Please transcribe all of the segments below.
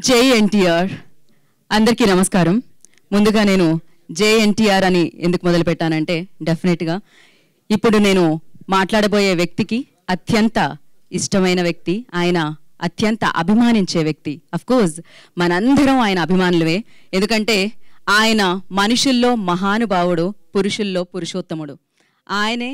జై ఎన్టీఆర్ అందరికీ నమస్కారం. ముందుగా నేను జై ఎన్టీఆర్ అని ఎందుకు మొదలు పెట్టానంటే డెఫినెట్గా ఇప్పుడు నేను మాట్లాడబోయే వ్యక్తికి అత్యంత ఇష్టమైన వ్యక్తి, ఆయన అత్యంత అభిమానించే వ్యక్తి. అఫ్ కోర్స్ మనందరం ఆయన అభిమానులమే, ఎందుకంటే ఆయన మనుషుల్లో మహానుభావుడు, పురుషుల్లో పురుషోత్తముడు. ఆయనే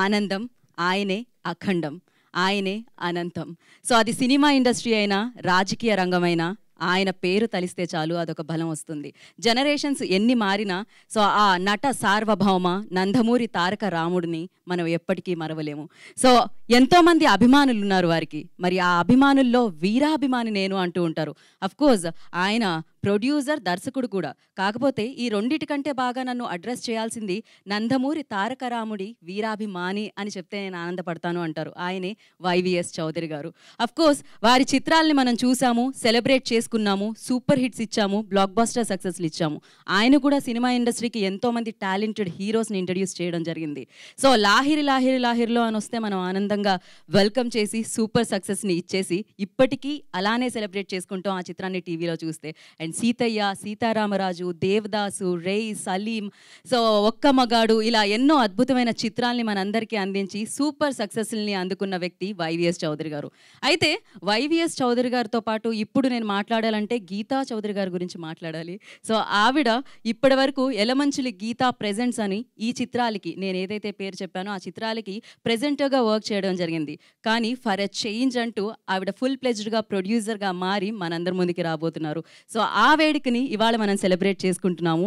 ఆనందం, ఆయనే అఖండం, ఆయనే అనంతం. సో అది సినిమా ఇండస్ట్రీ అయినా రాజకీయ రంగమైనా ఆయన పేరు తలిస్తే చాలు అదొక బలం వస్తుంది. జనరేషన్స్ ఎన్ని మారినా సో ఆ నట సార్వభౌమ నందమూరి తారక రాముడిని మనం ఎప్పటికీ మరవలేము. సో ఎంతోమంది అభిమానులు ఉన్నారు వారికి, మరి ఆ అభిమానుల్లో వీరాభిమాని నేను అంటూ ఉంటారు. అఫ్ కోర్స్ ఆయన ప్రొడ్యూసర్, దర్శకుడు కూడా. కాకపోతే ఈ రెండిటికంటే బాగా నన్ను అడ్రస్ చేయాల్సింది నందమూరి తారక రాముడి వీరాభిమాని అని చెప్తే నేను ఆనందపడతాను అంటారు. ఆయనే వైవిఎస్ చౌదరి గారు. అఫ్ కోర్స్ వారి చిత్రాల్ని మనం చూసాము, సెలబ్రేట్ చేసుకున్నాము, సూపర్ హిట్స్ ఇచ్చాము, బ్లాక్ బస్టర్ సక్సెస్లు ఇచ్చాము. ఆయన కూడా సినిమా ఇండస్ట్రీకి ఎంతోమంది టాలెంటెడ్ హీరోస్ని ఇంట్రడ్యూస్ చేయడం జరిగింది. సో లాహిరి లాహిరి లాహిరిలో అని వస్తే మనం ఆనందంగా వెల్కమ్ చేసి సూపర్ సక్సెస్ని ఇచ్చేసి ఇప్పటికీ అలానే సెలబ్రేట్ చేసుకుంటాం ఆ చిత్రాన్ని టీవీలో చూస్తే. అండ్ సీతయ్య, సీతారామరాజు, దేవదాసు, రేయ్, సలీం, సో ఒక్క మగాడు, ఇలా ఎన్నో అద్భుతమైన చిత్రాల్ని మనందరికీ అందించి సూపర్ సక్సెస్ని అందుకున్న వ్యక్తి వైవిఎస్ చౌదరి గారు. అయితే వైవిఎస్ చౌదరి గారితో పాటు ఇప్పుడు నేను మాట్లాడాలంటే గీతా చౌదరి గారి గురించి మాట్లాడాలి. సో ఆవిడ ఇప్పటి వరకు ఎలమంచిలి గీతా ప్రెజెంట్స్ అని ఈ చిత్రాలకి, నేను ఏదైతే పేరు చెప్పానో ఆ చిత్రాలకి ప్రెజెంటర్గా వర్క్ చేయడం జరిగింది. కానీ ఫర్ ఎ చేంజ్ అంటూ ఆవిడ ఫుల్ ప్లెజ్డ్గా ప్రొడ్యూసర్గా మారి మనందరి ముందుకి రాబోతున్నారు. సో ఆ వేడుకని ఇవాళ మనం సెలబ్రేట్ చేసుకుంటున్నాము.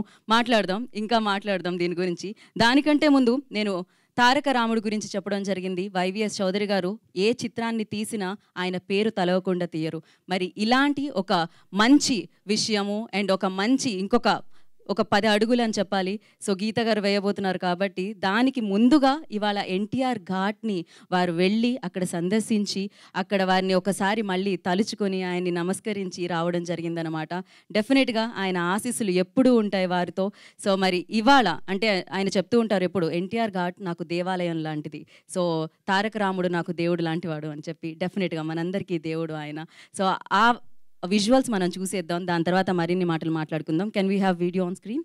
ఇంకా మాట్లాడదాం దీని గురించి. దానికంటే ముందు నేను తారక రాముడి గురించి చెప్పడం జరిగింది. వైవిఎస్ చౌదరి గారు ఏ చిత్రాన్ని తీసినా ఆయన పేరు తలవకుండా తీయరు. మరి ఇలాంటి ఒక మంచి విషయము అండ్ ఒక 10 అడుగులు అని చెప్పాలి. సో గీత గారు వేయబోతున్నారు కాబట్టి దానికి ముందుగా ఇవాళ ఎన్టీఆర్ ఘాట్ని వారు వెళ్ళి అక్కడ సందర్శించి అక్కడ వారిని ఒకసారి మళ్ళీ తలుచుకొని ఆయన్ని నమస్కరించి రావడం జరిగిందనమాట. డెఫినెట్గా ఆయన ఆశీస్సులు ఎప్పుడూ ఉంటాయి వారితో. సో మరి ఇవాళ అంటే ఆయన చెప్తూ ఉంటారు ఎప్పుడు, ఎన్టీఆర్ ఘాట్ నాకు దేవాలయం లాంటిది, సో తారక రాముడు నాకు దేవుడు లాంటివాడు అని చెప్పి. డెఫినెట్గా మనందరికీ దేవుడు ఆయన. సో ఆ విజువల్స్ మనం చూసేద్దాం, దాని తర్వాత మరిన్ని మాటలు మాట్లాడుకుందాం. Can we have video on screen?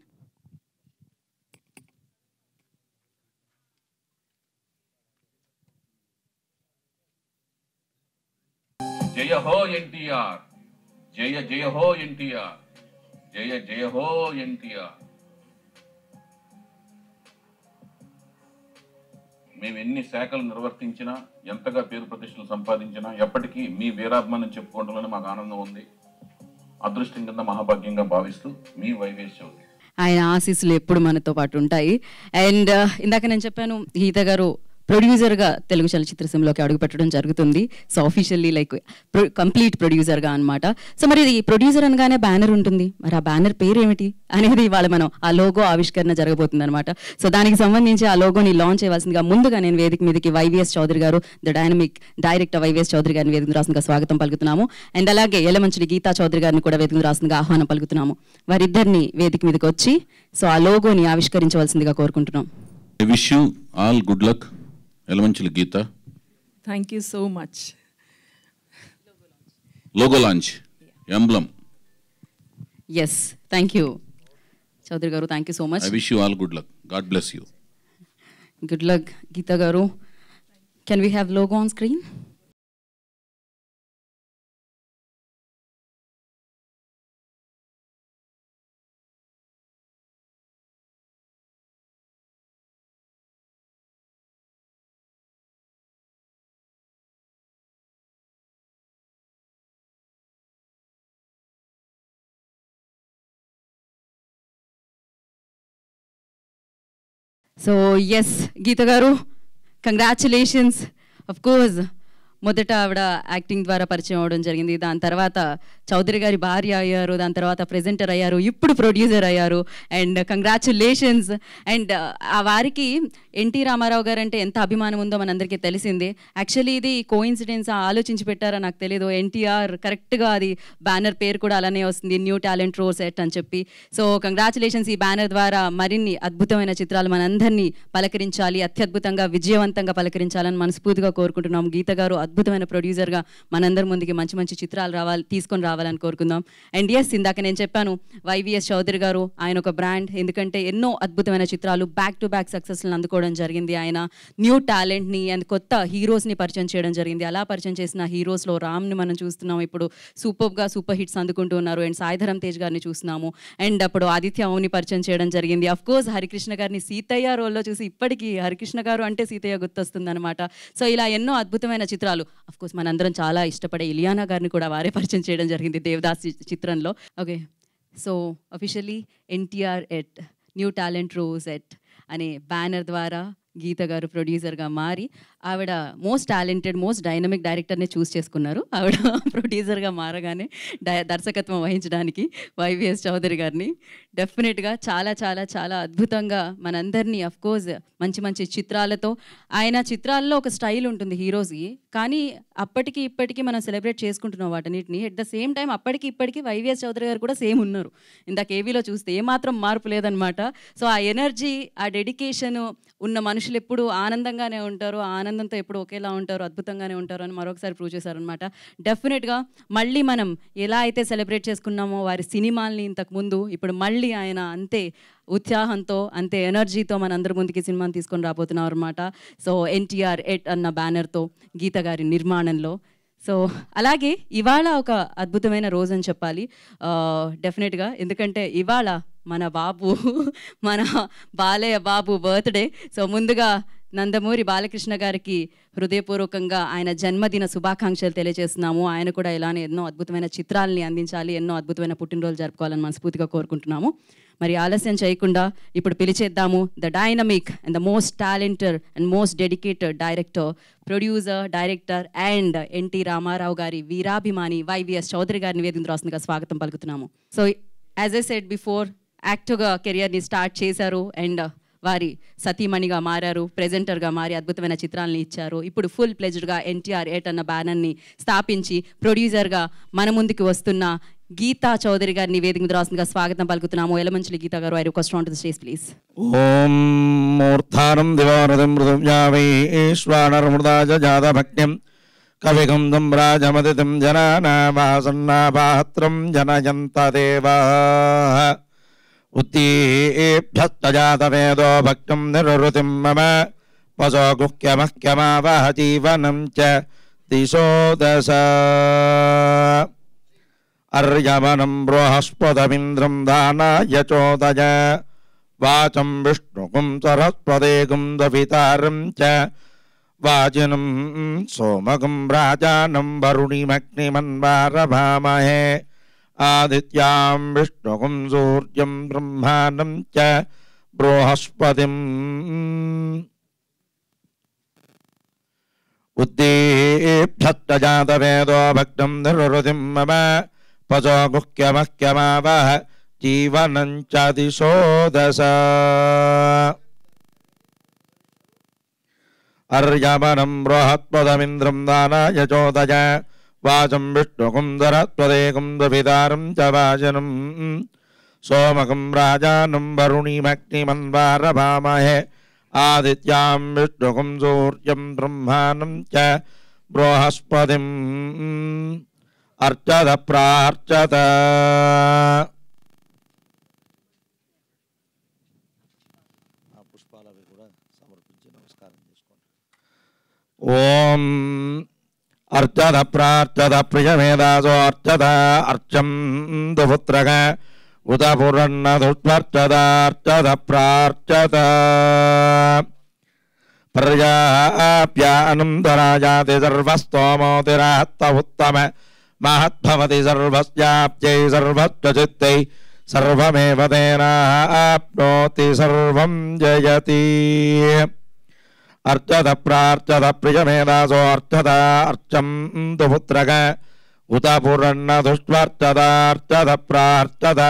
జయ హో ఎన్టీఆర్, జయ జయ హో ఎన్టీఆర్, జయ జయ హో ఎన్టీఆర్. మేము ఎన్ని శాఖలు నిర్వర్తించినా, ఎంతగా పేరు ప్రతిష్టలు సంపాదించినా ఎప్పటికీ మీ వీరాభిమానం చెప్పుకోవడంలోనే మాకు ఆనందం ఉంది. అదృష్టం కింద మహాభాగ్యంగా భావిస్తూ మీ వైవిఎస్ చౌదరి. ఆయన ఆశీస్సులు ఎప్పుడు మనతో పాటు ఉంటాయి. అండ్ ఇందాక నేను చెప్పాను గీత గారు ప్రొడ్యూసర్గా తెలుగు చలచిత్ర సీమలోకి అడుగుపెట్టడం జరుగుతుంది. సో ఆఫీషియల్లీ లైక్ కంప్లీట్ ప్రొడ్యూసర్గా అనమాట. సో మరి ఈ ప్రొడ్యూసర్ అనగానే బ్యానర్ ఉంటుంది, మరి ఆ బ్యానర్ పేరు ఏమిటి అనేది ఇవాళ మనం ఆ లోగో ఆవిష్కరణ జరగబోతుంది అనమాట. సో దానికి సంబంధించి ఆ లోగోని లాంచ్ చేయవలసిందిగా ముందుగా నేను వేదిక మీదకి వైవిఎస్ చౌదరి గారు, the dynamic director YVS Chowdary గారిని వేదిక రాసిందిగా స్వాగతం పలుకుతున్నాము. అండ్ అలాగే ఎలమంచిలి గీతా చౌదరి గారిని కూడా వేదిక రాసిందిగా ఆహ్వానం పలుకుతున్నాము. వారిద్దరిని వేదిక మీదకి వచ్చి సో ఆ లోగోని ఆవిష్కరించవలసిందిగా కోరుకుంటున్నాం. I wish you all good luck. Yelamanchili Geetha. Thank you so much. Logo launch. Emblem. Yes, thank you. Chaudhary garu, thank you so much. I wish you all good luck. God bless you. Good luck, Geeta garu. Can we have logo on screen? So S Geetha garu, congratulations. Of course మొదట ఆవిడ acting ద్వారా పరిచయం అవ్వడం జరిగింది, దాని తర్వాత చౌదరి గారి భార్య అయ్యారు, దాని తర్వాత ప్రెజెంటర్ అయ్యారు, ఇప్పుడు ప్రొడ్యూసర్ అయ్యారు. And congratulations. అండ్ ఆ వారికి ఎన్టీ రామారావు గారు అంటే ఎంత అభిమానం ఉందో మనందరికీ తెలిసిందే. యాక్చువల్లీ ఇది కోఇన్సిడెన్స్ ఆలోచించి పెట్టారా నాకు తెలియదు. ఎన్టీఆర్ కరెక్ట్గా అది బ్యానర్ పేరు కూడా అలానే వస్తుంది, న్యూ టాలెంట్ రో సెట్ అని చెప్పి. So congratulations. ఈ బ్యానర్ ద్వారా మరిన్ని అద్భుతమైన చిత్రాలు మనందరినీ పలకరించాలి, అత్యద్భుతంగా విజయవంతంగా పలకరించాలని మనస్ఫూర్తిగా కోరుకుంటున్నాం. గీత గారు అద్భుతమైన ప్రొడ్యూసర్గా మనందరి ముందుకి మంచి మంచి చిత్రాలు తీసుకొని రావాలని కోరుకుందాం. అండ్ ఎస్, ఇందాక నేను చెప్పాను వైవిఎస్ చౌదరి గారు ఆయన ఒక బ్రాండ్. ఎందుకంటే ఎన్నో అద్భుతమైన చిత్రాలు బ్యాక్ టు బ్యాక్ సక్సెస్లను అందుకోవడం జరిగింది. ఆయన న్యూ టాలెంట్ని అండ్ కొత్త హీరోస్ని పరిచయం చేయడం జరిగింది. అలా పరిచయం చేసిన హీరోస్లో రామ్ని మనం చూస్తున్నాం, ఇప్పుడు సూపర్ హిట్స్ అందుకుంటూ ఉన్నారు. అండ్ సాయిధరం తేజ్ గారిని చూస్తున్నాము. అండ్ అప్పుడు ఆదిత్య ఓంని పరిచయం చేయడం జరిగింది. అఫ్ కోర్స్ హరికృష్ణ గారిని సీతయ్య రోల్లో చూసి ఇప్పటికీ హరికృష్ణ గారు అంటే సీతయ్య గుర్తొస్తుంది అనమాట. సో ఇలా ఎన్నో అద్భుతమైన చిత్రాలు. అఫ్ కోర్స్ మనందరం చాలా ఇష్టపడే ఇలియానా గారిని కూడా వారే పరిచయం చేయడం జరిగింది దేవదాస్ చిత్రంలో. Okay, so officially NTR at new talent rose at అనే బ్యానర్ ద్వారా గీత గారు ప్రొడ్యూసర్గా మారి ఆవిడ మోస్ట్ టాలెంటెడ్ మోస్ట్ డైనమిక్ డైరెక్టర్ని చూస్ చేసుకున్నారు. ఆవిడ ప్రొడ్యూసర్గా మారగానే దర్శకత్వం వహించడానికి వైవిఎస్ చౌదరి గారిని. డెఫినెట్గా చాలా చాలా చాలా అద్భుతంగా మనందరినీ అఫ్కోర్స్ మంచి మంచి చిత్రాలతో, ఆయన చిత్రాల్లో ఒక స్టైల్ ఉంటుంది హీరోస్కి, కానీ అప్పటికి ఇప్పటికీ మనం సెలబ్రేట్ చేసుకుంటున్నాం వాటన్నిటిని. ఎట్ ద సేమ్ టైం అప్పటికి ఇప్పటికీ వైవిఎస్ చౌదరి గారు కూడా సేమ్ ఉన్నారు. ఇందాక ఏవీలో చూస్తే ఏమాత్రం మార్పు లేదనమాట. సో ఆ ఎనర్జీ, ఆ డెడికేషన్ ఉన్న మనుషులు ఎప్పుడు ఆనందంగానే ఉంటారు, ఆనందంతో ఎప్పుడు ఒకేలా ఉంటారు, అద్భుతంగానే ఉంటారు అని మరొకసారి ప్రూవ్ చేశారనమాట. డెఫినెట్గా మళ్ళీ మనం ఎలా అయితే సెలబ్రేట్ చేసుకున్నామో వారి సినిమాల్ని ఇంతకుముందు, ఇప్పుడు మళ్ళీ ఆయన అంతే ఉత్సాహంతో అంతే ఎనర్జీతో మన అందరి ముందుకి సినిమాని తీసుకొని రాబోతున్నారు అనమాట. సో ఎన్టీఆర్ ఎట్ అన్న బ్యానర్తో గీత గారి నిర్మాణంలో. సో అలాగే ఇవాళ ఒక అద్భుతమైన రోజు అని చెప్పాలి డెఫినెట్గా. ఎందుకంటే ఇవాళ మన బాబు మన బాలయ్య బాబు బర్త్డే. సో ముందుగా నందమూరి బాలకృష్ణ గారికి హృదయపూర్వకంగా ఆయన జన్మదిన శుభాకాంక్షలు తెలియజేస్తున్నాము. ఆయన కూడా ఇలానే ఎన్నో అద్భుతమైన చిత్రాలని అందించాలి, ఎన్నో అద్భుతమైన పుట్టినరోజు జరుపుకోవాలని మనస్ఫూర్తిగా కోరుకుంటున్నాము. మరి ఆలస్యం చేయకుండా ఇప్పుడు పిలిచేద్దాము the dynamic and the most talented and most dedicated director, producer, director and NT Rama Rao garu వీరాభిమాని వైవిఎస్ చౌదరి గారిని వేదిక రాస్తుందిగా స్వాగతం పలుకుతున్నాము. So as I said before, యాక్టర్గా కెరియర్ని స్టార్ట్ చేశారు అండ్ వారి సతీమణిగా మారారు, ప్రెజెంటర్గా మారి అద్భుతమైన చిత్రాలని ఇచ్చారు. ఇప్పుడు ఫుల్ ప్లెజ్డ్గా ఎన్టీఆర్ ఎట్ అన్న బ్యానర్ని స్థాపించి ప్రొడ్యూసర్గా మన ముందుకు వస్తున్న గీతా చౌదరి గారిని వేదిక మీద రాస్తుందిగా స్వాగతం పలుకుతున్నాము. Yelamanchili Geetha garu, I request on to the stage please. ఓం మూర్ధానం దివానదం మృదువ్యావైశ్వానర్మృదాజ జాతభక్త్యం కవిగం రాజమదితం జనానావాసన్నాపాత్రం జనయంత దేవాః ఉత్తీభ్యస్తజాతవేదో భక్తం నిరుతిం మమ వసో గుహ్యమహ్యమావహ జీవనం చ దిశో దశ అర్యమనం బృహస్పతిమింద్రం దానాయ చోదయ వాచం విష్ణుకుం సరస్వదేగుం దవితారం చ వాజినం సోమకం రాజానం వరుణిమగ్నిమన్వారభామహే ఆదిత్యాం విష్ణుకుం సూర్యం బ్రహ్మాణం చ బృహస్పతిం ఉద్దీభ్యస్తజాతవేదో భక్తం నిరుతిం మమ పశో గుహ్యమహ్యమావహ జీవనం చ దిశో దశ అర్యమనం బృహస్పతిమింద్రం దానాయ చోదయ వాచం విష్ణుకుం సరస్వదేగుం దవితారం చ వాచనం సోమకం రాజానం వరుణిమగ్నిమన్వారభామహే ఆదిత్యాం విష్ణుకుం సూర్యం బ్రహ్మాణం చ బృహస్పతిం అర్చత ప్రార్చత. పుష్పాలవి కూడా సమర్పించి నమస్కారం చేసుకోండి. ఓం అర్చత ప్రార్చత ప్రియమేదాసో అర్చత అర్చం దుపుత్రక ఉద పురన్న దుష్పర్చత అర్చత ప్రార్చత ప్రజాప్యానందరాజాతి సర్వస్తోమోతిరాత్త ఉత్తమ మహద్భవతి సర్వస్యాప్యై సర్వత్వచిత్తై సర్వమేవ తేనాప్నోతి సర్వం జయతి. అర్చత ప్రార్చత ప్రియమేదాసో అర్చత అర్చం దుపుత్రక ఉత పురన్న దుష్వర్చత అర్చత ప్రార్చత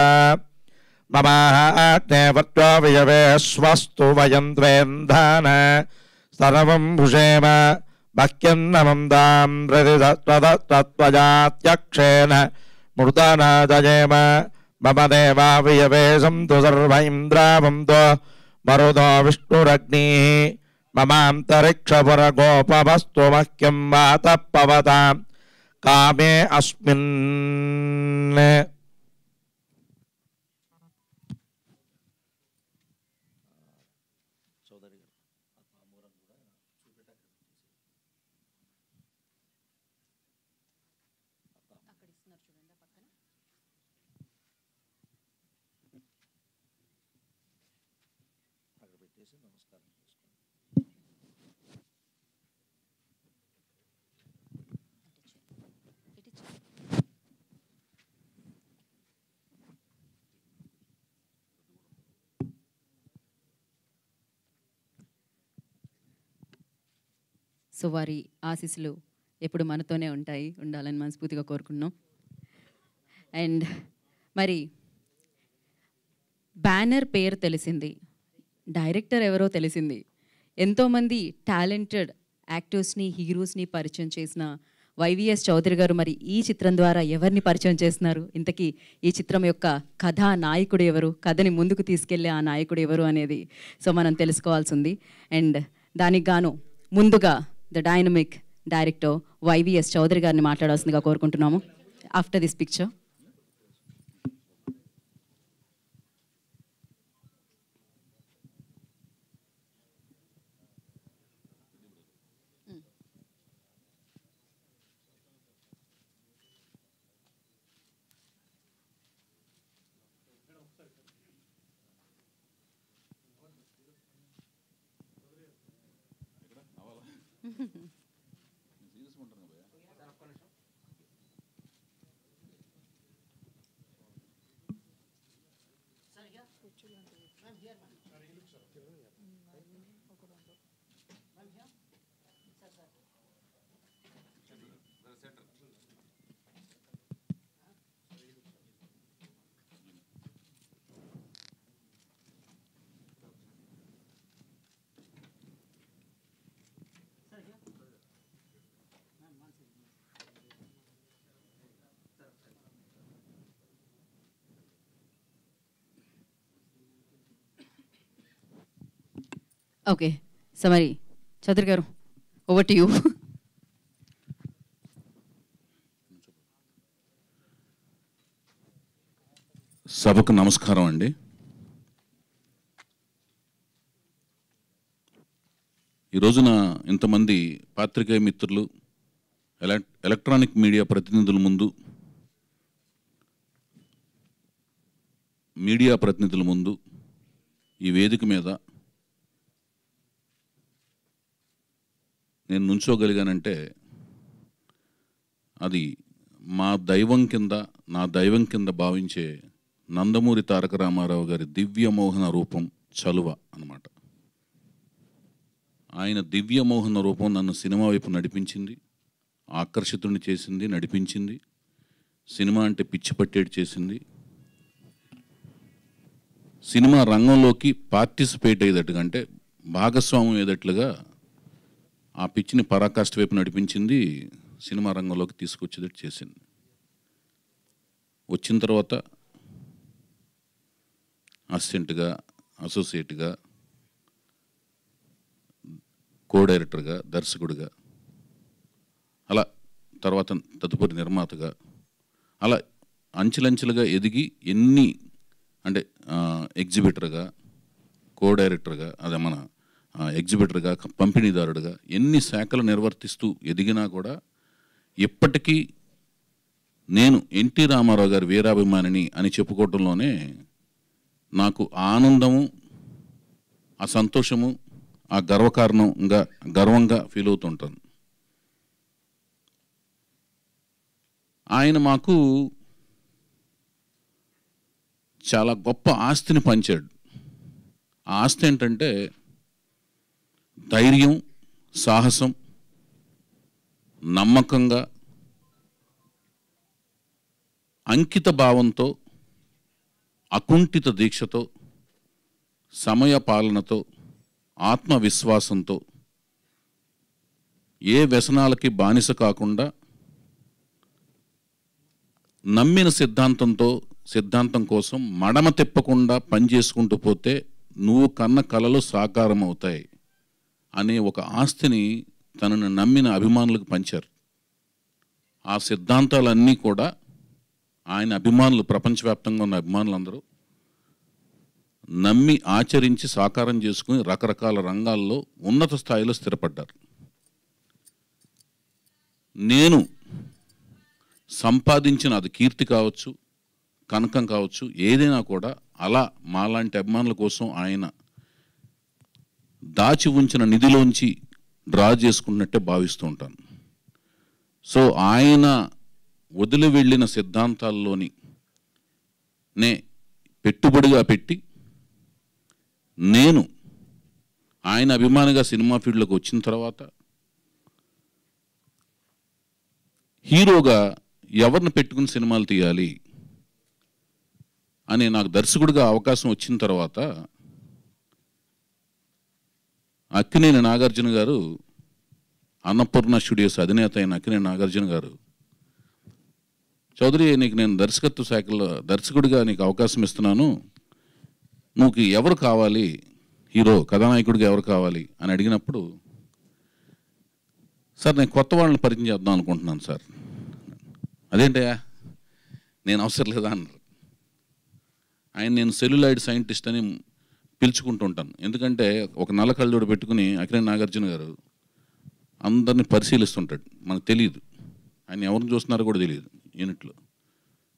మమాగ్నే వర్చో వియవే స్వస్తు వయం త్వేంధాన సర్వం భుషేమ భక్యన్నమం దాం ప్రతితత్వజాత్యక్షేణ మృతనాజయేమ మమ దేవా వియవే సంతు సర్వ ఇంద్రావంతో మరుదో విష్ణురగ్ని మమాంతరిక్షపురగోపవస్తు మహ్యం వాతః పవతాం కామే అస్మిన్. సో వారి ఆశీస్సులు ఎప్పుడు మనతోనే ఉండాలని మనస్ఫూర్తిగా కోరుకున్నాం. అండ్ మరి బ్యానర్ పేరు తెలిసింది, డైరెక్టర్ ఎవరో తెలిసింది, ఎంతోమంది టాలెంటెడ్ యాక్టర్స్ని హీరోస్ని పరిచయం చేసిన వైవిఎస్ చౌదరి గారు మరి ఈ చిత్రం ద్వారా ఎవరిని పరిచయం చేస్తున్నారు, ఇంతకీ ఈ చిత్రం యొక్క కథా నాయకుడు ఎవరు, కథని ముందుకు తీసుకెళ్లే ఆ నాయకుడు ఎవరు అనేది సో మనం తెలుసుకోవాల్సి ఉంది. అండ్ దానికి గాను ముందుగా the dynamic director YVS Chowdary గారిని మాట్లాడాల్సిందిగా కోరుకుంటున్నాము. After this picture okay. So మరి చౌదరి గారు, ఓవర్ టు యూ. సభకు నమస్కారం అండి. ఈ రోజున ఇంతమంది పాత్రికేయ మిత్రులు, ఎలక్ట్రానిక్ మీడియా ప్రతినిధుల ముందు, ఈ వేదిక మీద నేను నుంచోగలిగానంటే అది నా దైవం కింద భావించే నందమూరి తారక రామారావు గారి దివ్యమోహన రూపం చలువ అన్నమాట. ఆయన దివ్యమోహన రూపం నన్ను సినిమా వైపు నడిపించింది, ఆకర్షితుడిని చేసింది, నడిపించింది. సినిమా అంటే పిచ్చి పట్టేటి చేసింది. సినిమా రంగంలోకి పార్టిసిపేట్ అయ్యేటట్టుగా, అంటే భాగస్వామ్యం అయ్యేటట్లుగా ఆ పిచ్చిని పరాకాష్ఠ వైపు నడిపించింది, సినిమా రంగంలోకి తీసుకొచ్చేటట్టు చేసింది. వచ్చిన తర్వాత అసిస్టెంట్గా, అసోసియేట్గా, కో డైరెక్టర్గా, దర్శకుడిగా, అలా తర్వాత తదుపరి నిర్మాతగా, అలా అంచెలంచెలుగా ఎదిగి ఎన్ని అంటే ఎగ్జిబిటర్గా, కో డైరెక్టర్గా, అదే మన ఎగ్జిబిటర్గా, పంపిణీదారుడుగా ఎన్ని శాఖలు నిర్వర్తిస్తూ ఎదిగినా కూడా ఇప్పటికీ నేను ఎన్టీ రామారావు గారి వీరాభిమానిని అని చెప్పుకోవడంలోనే నాకు ఆనందము, ఆ సంతోషము, ఆ గర్వంగా ఫీల్ అవుతుంటాను. ఆయన మాకు చాలా గొప్ప ఆస్తిని పంచాడు. ఆ ఆస్తి ఏంటంటే ధైర్యం, సాహసం, నమ్మకంగా, అంకిత భావంతో, అకుంఠిత దీక్షతో, సమయ పాలనతో, ఆత్మవిశ్వాసంతో, ఏ వ్యసనాలకి బానిస కాకుండా, నమ్మిన సిద్ధాంతం కోసం మడమ తిప్పకుండా పనిచేసుకుంటూ పోతే నువ్వు కన్న కలలు సాకారం అవుతాయి అనే ఒక ఆస్తిని తనను నమ్మిన అభిమానులకు పంచారు. ఆ సిద్ధాంతాలన్నీ కూడా ఆయన అభిమానులు, ప్రపంచవ్యాప్తంగా ఉన్న అభిమానులందరూ నమ్మి ఆచరించి సాకారం చేసుకుని రకరకాల రంగాల్లో ఉన్నత స్థాయిలో స్థిరపడ్డారు. నేను సంపాదించిన అది కీర్తి కావచ్చు, కనకం కావచ్చు, ఏదైనా కూడా అలా మాలాంటి అభిమానుల కోసం ఆయన దాచి ఉంచిన నిధిలోంచి డ్రా చేసుకున్నట్టే భావిస్తూ ఉంటాను. సో ఆయన వదిలి వెళ్ళిన సిద్ధాంతాల్లోని పెట్టుబడిగా పెట్టి నేను ఆయన అభిమానిగా సినిమా ఫీల్డ్లోకి వచ్చిన తర్వాత హీరోగా ఎవరిని పెట్టుకుని సినిమాలు తీయాలి అని నాకు దర్శకుడిగా అవకాశం వచ్చిన తర్వాత అక్కినేని నాగార్జున గారు, అన్నపూర్ణ స్టూడియోస్ అధినేత అయిన అక్కినేని నాగార్జున గారు, చౌదరి నీకు నేను దర్శకత్వ శాఖలో దర్శకుడిగా నీకు అవకాశం ఇస్తున్నాను, నువ్వు ఎవరు కావాలి, హీరో కథానాయకుడిగా ఎవరు కావాలి అని అడిగినప్పుడు, సార్ నేను కొత్త వాళ్ళని పరిచయం చేద్దాం అనుకుంటున్నాను సార్. అదేంటయ్యా నేను అవసరం లేదా అన్నారు. ఆయన నేను సెల్యులాయిడ్ సైంటిస్ట్ అని పిలుచుకుంటూ ఉంటాను. ఎందుకంటే ఒక నల్ల కళ్ళజోడు పెట్టుకుని అక్కినేని నాగార్జున గారు అందరినీ పరిశీలిస్తుంటాడు. మనకు తెలియదు ఆయన ఎవరిని చూస్తున్నారో కూడా తెలియదు యూనిట్లో.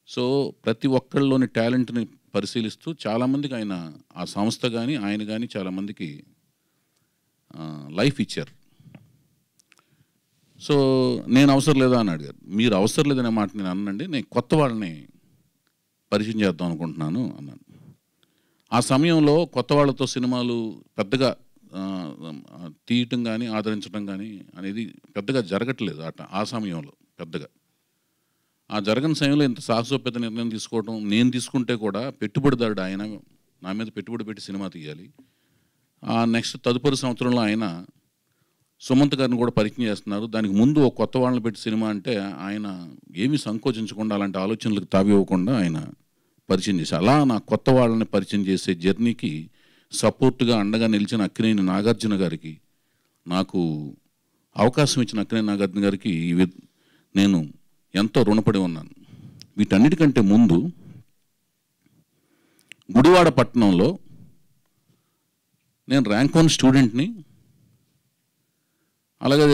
సో ప్రతి ఒక్కళ్ళలోని టాలెంట్ని పరిశీలిస్తూ చాలామందికి ఆయన ఆ సంస్థ కానీ ఆయన కానీ చాలామందికి లైఫ్ ఇచ్చారు. సో నేను అవసరం లేదా అని అడిగారు. మీరు అవసరం లేదనే మాట నేను అన్నానండి, నేను కొత్త వాళ్ళని పరిచయం చేద్దాం అనుకుంటున్నాను అన్నాను. ఆ సమయంలో కొత్త వాళ్ళతో సినిమాలు పెద్దగా తీయటం కానీ ఆదరించడం కానీ అనేది పెద్దగా జరగట్లేదు ఆ సమయంలో. పెద్దగా ఆ జరగని సమయంలో ఇంత సాహసోపేత నిర్ణయం తీసుకోవడం, నేను తీసుకుంటే కూడా పెట్టుబడిదారుడు ఆయన నా మీద పెట్టుబడి పెట్టి సినిమా తీయాలి. నెక్స్ట్ తదుపరి సంవత్సరంలో ఆయన సుమంత్ గారిని కూడా పరిచయం చేస్తున్నారు. దానికి ముందు ఒక కొత్త వాళ్ళని పెట్టి సినిమా అంటే ఆయన ఏమీ సంకోచించకుండా, అలాంటి ఆలోచనలకు తావివ్వకుండా ఆయన పరిచయం చేశారు. అలా నా కొత్త వాళ్ళని పరిచయం చేసే జర్నీకి సపోర్ట్గా అండగా నిలిచిన అక్కినేని నాగార్జున గారికి, నాకు అవకాశం ఇచ్చిన అక్కినేని నాగార్జున గారికి నేను ఎంతో రుణపడి ఉన్నాను. వీటన్నిటికంటే ముందు గుడివాడ పట్టణంలో నేను ర్యాంక్ 1 స్టూడెంట్ని, అలాగే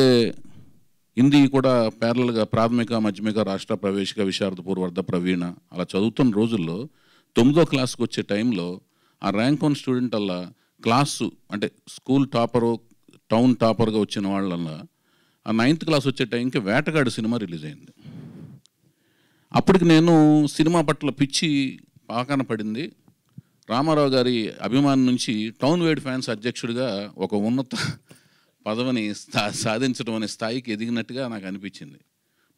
హిందీ కూడా ప్యారలల్గా ప్రాథమిక, మాధ్యమిక, రాష్ట్ర ప్రవేశిక, విశారదపూర్, వర్ధ, ప్రవీణ అలా చదువుతున్న రోజుల్లో 9వ క్లాస్కి వచ్చే టైంలో ఆ ర్యాంక్ 1 స్టూడెంట్ అలా క్లాసు అంటే స్కూల్ టాపరు, టౌన్ టాపర్గా వచ్చిన వాళ్ళల్లా ఆ 9th క్లాస్ వచ్చే టైంకి వేటగాడు సినిమా రిలీజ్ అయింది. అప్పటికి నేను సినిమా పట్ల పిచ్చి పాకాన పడింది. రామారావు గారి అభిమానం నుంచి టౌన్ వైడ్ ఫ్యాన్స్ అధ్యక్షుడిగా ఒక ఉన్నత పదవిని సాధించడం అనే స్థాయికి ఎదిగినట్టుగా నాకు అనిపించింది.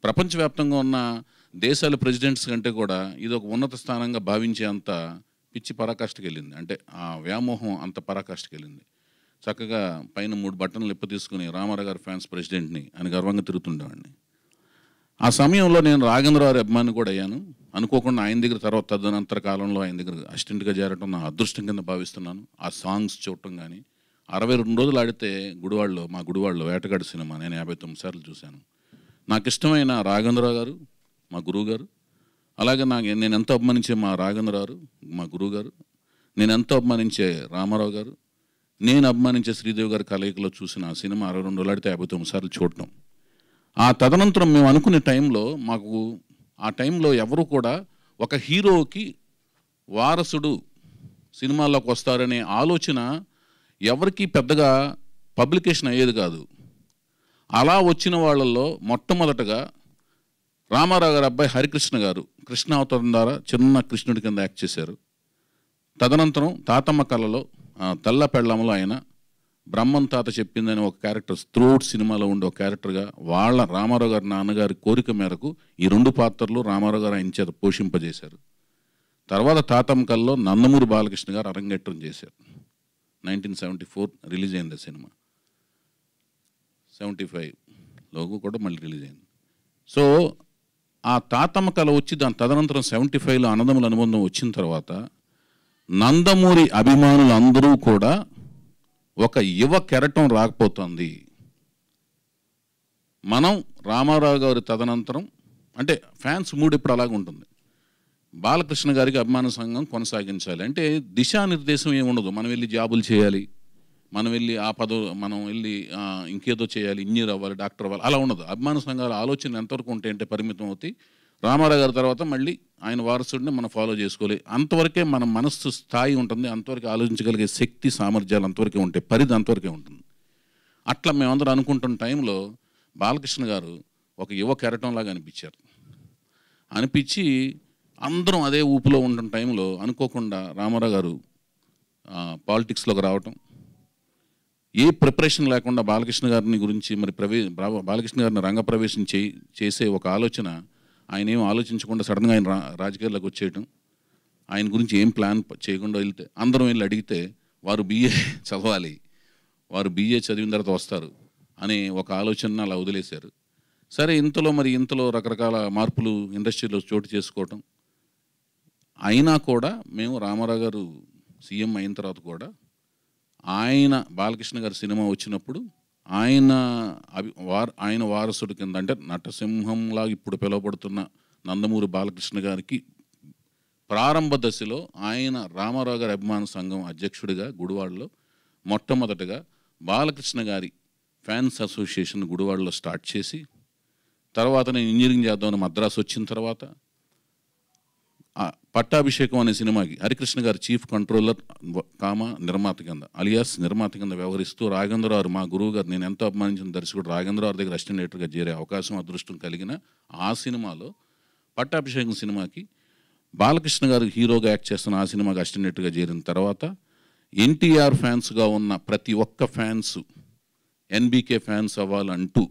ప్రపంచవ్యాప్తంగా ఉన్న దేశాల ప్రెసిడెంట్స్ కంటే కూడా ఇది ఒక ఉన్నత స్థానంగా భావించే అంత పిచ్చి పరాకాష్ఠకి వెళ్ళింది. అంటే ఆ వ్యామోహం అంత పరాకాష్ఠకి వెళ్ళింది. చక్కగా పైన 3 బట్టన్లు ఇప్ప తీసుకుని రామారావు గారి ఫ్యాన్స్ ప్రెసిడెంట్ని అని గర్వంగా తిరుగుతుండేవాడిని. ఆ సమయంలో నేను రాఘవేంద్రరావు అభిమాని కూడా అయ్యాను. అనుకోకుండా ఆయన దగ్గర తర్వాత తదనంతర కాలంలో ఆయన దగ్గర అసిస్టెంట్గా చేరటం నా అదృష్టం కింద భావిస్తున్నాను. ఆ సాంగ్స్ చూడటం కానీ 62 రోజులు ఆడితే మా గుడివాడలో వేటగాడు సినిమా నేను 59 సార్లు చూశాను. నాకు ఇష్టమైన రాఘవేంద్రరావు గారు మా గురువు గారు, అలాగే నేను ఎంతో అభిమానించే మా రాఘవేంద్రరావు మా గురువు గారు, నేను ఎంతో అభిమానించే రామారావు గారు, నేను అభిమానించే శ్రీదేవి గారి కలయికలో చూసిన ఆ సినిమా 62 రోజులు ఆడితే 59 సార్లు చూడటం. ఆ తదనంతరం మేము అనుకునే టైంలో మాకు ఆ టైంలో ఎవరు కూడా ఒక హీరోకి వారసుడు సినిమాల్లోకి వస్తారనే ఆలోచన ఎవరికి పెద్దగా పబ్లికేషన్ అయ్యేది కాదు. అలా వచ్చిన వాళ్ళల్లో మొట్టమొదటగా రామారావు గారి అబ్బాయి హరికృష్ణ గారు కృష్ణ అవతారం ద్వారా చిన్న కృష్ణుడి కింద యాక్ట్ చేశారు. తదనంతరం తాతమ్మ కళలో తెల్ల పెళ్ళంలో ఆయన బ్రహ్మన్ తాత చెప్పిందని ఒక క్యారెక్టర్ త్రూఅవుట్ సినిమాలో ఉండే ఒక క్యారెక్టర్గా వాళ్ళ రామారావు గారి నాన్నగారి కోరిక మేరకు ఈ 2 పాత్రలు రామారావు గారు ఆయన చేత పోషింపజేశారు. తర్వాత తాతమ్మ కళలో నందమూరి బాలకృష్ణ గారు అరంగేట్రం చేశారు. 1974 రిలీజ్ అయింది సినిమా. 75లోకి కూడా మళ్ళీ రిలీజ్ అయింది. సో ఆ తాతమ్మ కళ వచ్చి దాని తదనంతరం 75లో అన్నదమ్ముల అనుబంధం వచ్చిన తర్వాత నందమూరి అభిమానులు అందరూ కూడా ఒక యువ కెరటం రాకపోతుంది. మనం రామారావు గారి తదనంతరం అంటే ఫ్యాన్స్ మూడు ఇప్పుడు అలాగే ఉంటుంది. బాలకృష్ణ గారికి అభిమాన సంఘం కొనసాగించాలి అంటే దిశానిర్దేశం ఏముండదు. మనం వెళ్ళి జాబులు చేయాలి, మనం వెళ్ళి మనం వెళ్ళి ఇంకేదో చేయాలి, ఇంజనీర్ అవ్వాలి, డాక్టర్ అవ్వాలి, అలా ఉండదు. అభిమాన సంఘాల ఆలోచన ఎంతవరకు ఉంటాయంటే పరిమితం అవుతాయి. రామారావు గారి తర్వాత మళ్ళీ ఆయన వారసుడిని మనం ఫాలో చేసుకోవాలి, అంతవరకే మన మనస్సు స్థాయి ఉంటుంది, అంతవరకు ఆలోచించగలిగే శక్తి సామర్థ్యాలు అంతవరకే ఉంటాయి, పరిధి అంతవరకే ఉంటుంది. అట్లా మేమందరం అనుకుంటున్న టైంలో బాలకృష్ణ గారు ఒక యువ కెరటంలాగా అనిపించి అందరం అదే ఊపులో ఉన్న టైంలో అనుకోకుండా రామారావు గారు పాలిటిక్స్లోకి రావటం, ఏ ప్రిపరేషన్ లేకుండా బాలకృష్ణ గారిని గురించి మరి బాలకృష్ణ గారిని రంగప్రవేశం చేసే ఒక ఆలోచన ఆయన ఏం ఆలోచించకుండా సడన్గా ఆయన రాజకీయాల్లోకి వచ్చేయటం, ఆయన గురించి ఏం ప్లాన్ చేయకుండా వెళ్తే అందరం వెళ్ళి అడిగితే వారు BA చదవాలి, వారు BA చదివిన తర్వాత వస్తారు అనే ఒక ఆలోచన అలా వదిలేశారు. సరే, ఇంతలో రకరకాల మార్పులు ఇండస్ట్రీలో చోటు చేసుకోవటం అయినా కూడా మేము రామారావు గారు సీఎం అయిన తర్వాత కూడా ఆయన బాలకృష్ణ గారి సినిమా వచ్చినప్పుడు ఆయన వారసుడి కింద అంటే నటసింహంలాగా ఇప్పుడు పిలువబడుతున్న నందమూరి బాలకృష్ణ గారికి ప్రారంభ దశలో ఆయన రామారావు గారి అభిమాన సంఘం అధ్యక్షుడిగా గుడివాడలో మొట్టమొదటగా బాలకృష్ణ గారి ఫ్యాన్స్ అసోసియేషన్ గుడివాడలో స్టార్ట్ చేసి, తర్వాత నేను ఇంజనీరింగ్ చేద్దామని మద్రాసు వచ్చిన తర్వాత పట్టాభిషేకం అనే సినిమాకి హరికృష్ణ గారు చీఫ్ కంట్రోలర్ నిర్మాత కింద అలియాస్ నిర్మాత కింద వ్యవహరిస్తూ రాఘవేంద్రరావు మా గురువు గారు, నేను ఎంతో అభిమానించిన దర్శకుడు రాఘవేంద్రరావు దగ్గర అసిస్టెంట్ డైరెక్టర్గా చేరే అవకాశం అదృష్టం కలిగిన ఆ సినిమాలో పట్టాభిషేకం సినిమాకి బాలకృష్ణ గారు హీరోగా యాక్ట్ చేస్తున్న ఆ సినిమాకి అసిస్టెంట్ డైరెక్టర్గా చేరిన తర్వాత ఎన్టీఆర్ ఫ్యాన్స్గా ఉన్న ప్రతి ఒక్క ఫ్యాన్స్ NBK ఫ్యాన్స్ అవ్వాలంటూ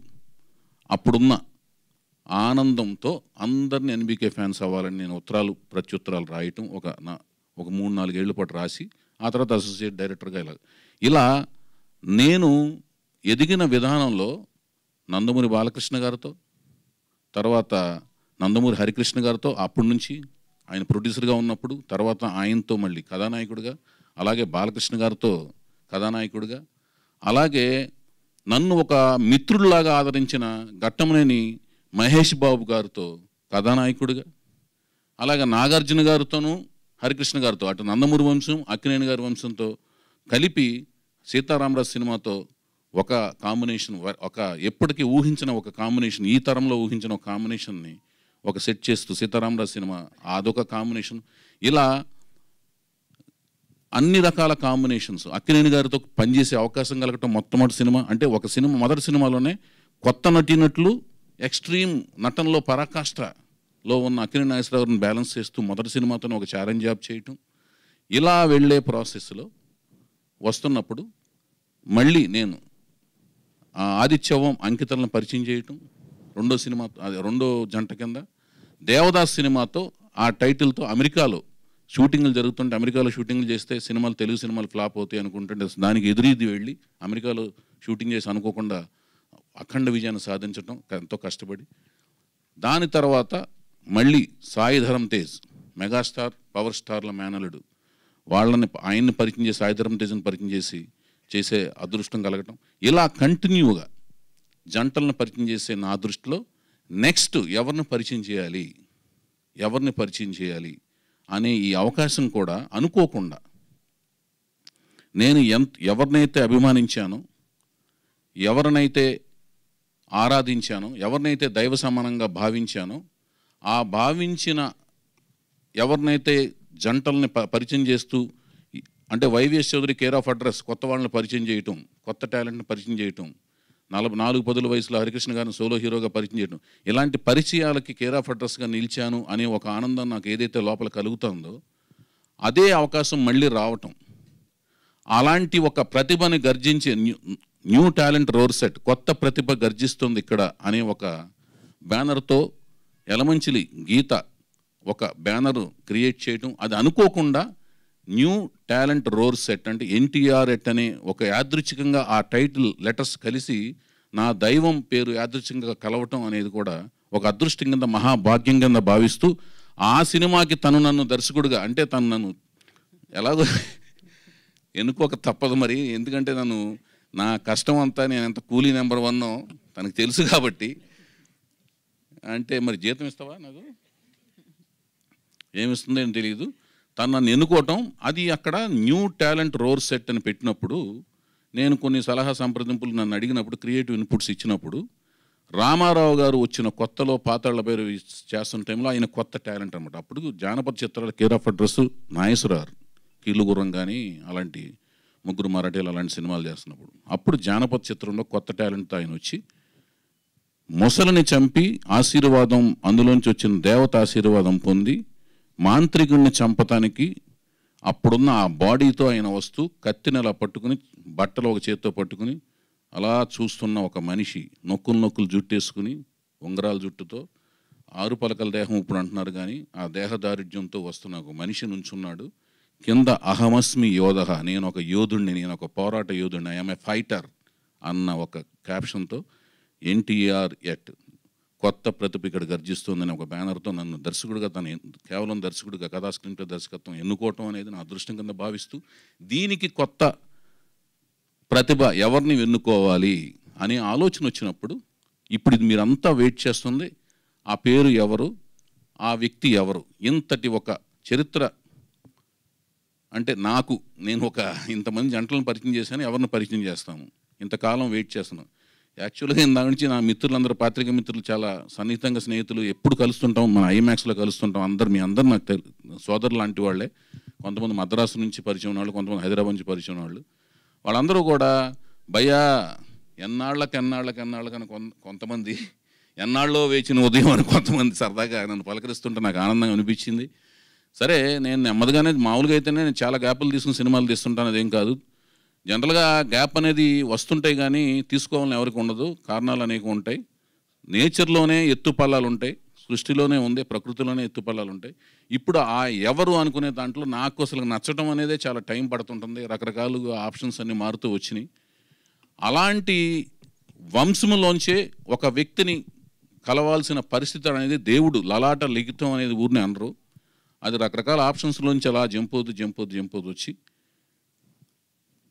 అప్పుడున్న ఆనందంతో అందరినీ NBK ఫ్యాన్స్ అవ్వాలని నేను ప్రత్యుత్తరాలు రాయటం ఒక 3-4 ఏళ్ల పాటు రాసి ఆ తర్వాత అసోసియేట్ డైరెక్టర్గా ఇలా నేను ఎదిగిన విధానంలో నందమూరి బాలకృష్ణ గారితో, తర్వాత నందమూరి హరికృష్ణ గారితో, అప్పటి నుంచి ఆయన ప్రొడ్యూసర్గా ఉన్నప్పుడు, తర్వాత ఆయనతో మళ్ళీ కథానాయకుడిగా, అలాగే బాలకృష్ణ గారితో కథానాయకుడిగా, అలాగే నన్ను ఒక మిత్రుడిలాగా ఆదరించిన ఘట్టమనేని మహేష్ బాబు గారితో కథానాయకుడిగా, అలాగే నాగార్జున గారితోనూ హరికృష్ణ గారితో అటు నందమూరి వంశం అక్కినేని గారి వంశంతో కలిపి సీతారామరాజు సినిమాతో ఒక కాంబినేషన్, ఒక ఎప్పటికీ ఊహించిన ఒక కాంబినేషన్, ఈ తరంలో ఊహించిన ఒక కాంబినేషన్ని ఒక సెట్ చేస్తూ సీతారామరాజు సినిమా అదొక కాంబినేషన్, ఇలా అన్ని రకాల కాంబినేషన్స్ అక్కినేని గారితో పనిచేసే అవకాశం కలగటం. మొట్టమొదటి సినిమా అంటే ఒక సినిమా, మొదటి సినిమాలోనే కొత్త నటీనటులు ఎక్స్ట్రీమ్ నటనలో పరాకాష్ఠలో ఉన్న అక్కినేని నాగేశ్వరరావుని బ్యాలెన్స్ చేస్తూ మొదటి సినిమాతోనే ఒక ఛాలెంజ్ జాబ్ చేయటం. ఇలా వెళ్ళే ప్రాసెస్లో వస్తున్నప్పుడు మళ్ళీ నేను ఆదిత్యవం అంకితలను పరిచయం చేయటం, రెండో జంట కింద దేవదాస్ సినిమాతో ఆ టైటిల్తో అమెరికాలో షూటింగ్లు జరుగుతుంటే, అమెరికాలో షూటింగ్లు చేస్తే తెలుగు సినిమాలు ఫ్లాప్ అవుతాయి అనుకుంటుంటే దానికి ఎదురీది వెళ్ళి అమెరికాలో షూటింగ్ చేసి అనుకోకుండా అఖండ విజయాన్ని సాధించడం ఎంతో కష్టపడి, దాని తర్వాత మళ్ళీ సాయి ధరమ్ తేజ్ మెగాస్టార్ పవర్ స్టార్ల మేనలుడు ఆయన్ని పరిచయం చేసి సాయి ధరమ్ తేజ్ని పరిచయం చేసే అదృష్టం కలగటం, ఇలా కంటిన్యూగా జంటలను పరిచయం చేసే నా దృష్టిలో నెక్స్ట్ ఎవరిని పరిచయం చేయాలి అనే ఈ అవకాశం కూడా అనుకోకుండా నేను ఎవరినైతే అభిమానించానో, ఎవరినైతే ఆరాధించానో, ఎవరినైతే దైవ సమానంగా భావించానో, ఆ భావించిన ఎవరినైతే జంటల్ని పరిచయం చేస్తూ అంటే YVS Chowdary care of address కొత్త వాళ్ళని పరిచయం చేయటం, కొత్త టాలెంట్ని పరిచయం చేయటం, 4-10 వయసులో హరికృష్ణ గారిని సోలో హీరోగా పరిచయం చేయటం, ఇలాంటి పరిచయాలకి కేర్ ఆఫ్ అడ్రస్గా నిలిచాను అనే ఒక ఆనందం నాకు ఏదైతే లోపల కలుగుతుందో అదే అవకాశం మళ్ళీ రావటం, అలాంటి ఒక ప్రతిభని గర్జించే న్యూ టాలెంట్ రోర్ సెట్, కొత్త ప్రతిభ గర్జిస్తుంది ఇక్కడ అనే ఒక బ్యానర్తో యలమంచిలి గీత ఒక బ్యానర్ క్రియేట్ చేయటం, అది అనుకోకుండా న్యూ టాలెంట్ రోర్ సెట్ అంటే NTR అనే ఒక యాదృచ్ఛికంగా ఆ టైటిల్ లెటర్స్ కలిసి నా దైవం పేరు యాదృచ్ఛికంగా కలవటం అనేది కూడా ఒక అదృష్టం కింద మహాభాగ్యం కింద భావిస్తూ ఆ సినిమాకి తను నన్ను దర్శకుడిగా అంటే తను నన్ను ఎలాగో ఎన్నుకోక తప్పదు మరి, ఎందుకంటే నా కష్టం అంతా నేను ఎంత కూలీ నెంబర్ 1 తనకు తెలుసు కాబట్టి. అంటే మరి జీతం ఇస్తావా, నాకు ఏమిస్తుందో ఏం తెలియదు. తను నన్ను ఎన్నుకోవటం, అది అక్కడ న్యూ టాలెంట్ రోర్ సెట్ అని పెట్టినప్పుడు నేను కొన్ని సలహా సంప్రదింపులు నన్ను అడిగినప్పుడు, క్రియేటివ్ ఇన్పుట్స్ ఇచ్చినప్పుడు, రామారావు గారు వచ్చిన కొత్తలో పాతాళ పేరు చేస్తున్న టైంలో ఆయన కొత్త టాలెంట్ అనమాట. అప్పుడు జానపద చిత్రాలు కేర్ ఆఫ్ అడ్రస్ నాగేశ్వరరావు, కీలుగుర్రం కానీ అలాంటి ముగ్గురు మరాఠీలు అలాంటి సినిమాలు చేస్తున్నప్పుడు, అప్పుడు జానపద చిత్రంలో కొత్త టాలెంట్తో ఆయన వచ్చి మొసలిని చంపి ఆశీర్వాదం, అందులోంచి వచ్చిన దేవత ఆశీర్వాదం పొంది మాంత్రికుడిని చంపటానికి అప్పుడున్న ఆ బాడీతో ఆయన వస్తూ కత్తిని అలా పట్టుకుని, బట్టలు ఒక చేత్తో పట్టుకుని అలా చూస్తున్న ఒక మనిషి, నొక్కులు జుట్టేసుకుని ఉంగరాల జుట్టుతో, 6 పలకల దేహం ఇప్పుడు అంటున్నారు కానీ ఆ దేహదారిద్ర్యంతో వస్తున్న ఒక మనిషి నుంచున్నాడు. కింద అహమస్మి యోధ, నేను ఒక యోధుడిని, నేను ఒక పోరాట యోధుడిని, ఐఎమ్ ఏ ఫైటర్ అన్న ఒక క్యాప్షన్తో ఎన్టీఆర్ ఎట్ కొత్త ప్రతిభ ఇక్కడ గర్జిస్తుందని ఒక బ్యానర్తో నన్ను దర్శకుడిగా, కేవలం దర్శకుడిగా కథా స్క్రీన్ ప్లే దర్శకత్వం ఎన్నుకోవటం అనేది నా అదృష్టం కింద భావిస్తూ, దీనికి కొత్త ప్రతిభ ఎవరిని ఎన్నుకోవాలి అనే ఆలోచన వచ్చినప్పుడు, ఇప్పుడు ఇది మీరంతా వెయిట్ చేస్తుంది, ఆ పేరు ఎవరు, ఆ వ్యక్తి ఎవరు, ఇంతటి ఒక చరిత్ర. అంటే నేను ఇంతమంది జంటలను పరిచయం చేశాను, ఎవరిని పరిచయం చేస్తాము, ఇంతకాలం వెయిట్ చేస్తున్నాం. యాక్చువల్గా దాని నుంచి నా మిత్రులందరూ, పాత్రిక మిత్రులు చాలా సన్నిహితంగా స్నేహితులు, ఎప్పుడు కలుస్తుంటాం, మన ఐమాక్స్లో కలుస్తుంటాం, మీ అందరు నాకు సోదరులు లాంటి వాళ్ళే. కొంతమంది మద్రాసు నుంచి పరిచయం వాళ్ళు, కొంతమంది హైదరాబాద్ నుంచి పరిచయం వాళ్ళు, వాళ్ళందరూ కూడా భయ్యా ఎన్నాళ్ళకని కొంతమంది, ఎన్నాళ్ళలో వేచిన ఉదయం అని కొంతమంది సరదాగా నన్ను పలకరిస్తుంటే నాకు ఆనందంగా అనిపించింది. సరే, నేను నెమ్మదిగానే, మామూలుగా అయితేనే నేను చాలా గ్యాపులు తీసుకుని సినిమాలు తీస్తుంటాను, అదేం కాదు. జనరల్గా గ్యాప్ అనేది వస్తుంటాయి కానీ తీసుకోవాలని ఎవరికి ఉండదు, కారణాలు అనేక ఉంటాయి. నేచర్లోనే ఎత్తుపల్లాలు ఉంటాయి, సృష్టిలోనే ఉంది, ప్రకృతిలోనే ఎత్తుపల్లాలు ఉంటాయి. ఇప్పుడు ఆ ఎవరు అనుకునే దాంట్లో నాకు అసలు నచ్చడం అనేది చాలా టైం పడుతుంటుంది, రకరకాలుగా ఆప్షన్స్ అన్నీ మారుతూ వచ్చినాయి. అలాంటి వంశములోంచే ఒక వ్యక్తిని కలవాల్సిన పరిస్థితి అనేది దేవుడు లలాట లిఖితం అనేది ఊరిని అనరు, అది రకరకాల ఆప్షన్స్లోంచి అలా జంపోదు వచ్చి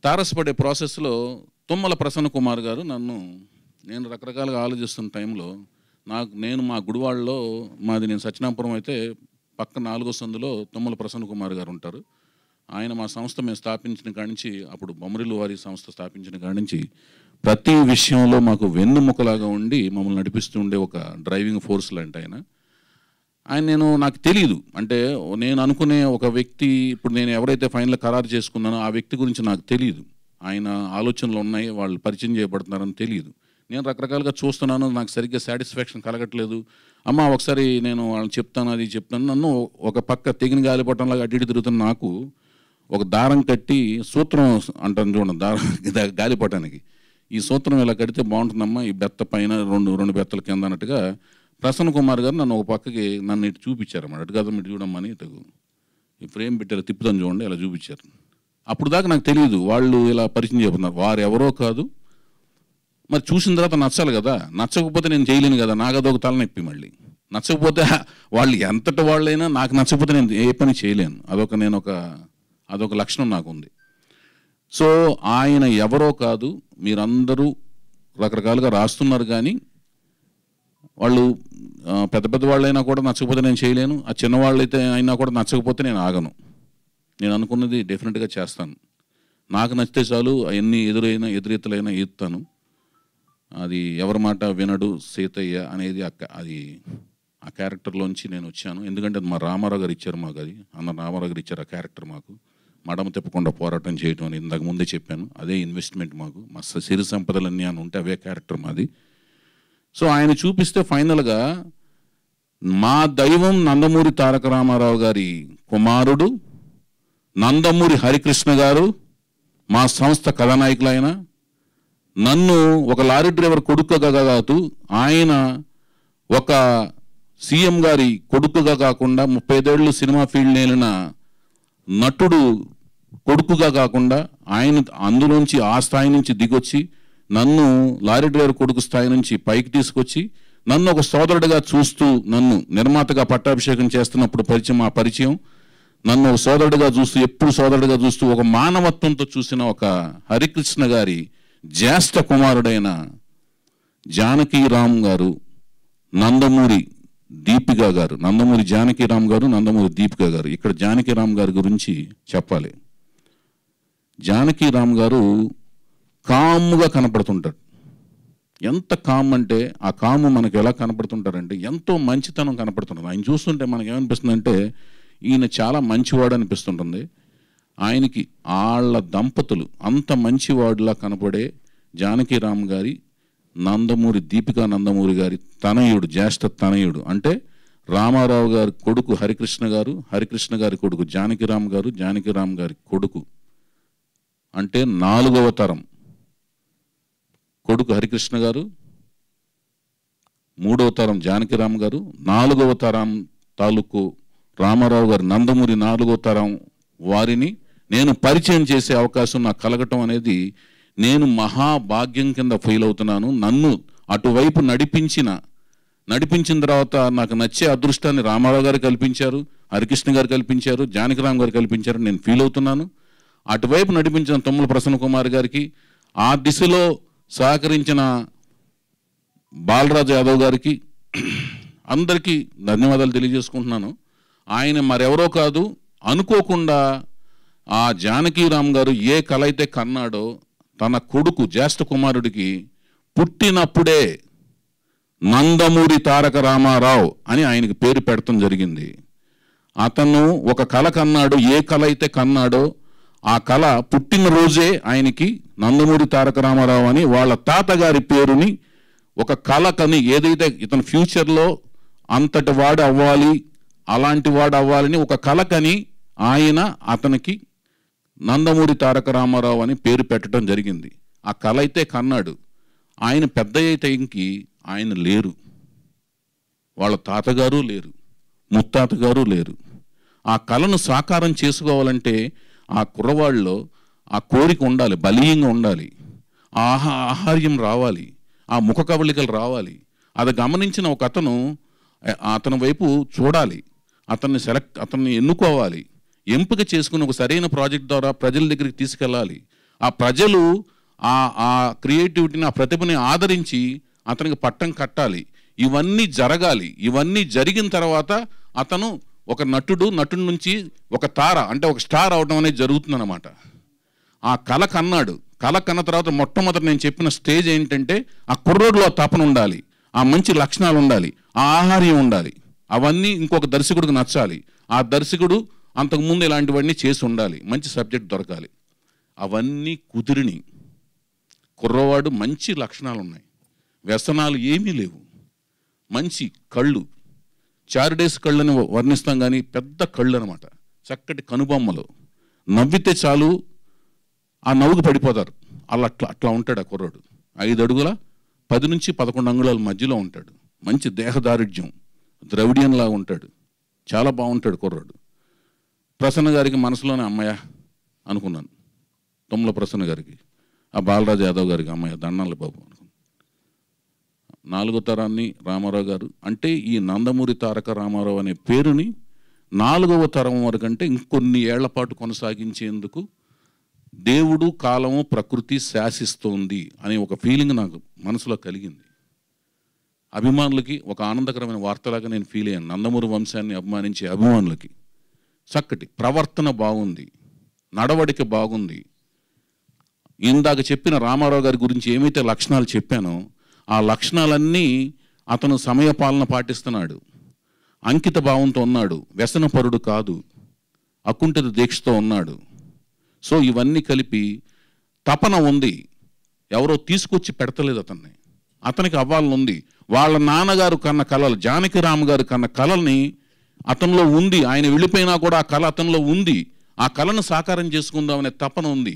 తారసపడే ప్రాసెస్లో తుమ్మల ప్రసన్న కుమార్ గారు నేను రకరకాలుగా ఆలోచిస్తున్న టైంలో నేను మా గుడివాడలో, నేను సత్యనాపురం అయితే పక్క 4వ సందులో తుమ్మల ప్రసన్న కుమార్ గారు ఉంటారు. ఆయన మా సంస్థ మేము స్థాపించిన కాడి నుంచి, అప్పుడు బొమ్మరిల్లు వారి సంస్థ స్థాపించిన కాడి నుంచి ప్రతి విషయంలో మాకు వెన్నుముకలాగా ఉండి మమ్మల్ని నడిపిస్తూ ఉండే ఒక డ్రైవింగ్ ఫోర్స్ లాంటి ఆయన నాకు తెలియదు. అంటే నేను అనుకునే ఒక వ్యక్తి, ఇప్పుడు నేను ఎవరైతే ఫైనల్ ఖరారు చేసుకున్నానో ఆ వ్యక్తి గురించి నాకు తెలియదు. ఆయన ఆలోచనలు ఉన్నాయి, వాళ్ళు పరిచయం చేయబడుతున్నారని తెలియదు. నేను రకరకాలుగా చూస్తున్నాను, నాకు సరిగ్గా సాటిస్ఫాక్షన్ కలగట్లేదు. అమ్మ ఒకసారి నేను వాళ్ళని చెప్తాను, అది చెప్తాను. నన్ను ఒక పక్క తెగిన గాలిపటంలాగా అడ్డు తిరుగుతున్న నాకు ఒక దారం కట్టి, సూత్రం అంటాను చూడండి, దారం గాలిపటానికి, ఈ సూత్రం ఇలా కడితే బాగుంటుందమ్మా, ఈ బెత్త పైన రెండు బెత్తల కింద అన్నట్టుగా ప్రసన్న కుమార్ గారు నన్ను ఒక పక్కకి ఇటు చూపించారన్నమాట. అటు కదా మీరు చూడమ్మని, ఇటు ఈ ఫ్రేమ్ పెట్టారు, తిప్పుతాను చూడండి, ఇలా చూపించారు. అప్పుడు దాకా నాకు తెలియదు వాళ్ళు ఇలా పరిచయం చెబుతున్నారు. వారు ఎవరో కాదు, మరి చూసిన తర్వాత నచ్చాలి కదా, నచ్చకపోతే నేను చేయలేను కదా, నాకు అదొక తలనొప్పి. మళ్ళీ నచ్చకపోతే వాళ్ళు ఎంతటి వాళ్ళైనా నాకు నచ్చకపోతే నేను ఏ పని చేయలేను, అదొక లక్షణం నాకు ఉంది. సో ఆయన ఎవరో కాదు, మీరందరూ రకరకాలుగా రాస్తున్నారు కానీ వాళ్ళు పెద్ద వాళ్ళైనా కూడా నచ్చకపోతే నేను చేయలేను, ఆ చిన్నవాళ్ళు అయితే అయినా కూడా నచ్చకపోతే నేను ఆగను. నేను అనుకున్నది డెఫినెట్గా చేస్తాను. నాకు నచ్చితే చాలు, ఎన్ని ఎదురెత్తులైనా ఎత్తాను. అది ఎవరి మాట వినడు సీతయ్య అనేది అది ఆ క్యారెక్టర్లోంచి నేను వచ్చాను. ఎందుకంటే అది మా రామారావు గారు ఇచ్చారు మాకు, అది రామారావు గారు ఇచ్చారు ఆ క్యారెక్టర్ మాకు. మడమ తిప్పకుండా పోరాటం చేయటం అని ఇందాక ముందే చెప్పాను, అదే ఇన్వెస్ట్మెంట్ మాకు. మా సిరి సంపదలన్నీ అని ఉంటే అవే క్యారెక్టర్ మాది. సో ఆయన చూపిస్తే ఫైనల్గా మా దైవం నందమూరి తారక రామారావు గారి కుమారుడు నందమూరి హరికృష్ణ గారు, మా సంస్థ కథానాయకులైన నన్ను ఒక లారీ డ్రైవర్ కొడుకుగా కాదు, ఆయన ఒక సీఎం గారి కొడుకుగా కాకుండా 35 ఏళ్ళు సినిమా ఫీల్డ్ నేలిన నటుడు కొడుకుగా కాకుండా ఆయన అందులోంచి ఆ స్థాయి నుంచి దిగొచ్చి నన్ను లారీ డ్రైవర్ కొడుకు స్థాయి నుంచి పైకి తీసుకొచ్చి నన్ను ఒక సోదరుడిగా చూస్తూ నన్ను నిర్మాతగా పట్టాభిషేకం చేస్తున్నప్పుడు పరిచయం నన్ను ఒక సోదరుడిగా చూస్తూ, ఎప్పుడు సోదరుడిగా చూస్తూ, ఒక మానవత్వంతో చూసిన ఒక హరికృష్ణ గారి జ్యేష్ఠ కుమారుడైన జానకీరామ్ గారు, నందమూరి దీపిక గారు, నందమూరి జానకీరామ్ గారు, నందమూరి దీపిక గారు. ఇక్కడ జానకీరామ్ గారి గురించి చెప్పాలి. జానకీరామ్ గారు కామ్గా కనపడుతుంటాడు. ఎంత కామ్ అంటే ఆ కాము మనకు ఎలా కనపడుతుంటారంటే ఎంతో మంచితనం కనపడుతుంటుంది. ఆయన చూస్తుంటే మనకు ఏమనిపిస్తుందంటే ఈయన చాలా మంచివాడు అనిపిస్తుంటుంది. ఆయనకి వాళ్ళ దంపతులు అంత మంచివాడులా కనపడే జానకీరామ్ గారి నందమూరి దీపికా నందమూరి గారి తనయుడు, జ్యేష్ఠ తనయుడు. అంటే రామారావు గారి కొడుకు హరికృష్ణ గారు, హరికృష్ణ గారి కొడుకు జానకీరామ్ గారు, జానకీరామ్ గారి కొడుకు అంటే 4వ తరం కొడుకు హరికృష్ణ గారు, 3వ తరం జానకీరామ్ గారు, 4వ తరం తాలూకు రామారావు గారు నందమూరి 4వ తరం వారిని నేను పరిచయం చేసే అవకాశం నాకు కలగటం అనేది నేను మహాభాగ్యం కింద ఫీల్ అవుతున్నాను. నన్ను అటువైపు నడిపించిన తర్వాత నాకు నచ్చే అదృష్టాన్ని రామారావు గారు కల్పించారు, హరికృష్ణ గారు కల్పించారు, జానకీరామ్ గారు కల్పించారు. నేను ఫీల్ అవుతున్నాను. అటువైపు నడిపించిన తుమ్మల ప్రసన్న కుమార్ గారికి, ఆ దిశలో సహకరించిన బాలరాజు యాదవ్ గారికి అందరికీ ధన్యవాదాలు తెలియజేసుకుంటున్నాను. ఆయన మరెవరో కాదు, అనుకోకుండా ఆ జానకీరామ్ గారు ఏ కళ అయితే కన్నాడో తన కొడుకు జ్యేష్ఠ కుమారుడికి పుట్టినప్పుడే నందమూరి తారక రామారావు అని ఆయనకి పేరు పెడతాం జరిగింది. అతను ఒక కళ కన్నాడు, ఏ కళ అయితే కన్నాడో ఆ కళ పుట్టినరోజే ఆయనకి నందమూరి తారక రామారావు అని వాళ్ళ తాతగారి పేరుని ఒక కళ కని, ఏదైతే ఇతను ఫ్యూచర్లో అంతటి వాడు అవ్వాలి, అలాంటి వాడు అవ్వాలని ఒక కళ కని ఆయన అతనికి నందమూరి తారక రామారావు అని పేరు పెట్టడం జరిగింది. ఆ కళ అయితే కన్నాడు. ఆయన పెద్ద అయితే ఇంకి ఆయన లేరు, వాళ్ళ తాతగారు లేరు, ముత్తాతగారు లేరు. ఆ కళను సాకారం చేసుకోవాలంటే ఆ కుర్రవాళ్ళలో ఆ కోరిక ఉండాలి, బలీయంగా ఉండాలి, ఆహార్యం రావాలి, ఆ ముఖ కవళికలు రావాలి. అది గమనించిన ఒక అతని వైపు చూడాలి, అతన్ని ఎన్నుకోవాలి, ఎంపిక చేసుకుని ఒక సరైన ప్రాజెక్ట్ ద్వారా ప్రజల దగ్గరికి తీసుకెళ్ళాలి. ఆ ప్రజలు ఆ క్రియేటివిటీని, ఆ ప్రతిభని ఆదరించి అతనికి పట్టం కట్టాలి. ఇవన్నీ జరగాలి. ఇవన్నీ జరిగిన తర్వాత అతను ఒక నటుడి నుంచి ఒక తార అంటే ఒక స్టార్ అవడం అనేది జరుగుతుందన్నమాట. ఆ కళ కన్నాడు. కళ కన్న తర్వాత మొట్టమొదటి నేను చెప్పిన స్టేజ్ ఏంటంటే ఆ కుర్రోడ్లో తపన ఉండాలి, ఆ మంచి లక్షణాలు ఉండాలి, ఆ ఆహార్యం ఉండాలి. అవన్నీ ఇంకొక దర్శకుడికి నచ్చాలి. ఆ దర్శకుడు అంతకుముందు ఇలాంటివన్నీ చేసి ఉండాలి, మంచి సబ్జెక్ట్ దొరకాలి. అవన్నీ కుదిరిని కుర్రవాడు మంచి లక్షణాలు ఉన్నాయి, వ్యసనాలు ఏమీ లేవు, మంచి కళ్ళు, చారిడేస్ కళ్ళని వర్ణిస్తాం కానీ పెద్ద కళ్ళు అనమాట, చక్కటి కనుబొమ్మలు, నవ్వితే చాలు ఆ నవ్వుకు పడిపోతారు. అట్లా ఉంటాడు ఆ కుర్రాడు. 5 అడుగుల 10 నుంచి 11 అంగుళాల మధ్యలో ఉంటాడు. మంచి దేహదారుఢ్యం, ద్రవిడియన్లాగా ఉంటాడు. చాలా బాగుంటాడు కుర్రాడు. ప్రసన్న గారికి మనసులోనే అమ్మయ్య అనుకున్నాను. తుమ్మల ప్రసన్న గారికి, ఆ బాలరాజు యాదవ్ గారికి అమ్మయ్య దండాల బాబు అనుకున్నాను. 4వ తరాన్ని రామారావు గారు అంటే ఈ నందమూరి తారక రామారావు అనే పేరుని 4వ తరం వరకు అంటే ఇంకొన్ని ఏళ్ల పాటు కొనసాగించేందుకు దేవుడు, కాలము, ప్రకృతి శాసిస్తోంది అనే ఒక ఫీలింగ్ నాకు మనసులో కలిగింది. అభిమానులకి ఒక ఆనందకరమైన వార్తలాగా నేను ఫీల్ అయ్యాను. నందమూరి వంశాన్ని అభిమానించే అభిమానులకి చక్కటి ప్రవర్తన బాగుంది, నడవడిక బాగుంది. ఇందాక చెప్పిన రామారావు గారి గురించి ఏమైతే లక్షణాలు చెప్పానో ఆ లక్షణాలన్నీ అతను సమయపాలన పాటిస్తున్నాడు, అంకిత భావంతో ఉన్నాడు, వ్యసనపరుడు కాదు, అకుంఠిత దీక్షతో ఉన్నాడు. సో ఇవన్నీ కలిపి తపన ఉంది. ఎవరో తీసుకొచ్చి పెడతలేదు అతన్ని, అతనికి అవ్వాలని ఉంది. వాళ్ళ నాన్నగారు కన్న కళలు, జానకీరామ్ గారు కన్న కళల్ని అతనిలో ఉంది. ఆయన వెళ్ళిపోయినా కూడా ఆ కళ అతనిలో ఉంది. ఆ కళను సాకారం చేసుకుందామనే తపన ఉంది.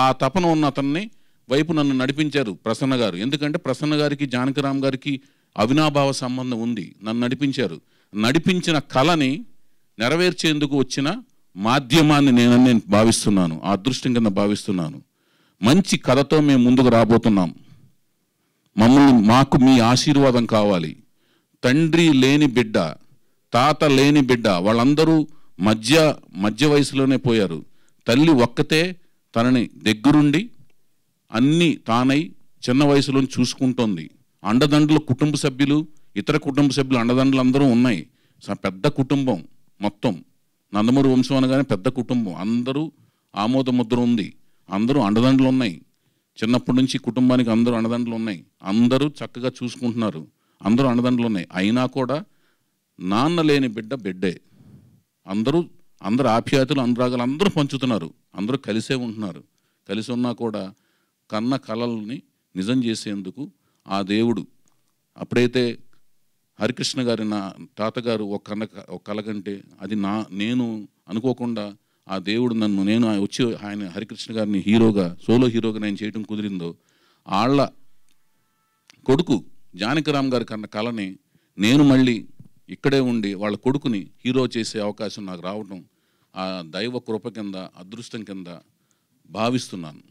ఆ తపన ఉన్న అతన్ని వైపు నన్ను నడిపించారు ప్రసన్న గారు. ఎందుకంటే ప్రసన్న గారికి జానకీరామ్ గారికి అవినాభావ సంబంధం ఉంది. నన్ను నడిపించారు. నడిపించిన కళని నెరవేర్చేందుకు వచ్చిన మాధ్యమాన్ని నేను భావిస్తున్నాను, ఆ అదృష్టం కింద భావిస్తున్నాను. మంచి కథతో మేము ముందుకు రాబోతున్నాం. మాకు మీ ఆశీర్వాదం కావాలి. తండ్రి లేని బిడ్డ, తాత లేని బిడ్డ, వాళ్ళందరూ మధ్య వయసులోనే పోయారు. తల్లి ఒక్కతే తనని దగ్గరుండి అన్నీ తానై చిన్న వయసులో చూసుకుంటోంది. అండదండలు కుటుంబ సభ్యులు, ఇతర కుటుంబ సభ్యులు అండదండలు అందరూ ఉన్నాయి. పెద్ద కుటుంబం మొత్తం. నందమూరి వంశం అనగానే పెద్ద కుటుంబం, అందరూ ఆమోద ముద్ర ఉంది, అందరూ అండదండలు ఉన్నాయి. చిన్నప్పటి నుంచి కుటుంబానికి అందరూ అండదండలు ఉన్నాయి, అందరూ చక్కగా చూసుకుంటున్నారు, అందరూ అండదండలు ఉన్నాయి. అయినా కూడా నాన్న లేని బిడ్డే. అందరూ ఆప్యాయతలు అనురాగాలు అందరూ పంచుతున్నారు, అందరూ కలిసే ఉంటున్నారు. కలిసి ఉన్నా కూడా కన్న కలల్ని నిజం చేసేందుకు ఆ దేవుడు అప్పుడైతే హరికృష్ణ గారి నా తాతగారు ఒక కళ కంటే అది నేను అనుకోకుండా ఆ దేవుడు నేను వచ్చి ఆయన హరికృష్ణ గారిని సోలో హీరోగా నేను చేయడం కుదిరిందో, వాళ్ళ కొడుకు జానకిరామ్ గారి కన్న కళని నేను మళ్ళీ ఇక్కడే ఉండి వాళ్ళ కొడుకుని హీరో చేసే అవకాశం నాకు రావడం ఆ దైవ కృప కింద, అదృష్టం కింద భావిస్తున్నాను.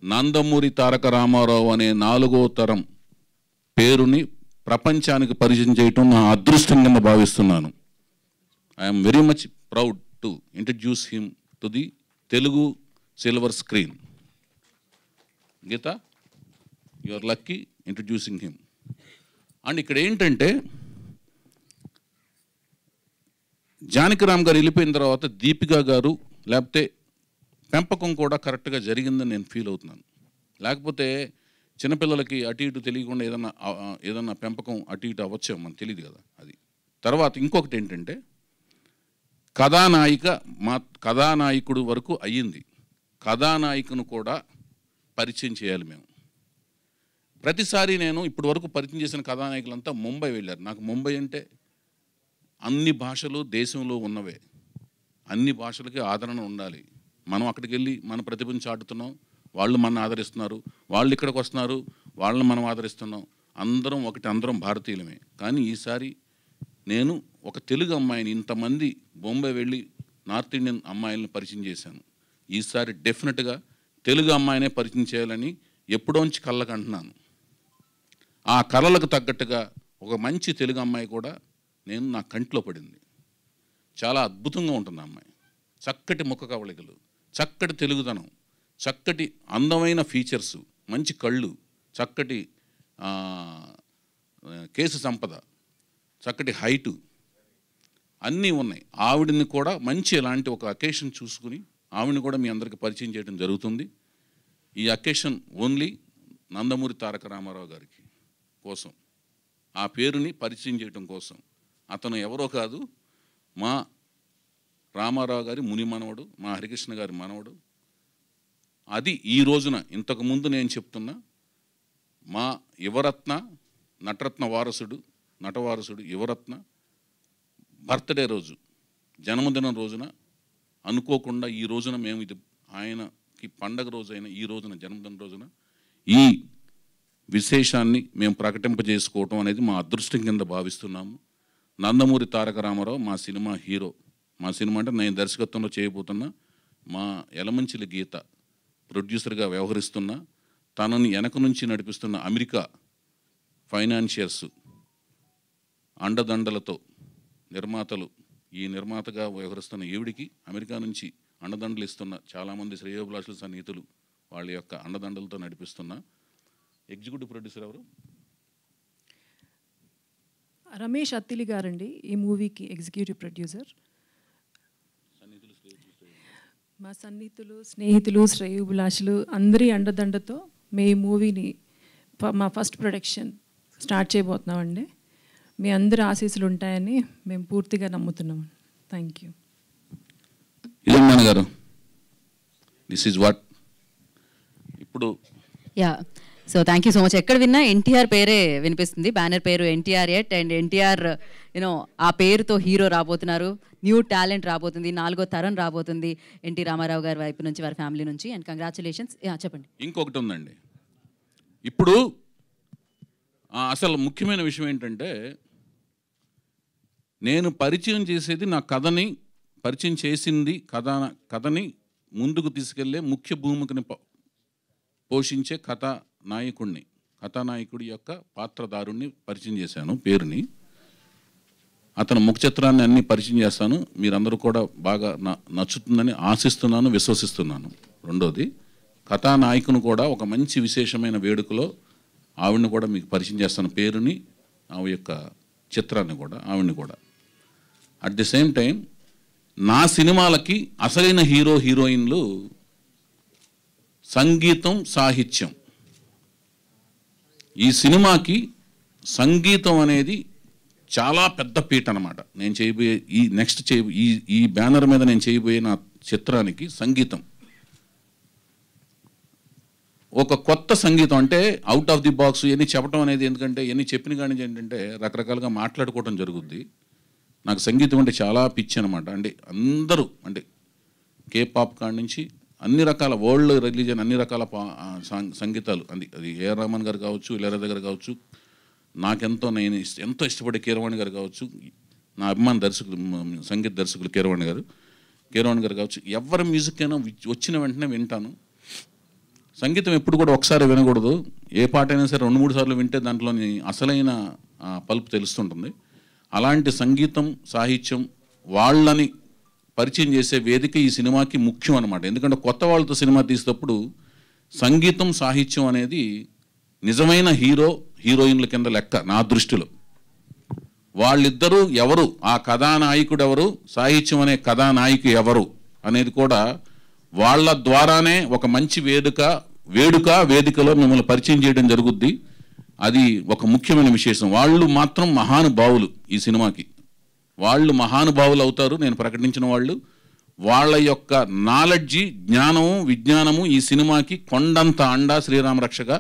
నందమూరి తారక రామారావు అనే 4వ తరం పేరుని ప్రపంచానికి పరిచయం చేయటం నా అదృష్టం కింద భావిస్తున్నాను. I'm very much proud to introduce him to the Telugu silver screen. Geetha, you are lucky introducing him. And ఇక్కడ ఏంటంటే జానకిరామ్ గారు వెళ్ళిపోయిన తర్వాత దీపిక గారు లేకపోతే పెంపకం కూడా కరెక్ట్గా జరిగిందని నేను ఫీల్ అవుతున్నాను. లేకపోతే చిన్నపిల్లలకి అటు ఇటు తెలియకుండా ఏదన్నా పెంపకం అటు ఇటు అవ్వచ్చేమో మనకు తెలియదు కదా. అది తర్వాత ఇంకొకటి ఏంటంటే కథానాయకుడు వరకు అయ్యింది, కథానాయకును కూడా పరిచయం చేయాలి మేము. ప్రతిసారి నేను ఇప్పటి వరకు పరిచయం చేసిన కథానాయకులంతా ముంబై వెళ్ళారు. నాకు ముంబై అంటే అన్ని భాషలు దేశంలో ఉన్నవే, అన్ని భాషలకి ఆదరణ ఉండాలి. మనం అక్కడికి వెళ్ళి మన ప్రతిభను చాటుతున్నాం, వాళ్ళు మన ఆదరిస్తున్నారు, వాళ్ళు ఇక్కడికి వస్తున్నారు, వాళ్ళని మనం ఆదరిస్తున్నాం. అందరం ఒకటి, అందరం భారతీయులమే. కానీ ఈసారి నేను ఒక తెలుగు అమ్మాయిని, ఇంతమంది బొంబాయి వెళ్ళి నార్త్ ఇండియన్ అమ్మాయిలను పరిచయం చేశాను. ఈసారి డెఫినెట్గా తెలుగు అమ్మాయినే పరిచయం చేయాలని ఎప్పుడోంచి కళ్ళకు అంటున్నాను. ఆ కళలకు తగ్గట్టుగా ఒక మంచి తెలుగు అమ్మాయి కూడా నా కంట్లో పడింది. చాలా అద్భుతంగా ఉంటుంది అమ్మాయి. చక్కటి ముఖ కవళికలు, చక్కటి తెలుగుదనం, చక్కటి అందమైన ఫీచర్సు, మంచి కళ్ళు, చక్కటి కేసు సంపద, చక్కటి హైటు అన్నీ ఉన్నాయి. ఆవిడని కూడా మంచి ఇలాంటి ఒక అకేషన్ చూసుకుని ఆవిడని కూడా మీ అందరికీ పరిచయం చేయడం జరుగుతుంది. ఈ అకేషన్ ఓన్లీ నందమూరి తారక రామారావు గారికి కోసం, ఆ పేరుని పరిచయం చేయడం కోసం. అతను ఎవరో కాదు, మా రామారావు గారి ముని మనవడు, మా హరికృష్ణ గారి మనవడు. అది ఈ రోజున ఇంతకుముందు నేను చెప్తున్నా మా యువరత్న, నటరత్న వారసుడు, నటవారసుడు యువరత్న బర్త్డే రోజు, జన్మదినం రోజున అనుకోకుండా ఈ రోజున మేము ఇది ఆయనకి పండగ రోజైన ఈ రోజున, జన్మదిన రోజున ఈ విశేషాన్ని మేము ప్రకటింపజేసుకోవటం అనేది మా అదృష్టం కింద భావిస్తున్నాము. నందమూరి తారక రామారావు మా సినిమా హీరో. మా సినిమా అంటే నేను దర్శకత్వంలో చేయబోతున్నా. మా యలమంచిలి గీత ప్రొడ్యూసర్గా వ్యవహరిస్తున్నా. తనని వెనక నుంచి నడిపిస్తున్న అమెరికా ఫైనాన్షియర్స్ అండదండలతో నిర్మాతలు, ఈ నిర్మాతగా వ్యవహరిస్తున్న ఈవిడికి అమెరికా నుంచి అండదండలు ఇస్తున్న చాలామంది శ్రేయోభిలాషుల సన్నిహితులు వాళ్ళ యొక్క అండదండలతో నడిపిస్తున్న ఎగ్జిక్యూటివ్ ప్రొడ్యూసర్ ఎవరు? రమేష్ అత్తిలి గారండి ఈ మూవీకి ఎగ్జిక్యూటివ్ ప్రొడ్యూసర్. మా సన్నిహితులు, స్నేహితులు, శ్రేయోభిలాషులు అందరి అండదండతో మీ మూవీని మా ఫస్ట్ ప్రొడక్షన్ స్టార్ట్ చేయబోతున్నామండి. మీ అందరి ఆశీస్సులు ఉంటాయని మేము పూర్తిగా నమ్ముతున్నాం. Thank you. ఇదమ్మాన్ గారు, దిస్ ఈజ్ వాట్ ఇప్పుడు yeah. So thank you so much. ఎక్కడ విన్నా ఎన్టీఆర్ పేరే వినిపిస్తుంది, బ్యానర్ పేరు ఎన్టీఆర్ ఎట్, అండ్ ఎన్టీఆర్ ఆ పేరుతో హీరో రాబోతున్నారు, న్యూ టాలెంట్ రాబోతుంది, 4వ తరం రాబోతుంది ఎన్టీ రామారావు గారి వైపు నుంచి, వారి ఫ్యామిలీ నుంచి. And congratulations. చెప్పండి. ఇంకొకటి ఉందండి. ఇప్పుడు అసలు ముఖ్యమైన విషయం ఏంటంటే, నేను పరిచయం చేసేది నా కథని, పరిచయం చేసింది కథని ముందుకు తీసుకెళ్లే ముఖ్య భూమికని పోషించే కథానాయకుడి యొక్క పాత్రధారుణ్ణి పరిచయం చేశాను పేరుని. అతని ముఖ చిత్రాన్ని అన్ని పరిచయం చేస్తాను. మీరందరూ కూడా బాగా నచ్చుతుందని ఆశిస్తున్నాను, విశ్వసిస్తున్నాను. రెండోది, కథానాయకుని కూడా ఒక మంచి విశేషమైన వేడుకలో ఆవిడని కూడా మీకు పరిచయం చేస్తాను, పేరుని, ఆవిడ యొక్క చిత్రాన్ని కూడా, ఆవిడని కూడా. అట్ ది సేమ్ టైం నా సినిమాలకి అసలైన హీరో హీరోయిన్లు సంగీతం, సాహిత్యం. ఈ సినిమాకి సంగీతం అనేది చాలా పెద్ద పీట అన్నమాట. నేను చేయబోయే ఈ బ్యానర్ మీద నేను చేయబోయే నా చిత్రానికి సంగీతం ఒక కొత్త సంగీతం. అంటే అవుట్ ఆఫ్ ది బాక్స్ ఇవన్నీ చెప్పడం అనేది, ఎందుకంటే ఇవన్నీ చెప్పిన కానీ ఏంటంటే రకరకాలుగా మాట్లాడుకోవడం జరుగుద్ది. నాకు సంగీతం అంటే చాలా పిచ్చి అనమాట. అంటే అందరూ, అంటే కేపాప్ కాడి నుంచి అన్ని రకాల వరల్డ్ రిలీజియన్, అన్ని రకాల సంగీతాలు, అది ఏఆర్ రెహమాన్ గారు కావచ్చు, ఇళయరాజా గారు కావచ్చు, నేను ఎంతో ఇష్టపడే కీరవాణి గారు కావచ్చు, నా అభిమాన దర్శకులు, సంగీత దర్శకులు కీరవాణి గారు కావచ్చు, ఎవరి మ్యూజిక్ అయినా వచ్చిన వెంటనే వింటాను. సంగీతం ఎప్పుడు కూడా ఒకసారి వినకూడదు. ఏ పాట అయినా సరే 2-3 సార్లు వింటే దాంట్లోని అసలైన పల్పు తెలుస్తుంటుంది. అలాంటి సంగీతం, సాహిత్యం వాళ్ళని పరిచయం చేసే వేదిక ఈ సినిమాకి ముఖ్యం అనమాట. ఎందుకంటే కొత్త వాళ్ళతో సినిమా తీసేటప్పుడు సంగీతం, సాహిత్యం అనేది నిజమైన హీరోయిన్ల కింద లెక్క నా దృష్టిలో. వాళ్ళిద్దరూ ఎవరు, ఆ కథానాయకుడు ఎవరు, సాహిత్యం అనే కథానాయకు ఎవరు అనేది కూడా వాళ్ళ ద్వారానే ఒక మంచి వేదికలో మిమ్మల్ని పరిచయం చేయడం జరుగుద్ది. అది ఒక ముఖ్యమైన విశేషం. వాళ్ళు మాత్రం మహానుభావులు. ఈ సినిమాకి వాళ్ళు మహానుభావులు అవుతారు. నేను ప్రకటించిన వాళ్ళు, వాళ్ళ యొక్క నాలెడ్జి, జ్ఞానము, విజ్ఞానము ఈ సినిమాకి కొండంత అండా, శ్రీరామ రక్షగా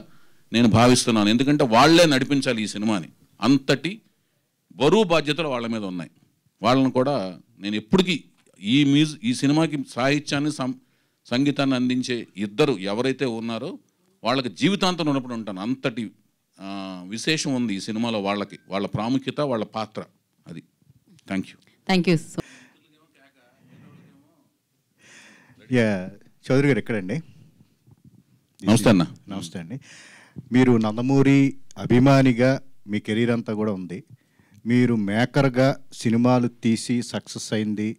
నేను భావిస్తున్నాను. ఎందుకంటే వాళ్ళే నడిపించాలి ఈ సినిమాని. అంతటి బరువు బాధ్యతలు వాళ్ళ మీద ఉన్నాయి. వాళ్ళని కూడా నేను ఎప్పటికీ ఈ సినిమాకి సాహిత్యాన్ని, సంగీతాన్ని అందించే ఇద్దరు ఎవరైతే ఉన్నారో వాళ్ళకి జీవితాంతం ఉన్నప్పుడు ఉంటాను. అంతటి విశేషం ఉంది ఈ సినిమాలో వాళ్ళకి, వాళ్ళ ప్రాముఖ్యత, వాళ్ళ పాత్ర. అది. Thank you. చౌదరి గారు ఎక్కడండి? నమస్తే అండి. మీరు నందమూరి అభిమానిగా మీ కెరీర్ అంతా కూడా ఉంది. మీరు మేకర్గా సినిమాలు తీసి సక్సెస్ అయింది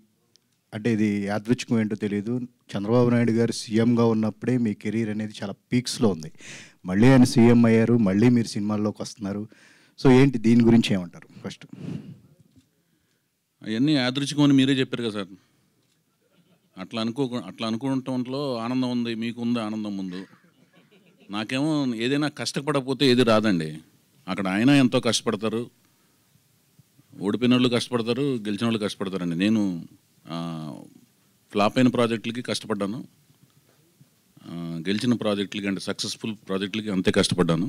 అంటే ఇది యాదృచ్ఛికం ఏంటో తెలియదు. చంద్రబాబు నాయుడు గారు సీఎంగా ఉన్నప్పుడే మీ కెరీర్ అనేది చాలా పీక్స్లో ఉంది. మళ్ళీ ఆయన సీఎం అయ్యారు, మళ్ళీ మీరు సినిమాల్లోకి వస్తున్నారు. సో ఏంటి, దీని గురించి ఏమంటారు? ఫస్ట్ అవన్నీ యాదృచ్ఛికం అని మీరే చెప్పారు కదా సార్. అట్లా అనుకోవటంలో ఆనందం ఉంది, మీకు ఉంది ఆనందం ముందు. నాకేమో ఏదైనా కష్టపడకపోతే ఏది రాదండి. అక్కడ ఆయన ఎంతో కష్టపడతారు, ఓడిపోయిన వాళ్ళు కష్టపడతారు, గెలిచిన వాళ్ళు కష్టపడతారండి. నేను ఫ్లాప్ అయిన ప్రాజెక్టులకి కష్టపడ్డాను, గెలిచిన ప్రాజెక్టులకి అంటే సక్సెస్ఫుల్ ప్రాజెక్టులకి అంతే కష్టపడ్డాను.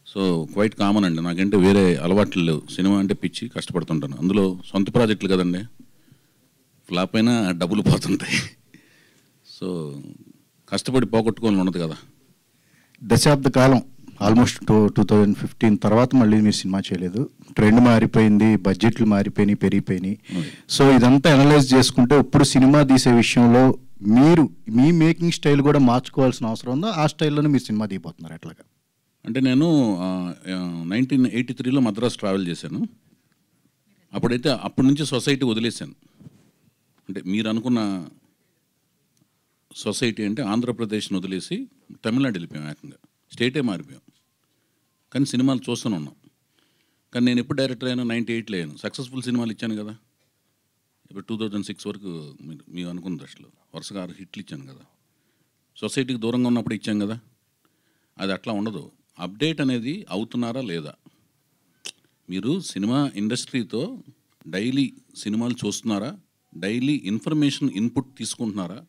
సో క్వైట్ కామన్ అండి. నాకంటే వేరే అలవాట్లు లేవు. సినిమా అంటే పిచ్చి, కష్టపడుతుంటాను. అందులో సొంత ప్రాజెక్టులు కదండి, ఫ్లాప్ అయినా డబ్బులు పోతుంటాయి. సో కష్టపడి పోగొట్టుకోవాలని ఉండదు కదా. దశాబ్ద కాలం ఆల్మోస్ట్ 2015 తర్వాత మళ్ళీ మీరు సినిమా చేయలేదు. ట్రెండ్ మారిపోయింది, బడ్జెట్లు మారిపోయినాయి, పెరిగిపోయినాయి. సో ఇదంతా అనలైజ్ చేసుకుంటే ఇప్పుడు సినిమా తీసే విషయంలో మీరు మీ మేకింగ్ స్టైల్ కూడా మార్చుకోవాల్సిన అవసరం ఉందా? ఆ స్టైల్లోనే మీరు సినిమా దిగిపోతున్నారు ఎట్లాగా? అంటే నేను 1983లో మద్రాసు ట్రావెల్ చేశాను. అప్పటి నుంచి సొసైటీ వదిలేశాను. అంటే మీరు అనుకున్న సొసైటీ అంటే ఆంధ్రప్రదేశ్ని వదిలేసి తమిళనాడు వెళ్ళిపోయాం. ఏకంగా స్టేటే మారిపోయాం. కానీ సినిమాలు చూస్తూనే ఉన్నాం. కానీ నేను ఎప్పుడు డైరెక్టర్ అయ్యాను? 98లో అయ్యాను. సక్సెస్ఫుల్ సినిమాలు ఇచ్చాను కదా. ఇప్పుడు 2006 వరకు మీరు అనుకున్న దశలో వరుసగా 6 హిట్లు ఇచ్చాను కదా. సొసైటీకి దూరంగా ఉన్నప్పుడు ఇచ్చాం కదా. అది అట్లా ఉండదు. అప్డేట్ అనేది అవుతున్నారా లేదా, మీరు సినిమా ఇండస్ట్రీతో డైలీ సినిమాలు చూస్తున్నారా, డైలీ ఇన్ఫర్మేషన్ ఇన్పుట్ తీసుకుంటున్నారా,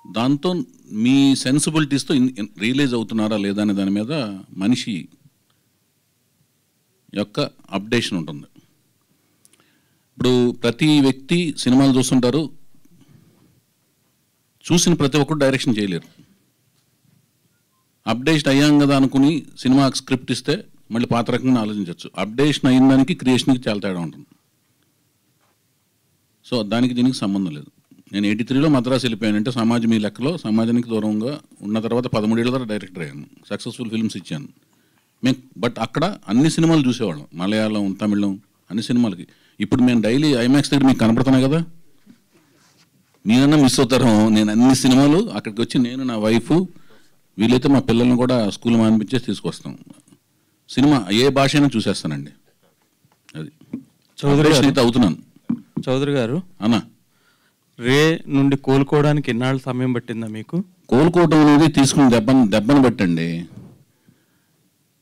దాంతో మీ సెన్సిబిలిటీస్తో రియలైజ్ అవుతున్నారా లేదా అనే దాని మీద మనిషి యొక్క అప్డేషన్ ఉంటుంది. ఇప్పుడు ప్రతి వ్యక్తి సినిమాలు చూస్తుంటారు, చూసిన ప్రతి ఒక్కరు డైరెక్షన్ చేయలేరు. అప్డేషన్ అయ్యాం కదా అనుకుని సినిమా స్క్రిప్ట్ ఇస్తే మళ్ళీ పాత రకంగా ఆలోచించవచ్చు. అప్డేషన్ అయిన దానికి క్రియేషన్కి చాలా తేడా ఉంటుంది. సో దానికి దీనికి సంబంధం లేదు. నేను 83లో మద్రాసు వెళ్ళిపోయానంటే సమాజం ఈ లెక్కలో సమాజానికి దూరంగా ఉన్న తర్వాత 13 ఏళ్ళ తర్వాత డైరెక్టర్ అయ్యాను. సక్సెస్ఫుల్ ఫిల్మ్స్ ఇచ్చాను. బట్ అక్కడ అన్ని సినిమాలు చూసేవాళ్ళం. మలయాళం, తమిళం అన్ని సినిమాలకి. ఇప్పుడు మేము డైలీ ఐమాక్స్ దగ్గర మీకు కనపడుతున్నాయి కదా, మీరన్నా మిస్ అవుతారు. నేను అన్ని సినిమాలు అక్కడికి వచ్చి నేను, నా వైఫ్, వీలైతే మా పిల్లల్ని కూడా స్కూల్ మానిపించేసి తీసుకొస్తాం. సినిమా ఏ భాష అయినా చూసేస్తానండి. అది చౌదరి అయితే అవుతున్నాను. చౌదరి గారు, అన్నా రే నుండి కోలుకోవడానికి ఎన్నాళ్ళు సమయం పట్టిందా మీకు? కోలుకోవటం అనేది తీసుకుని దెబ్బను బట్టండి.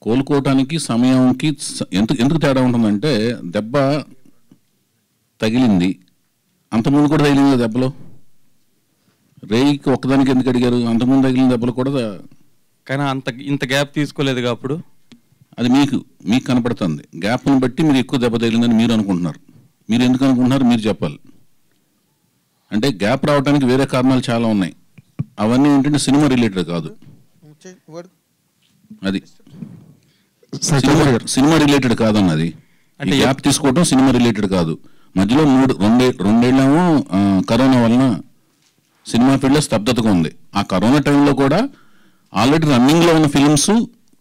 కోలుకోవటానికి సమయంకి ఎందుకు తేడా ఉంటుందంటే, దెబ్బ తగిలింది, అంతకుముందు కూడా తగిలింది దెబ్బలో. రేయికి ఒక్కదానికి ఎందుకు అడిగారు? అంతకుముందు తగిలిన దెబ్బలు కూడా. కానీ ఇంత గ్యాప్ తీసుకోలేదు అప్పుడు. అది మీకు కనపడుతుంది. గ్యాప్ను బట్టి మీరు ఎక్కువ దెబ్బ తగిలిందని మీరు అనుకుంటున్నారు. మీరు ఎందుకు అనుకుంటున్నారు మీరు చెప్పాలి. అంటే గ్యాప్ రావడానికి వేరే కారణాలు చాలా ఉన్నాయి. అవన్నీ ఏంటంటే సినిమా రిలేటెడ్ కాదు. అది సినిమా రిలేటెడ్ కాదన్నది. అంటే గ్యాప్ తీసుకోవటం సినిమా రిలేటెడ్ కాదు. మధ్యలో రెండేళ్ళేమో కరోనా వలన సినిమా ఫీల్డ్లో స్తబ్దతగా ఉంది. ఆ కరోనా టైంలో కూడా ఆల్రెడీ రన్నింగ్లో ఉన్న ఫిల్మ్స్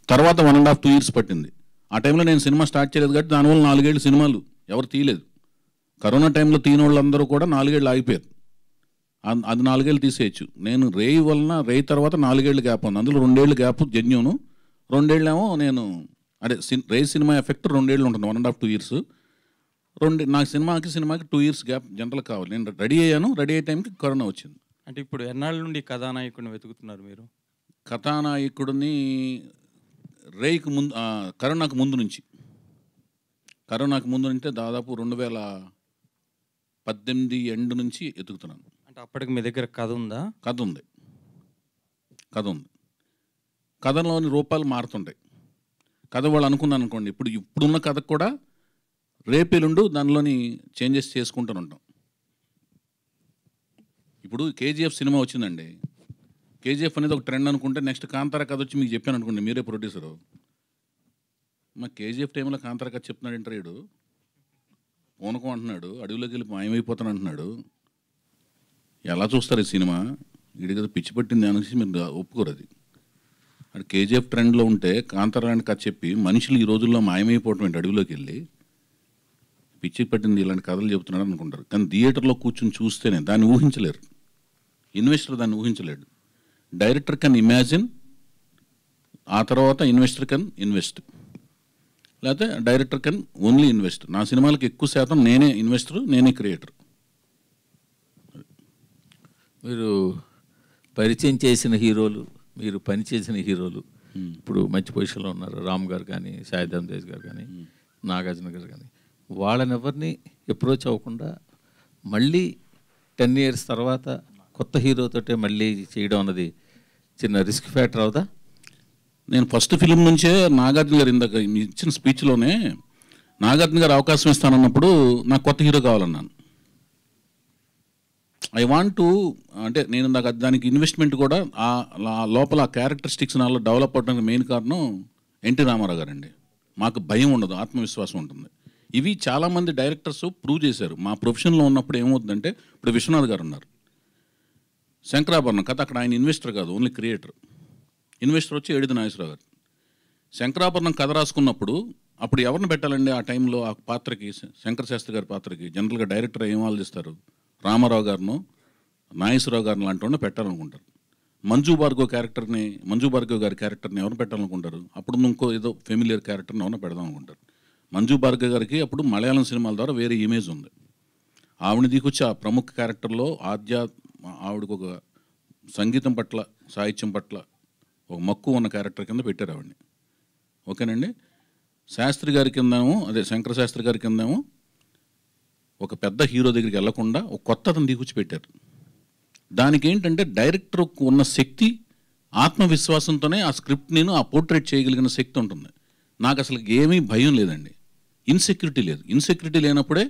తర్వాత 1.5-2 years పట్టింది. ఆ టైంలో నేను సినిమా స్టార్ట్ చేయలేదు కాబట్టి దానివల్ల 4 ఏళ్ళు సినిమాలు ఎవరు తీయలేదు. కరోనా టైంలో తీయని వాళ్ళందరూ కూడా 4 ఏళ్ళు ఆగిపోయారు. అది 4 ఏళ్ళు తీసేయచ్చు. నేను రేయి వలన రేయి తర్వాత 4 ఏళ్ళు గ్యాప్ ఉంది. అందులో 2 ఏళ్ళు గ్యాప్ జెన్యూను, 2 ఏళ్ళేమో నేను అదే రేయి సినిమా ఎఫెక్ట్ 2 ఏళ్ళు ఉంటుంది, 1.5-2 years. నాకు సినిమాకి 2 years గ్యాప్ జనరల్ కావాలి. నేను రెడీ అయ్యాను, రెడీ అయ్యే టైంకి కరోనా వచ్చింది. అంటే ఇప్పుడు ఎన్నాళ్ళ నుండి కథానాయకుడిని వెతుకుతున్నారు మీరు? కథానాయకుడిని రేయికి ముందు, కరోనాకు ముందు నుంచి దాదాపు 2018 ఎండ్ నుంచి ఎతుకుతున్నాను. అంటే అప్పటికి మీ దగ్గర కథ ఉందా? కథ ఉంది. కథలోని రూపాలు మారుతుంటాయి. కథ వాళ్ళు అనుకున్నాను అనుకోండి, ఇప్పుడున్న కథకు కూడా రేపెల్లుండు దానిలోని చేంజెస్ చేసుకుంటూ ఉంటాం. ఇప్పుడు కేజీఎఫ్ సినిమా వచ్చిందండి. కేజీఎఫ్ అనేది ఒక ట్రెండ్ అనుకుంటే నెక్స్ట్ కాంతారా కథ వచ్చి మీకు చెప్పాను అనుకోండి, మీరే ప్రొడ్యూసరు. మా కేజీఎఫ్ టైంలో కాంతారా కథ చెప్తున్నాడు ఇంటర్వ్యూడు, పూనకం అంటున్నాడు, అడవిలోకి వెళ్ళి మాయమైపోతాను అంటున్నాడు. ఎలా చూస్తారు ఈ సినిమా? వీడి కదా పిచ్చి పట్టింది అనేసి మీరు ఒప్పుకోరు. అది అది కేజీఎఫ్ ట్రెండ్లో ఉంటే కాంతారా అని కథ చెప్పి మనుషులు ఈ రోజుల్లో మాయమైపోవటం ఏంటి? అడవిలోకి వెళ్ళి పిచ్చి పట్టింది ఇలాంటి కథలు చెబుతున్నాడు అనుకుంటారు. కానీ థియేటర్లో కూర్చొని చూస్తేనే దాన్ని ఊహించలేరు. ఇన్వెస్టర్ దాన్ని ఊహించలేడు. డైరెక్టర్ కెన్ ఇమాజిన్, ఆ తర్వాత ఇన్వెస్టర్ కెన్ ఇన్వెస్ట్, లేకపోతే డైరెక్టర్ కెన్ ఓన్లీ ఇన్వెస్ట్. నా సినిమాలకు ఎక్కువ శాతం నేనే ఇన్వెస్టర్, నేనే క్రియేటర్. మీరు పరిచయం చేసిన హీరోలు, మీరు పనిచేసిన హీరోలు ఇప్పుడు మంచి పొజిషన్లో ఉన్నారు. రామ్ గారు కానీ, సాయిధమ్ తేజ్ గారు కానీ, నాగార్జున గారు కానీ, వాళ్ళని ఎవరిని అప్రోచ్ అవ్వకుండా మళ్ళీ 10 years తర్వాత కొత్త హీరోతోటే మళ్ళీ చేయడం అన్నది చిన్న రిస్క్ ఫ్యాక్టర్ అవుదా? నేను ఫస్ట్ ఫిలిం నుంచే నాగార్జున గారు ఇందాక ఇచ్చిన స్పీచ్లోనే నాగార్జున గారు అవకాశం ఇస్తానన్నప్పుడు నాకు కొత్త హీరో కావాలన్నాను. ఐ వాంట్ టు, అంటే నేను దానికి ఇన్వెస్ట్మెంట్ కూడా లోపల ఆ క్యారెక్టరిస్టిక్స్ నాలో డెవలప్ అవడానికి మెయిన్ కారణం ఎన్టీ రామారావు గారండి. మాకు భయం ఉండదు, ఆత్మవిశ్వాసం ఉంటుంది. ఇవి చాలామంది డైరెక్టర్స్ ప్రూవ్ చేశారు. మా ప్రొఫెషన్లో ఉన్నప్పుడు ఏమవుతుందంటే, ఇప్పుడు విశ్వనాథ్ గారు ఉన్నారు, శంకరాభరణం కథ, అక్కడ ఆయన ఇన్వెస్టర్ కాదు, ఓన్లీ క్రియేటర్. ఇన్వెస్టర్ వచ్చి ఏడిది నాగేశ్వరరావు గారు. శంకరాభరణం కథ రాసుకున్నప్పుడు అప్పుడు ఎవరిని పెట్టాలండి ఆ టైంలో ఆ పాత్రకి? శంకర శాస్త్రి గారి పాత్రకి జనరల్గా డైరెక్టర్ ఏం ఆలోచిస్తారు? రామారావు గారిను, నాగేశ్వరరావు గారిని లాంటి వాడిని పెట్టాలనుకుంటారు. మంజు భార్గవ్ గారి క్యారెక్టర్ని ఎవరిని పెట్టాలనుకుంటారు? అప్పుడు ఇంకో ఏదో ఫెమిలియర్ క్యారెక్టర్ని ఎవరిని పెడదాం అనుకుంటారు. మంజు భార్గవ్ గారికి అప్పుడు మలయాళం సినిమాల ద్వారా వేరే ఇమేజ్ ఉంది. ఆవిడని దిగొచ్చి ఆ ప్రముఖ క్యారెక్టర్లో ఆవిడకు ఒక సంగీతం పట్ల, సాహిత్యం పట్ల ఒక మక్కువ ఉన్న క్యారెక్టర్ కింద పెట్టారు ఆవిడని. ఓకేనండి. శాస్త్రి గారి కిందేమో, అదే శంకర శాస్త్రి గారి కిందేమో ఒక పెద్ద హీరో దగ్గరికి వెళ్లకుండా ఒక కొత్త అతను దిగుచ్చి పెట్టారు. దానికి ఏంటంటే డైరెక్టర్కు ఉన్న శక్తి, ఆత్మవిశ్వాసంతోనే ఆ స్క్రిప్ట్ నేను ఆ పోర్ట్రేట్ చేయగలిగిన శక్తి ఉంటుంది. నాకు అసలు ఏమీ భయం లేదండి, ఇన్సెక్యూరిటీ లేదు. ఇన్సెక్యూరిటీ లేనప్పుడే,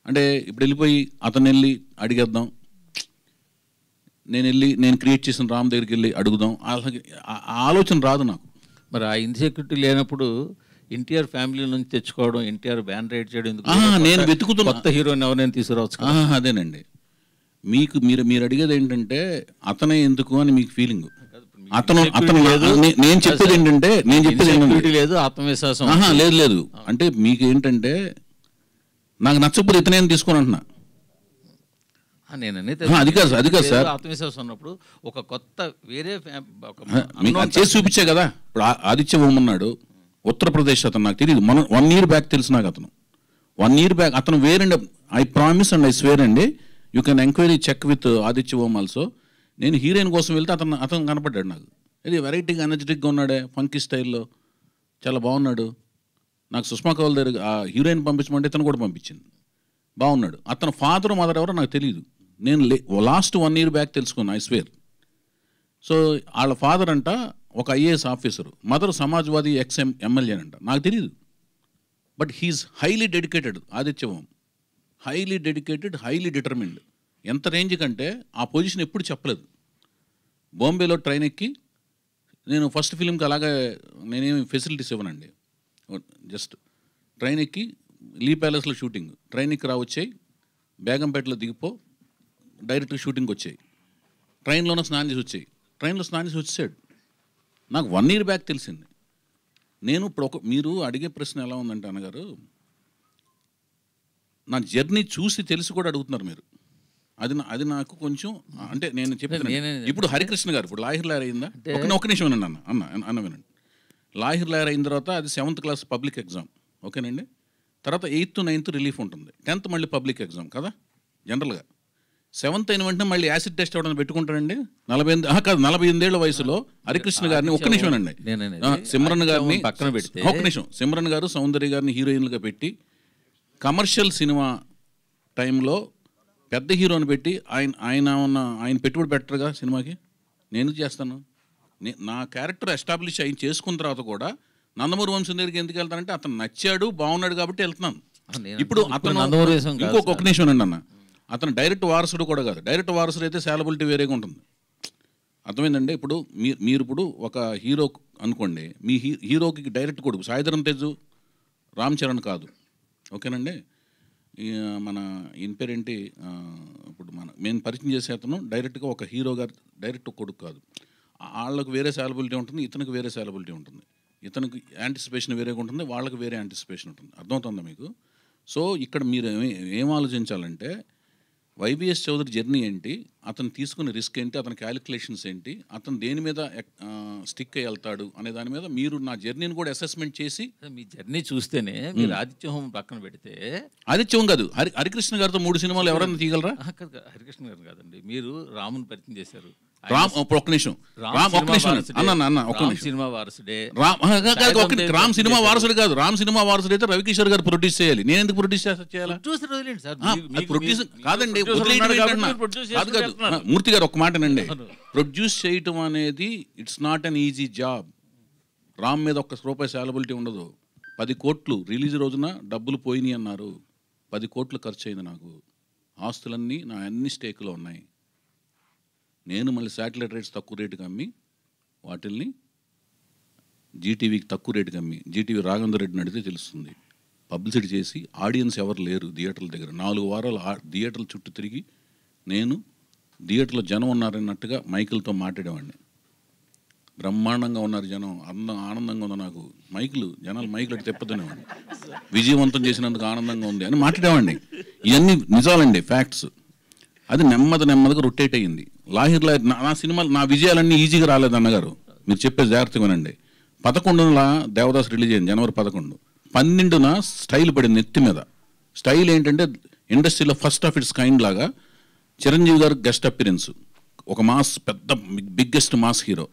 అంటే ఇప్పుడు వెళ్ళిపోయి అతను వెళ్ళి అడిగేద్దాం, నేను క్రియేట్ చేసిన రామ్ దగ్గరికి వెళ్ళి అడుగుదాం, అలాగే ఆలోచన రాదు నాకు. మరి ఆ ఇన్సెక్యూరిటీ లేనప్పుడు ఎన్టీఆర్ ఫ్యామిలీ నుంచి తెచ్చుకోవడం, ఎన్టీఆర్ బ్యాన్ రైడ్ చేయడం ఎందుకు? నేను వెతుకుతున్నా కొత్త హీరోని ఎవరైనా తీసుకురావచ్చు. అదేనండి, మీరు అడిగేది ఏంటంటే అతనే ఎందుకు అని మీకు ఫీలింగ్. నేను చెప్పేది ఏంటంటే లేదు, ఆత్మవిశ్వాసం లేదు. అంటే మీకు ఏంటంటే నాకు నచ్చకపోతే ఇతనేం తీసుకొని అంటున్నా. నేను అనేది అది కాదు సార్. ఆత్మవిశ్వాసం ఉన్నప్పుడు ఒక కొత్త వేరే మీకు అది చేసి చూపించే కదా. ఇప్పుడు ఆదిత్య ఓం ఉన్నాడు, ఉత్తరప్రదేశ్ అతను, నాకు తెలియదు, 1 year బ్యాక్ తెలుసు నాకు అతను. 1 year బ్యాక్ అతను వేరండి. I promise and I swear అండి, you can enquiry check with Aditya Om also. నేను హీరోయిన్ కోసం వెళ్తే అతను కనపడ్డాడు నాకు. ఇది వెరైటీగా ఎనర్జెటిక్గా ఉన్నాడే, ఫంకీ స్టైల్లో చాలా బాగున్నాడు. నాకు సుష్మా కౌల్ దగ్గర ఆ హీరోయిన్ పంపించమంటే ఇతను కూడా పంపించింది, బాగున్నాడు. అతను ఫాదర్ మదర్ ఎవరో నాకు తెలియదు. నేను లాస్ట్ 1 year బ్యాక్ తెలుసుకున్నాను, ఐ స్వేర్. సో వాళ్ళ ఫాదర్ అంట ఒక IAS officer, mother Samajwadi MLA అంట, నాకు తెలియదు. But he is highly dedicated Aditya Om, highly dedicated, highly determined. ఎంత రేంజ్ కంటే ఆ పొజిషన్ ఎప్పుడు చెప్పలేదు. బాంబేలో ట్రైన్ ఎక్కి, నేను ఫస్ట్ ఫిలింకి అలాగే నేనేమి ఫెసిలిటీస్ ఇవ్వనండి, జస్ట్ ట్రైన్ ఎక్కి లీ ప్యాలెస్లో షూటింగ్, ట్రైన్ ఎక్కి వచ్చాయి, బేగంపేటలో దిగిపో, డైరెక్ట్గా షూటింగ్కి వచ్చాయి, ట్రైన్లోనే స్నానం చేసి వచ్చాయి, ట్రైన్లో స్నానం చేసి వచ్చాడు. నాకు 1 year బ్యాక్ తెలిసింది. నేను ఇప్పుడు మీరు అడిగే ప్రశ్న ఎలా ఉందంటే అన్నగారు, నా జర్నీ చూసి తెలిసి కూడా అడుగుతున్నారు మీరు. అది నాకు కొంచెం అంటే నేను చెప్తాను. ఇప్పుడు హరికృష్ణ గారు ఇప్పుడు లాహిర్ లాయర్ అయిందా, ఒక నిమిషం వినండి అన్న వినండి. లాహిర్ లాయర్ అయిన తర్వాత అది 7th class పబ్లిక్ ఎగ్జామ్, ఓకేనండి. తర్వాత 8th 9th రిలీఫ్ ఉంటుంది, 10th మళ్ళీ పబ్లిక్ ఎగ్జామ్ కదా జనరల్గా. 7th అయిన వెంటనే మళ్ళీ యాసిడ్ టెస్ట్ అవ్వడానికి పెట్టుకుంటారండి. 48 ఏళ్ల వయసులో హరికృష్ణ గారిని, ఒక్క నిమిషం అండి, సిమ్రన్ గారిని పక్కన పెట్టి, ఒక్క నిమిషం, సిమ్రన్ గారు సౌందర్య గారిని హీరోయిన్లుగా పెట్టి కమర్షియల్ సినిమా టైంలో పెద్ద హీరోని పెట్టి ఆయన పెట్టుబడి పెట్టరుగా సినిమాకి. నేను చేస్తాను, నా క్యారెక్టర్ ఎస్టాబ్లిష్ అయిన చేసుకున్న తర్వాత కూడా నందమూరి వంశం దగ్గరికి ఎందుకు వెళ్తానంటే అతను నచ్చాడు, బాగున్నాడు కాబట్టి వెళ్తున్నాను. ఇప్పుడు అతను ఇంకొక నిమిషం అండి అన్న, అతను డైరెక్ట్ వారసుడు కూడా కాదు. డైరెక్ట్ వారసుడు అయితే శాలబిలిటీ వేరేగా ఉంటుంది, అర్థమైందండి. ఇప్పుడు మీరు ఇప్పుడు ఒక హీరో అనుకోండి, మీ హీరోకి డైరెక్ట్ కొడుకు సాయిధరం తేజు, రామ్ చరణ్ కాదు, ఓకేనండి. మన ఈయన పేరేంటి, ఇప్పుడు మేము పరిచయం చేసే అతను డైరెక్ట్గా ఒక హీరో గారు డైరెక్ట్ కొడుకు కాదు. వాళ్ళకు వేరే శాలబిలిటీ ఉంటుంది, ఇతనికి వేరే శాలబిలిటీ ఉంటుంది, ఇతనికి యాంటిసిపేషన్ వేరేగా ఉంటుంది, వాళ్ళకి వేరే యాంటిసిపేషన్ ఉంటుంది. అర్థమవుతుందా మీకు? సో ఇక్కడ మీరు ఏం ఆలోచించాలంటే వైవిఎస్ చౌదరి జర్నీ ఏంటి, అతను తీసుకునే రిస్క్ ఏంటి, అతని క్యాలిక్యులేషన్స్ ఏంటి, అతను దేని మీద స్టిక్ అయ్యి వెళ్తాడు అనే దాని మీద మీరు నా జర్నీని కూడా అసెస్మెంట్ చేసి, మీ జర్నీ చూస్తేనే మీరు ఆదిత్య హోమం పక్కన పెడితే, ఆదిత్య హోమం కాదు, హరికృష్ణ గారితో 3 సినిమాలు ఎవరైనా తీయగలరా? హరికృష్ణ గారు కాదండి, మీరు రాముని పరిచయం చేశారు. ఒక్క నిమిషం సినిమా వారసుడే, రామ్ సినిమా వారసుడు కాదు. రామ్ సినిమా వారసుడు అయితే రవికిషోర్ గారు ప్రొడ్యూస్ చేయాలి, నేను ఎందుకు ప్రొడ్యూస్ చేయాలి? ప్రొడ్యూస్ కాదండి, మూర్తి గారు ఒక మాటనండి, ప్రొడ్యూస్ చేయటం అనేది it's not an easy job. Ram మీద ₹1 శాలబిలిటీ ఉండదు. 10 కోట్లు రిలీజ్ రోజున డబ్బులు పోయినాయి అన్నారు, 10 కోట్లు ఖర్చు అయింది. నాకు ఆస్తులన్నీ నా అన్ని స్టేక్లో ఉన్నాయి. నేను మళ్ళీ శాటిలైట్ రైట్స్ తక్కువ రేటుకి అమ్మి వాటిల్ని జీటీవీకి తక్కువ రేటుకి అమ్మి, జీటీవీ రాఘవేంద్ర రెడ్డిని అడిగితే తెలుస్తుంది, పబ్లిసిటీ చేసి ఆడియన్స్ ఎవరు లేరు థియేటర్ల దగ్గర 4 వారాలు థియేటర్ల చుట్టూ తిరిగి నేను థియేటర్లో జనం ఉన్నారన్నట్టుగా మైకులతో మాట్లాడేవాడిని. బ్రహ్మాండంగా ఉన్నారు జనం, ఆనందంగా ఉంది. నాకు జనాలు మైకులు తెప్పదనేవాడిని, విజయవంతం చేసినందుకు ఆనందంగా ఉంది అని మాట్లాడేవాడిని. ఇవన్నీ నిజాలండి, ఫ్యాక్ట్స్. అది నెమ్మదిగా రొటేట్ అయ్యింది. లాహిర్ నా సినిమాలు, నా విజయాలన్నీ ఈజీగా రాలేదు అన్నగారు, మీరు చెప్పే జాగ్రత్తగానండి. 11న దేవదాస్ రిలీజ్ అయింది, January 11. 12న స్టైల్ పడింది నెత్తి మీద. స్టైల్ ఏంటంటే ఇండస్ట్రీలో ఫస్ట్ ఆఫ్ ఇట్స్ కైండ్ లాగా చిరంజీవి గారు గెస్ట్ అపిరెన్స్, ఒక మాస్ పెద్ద బిగ్గెస్ట్ మాస్ హీరో,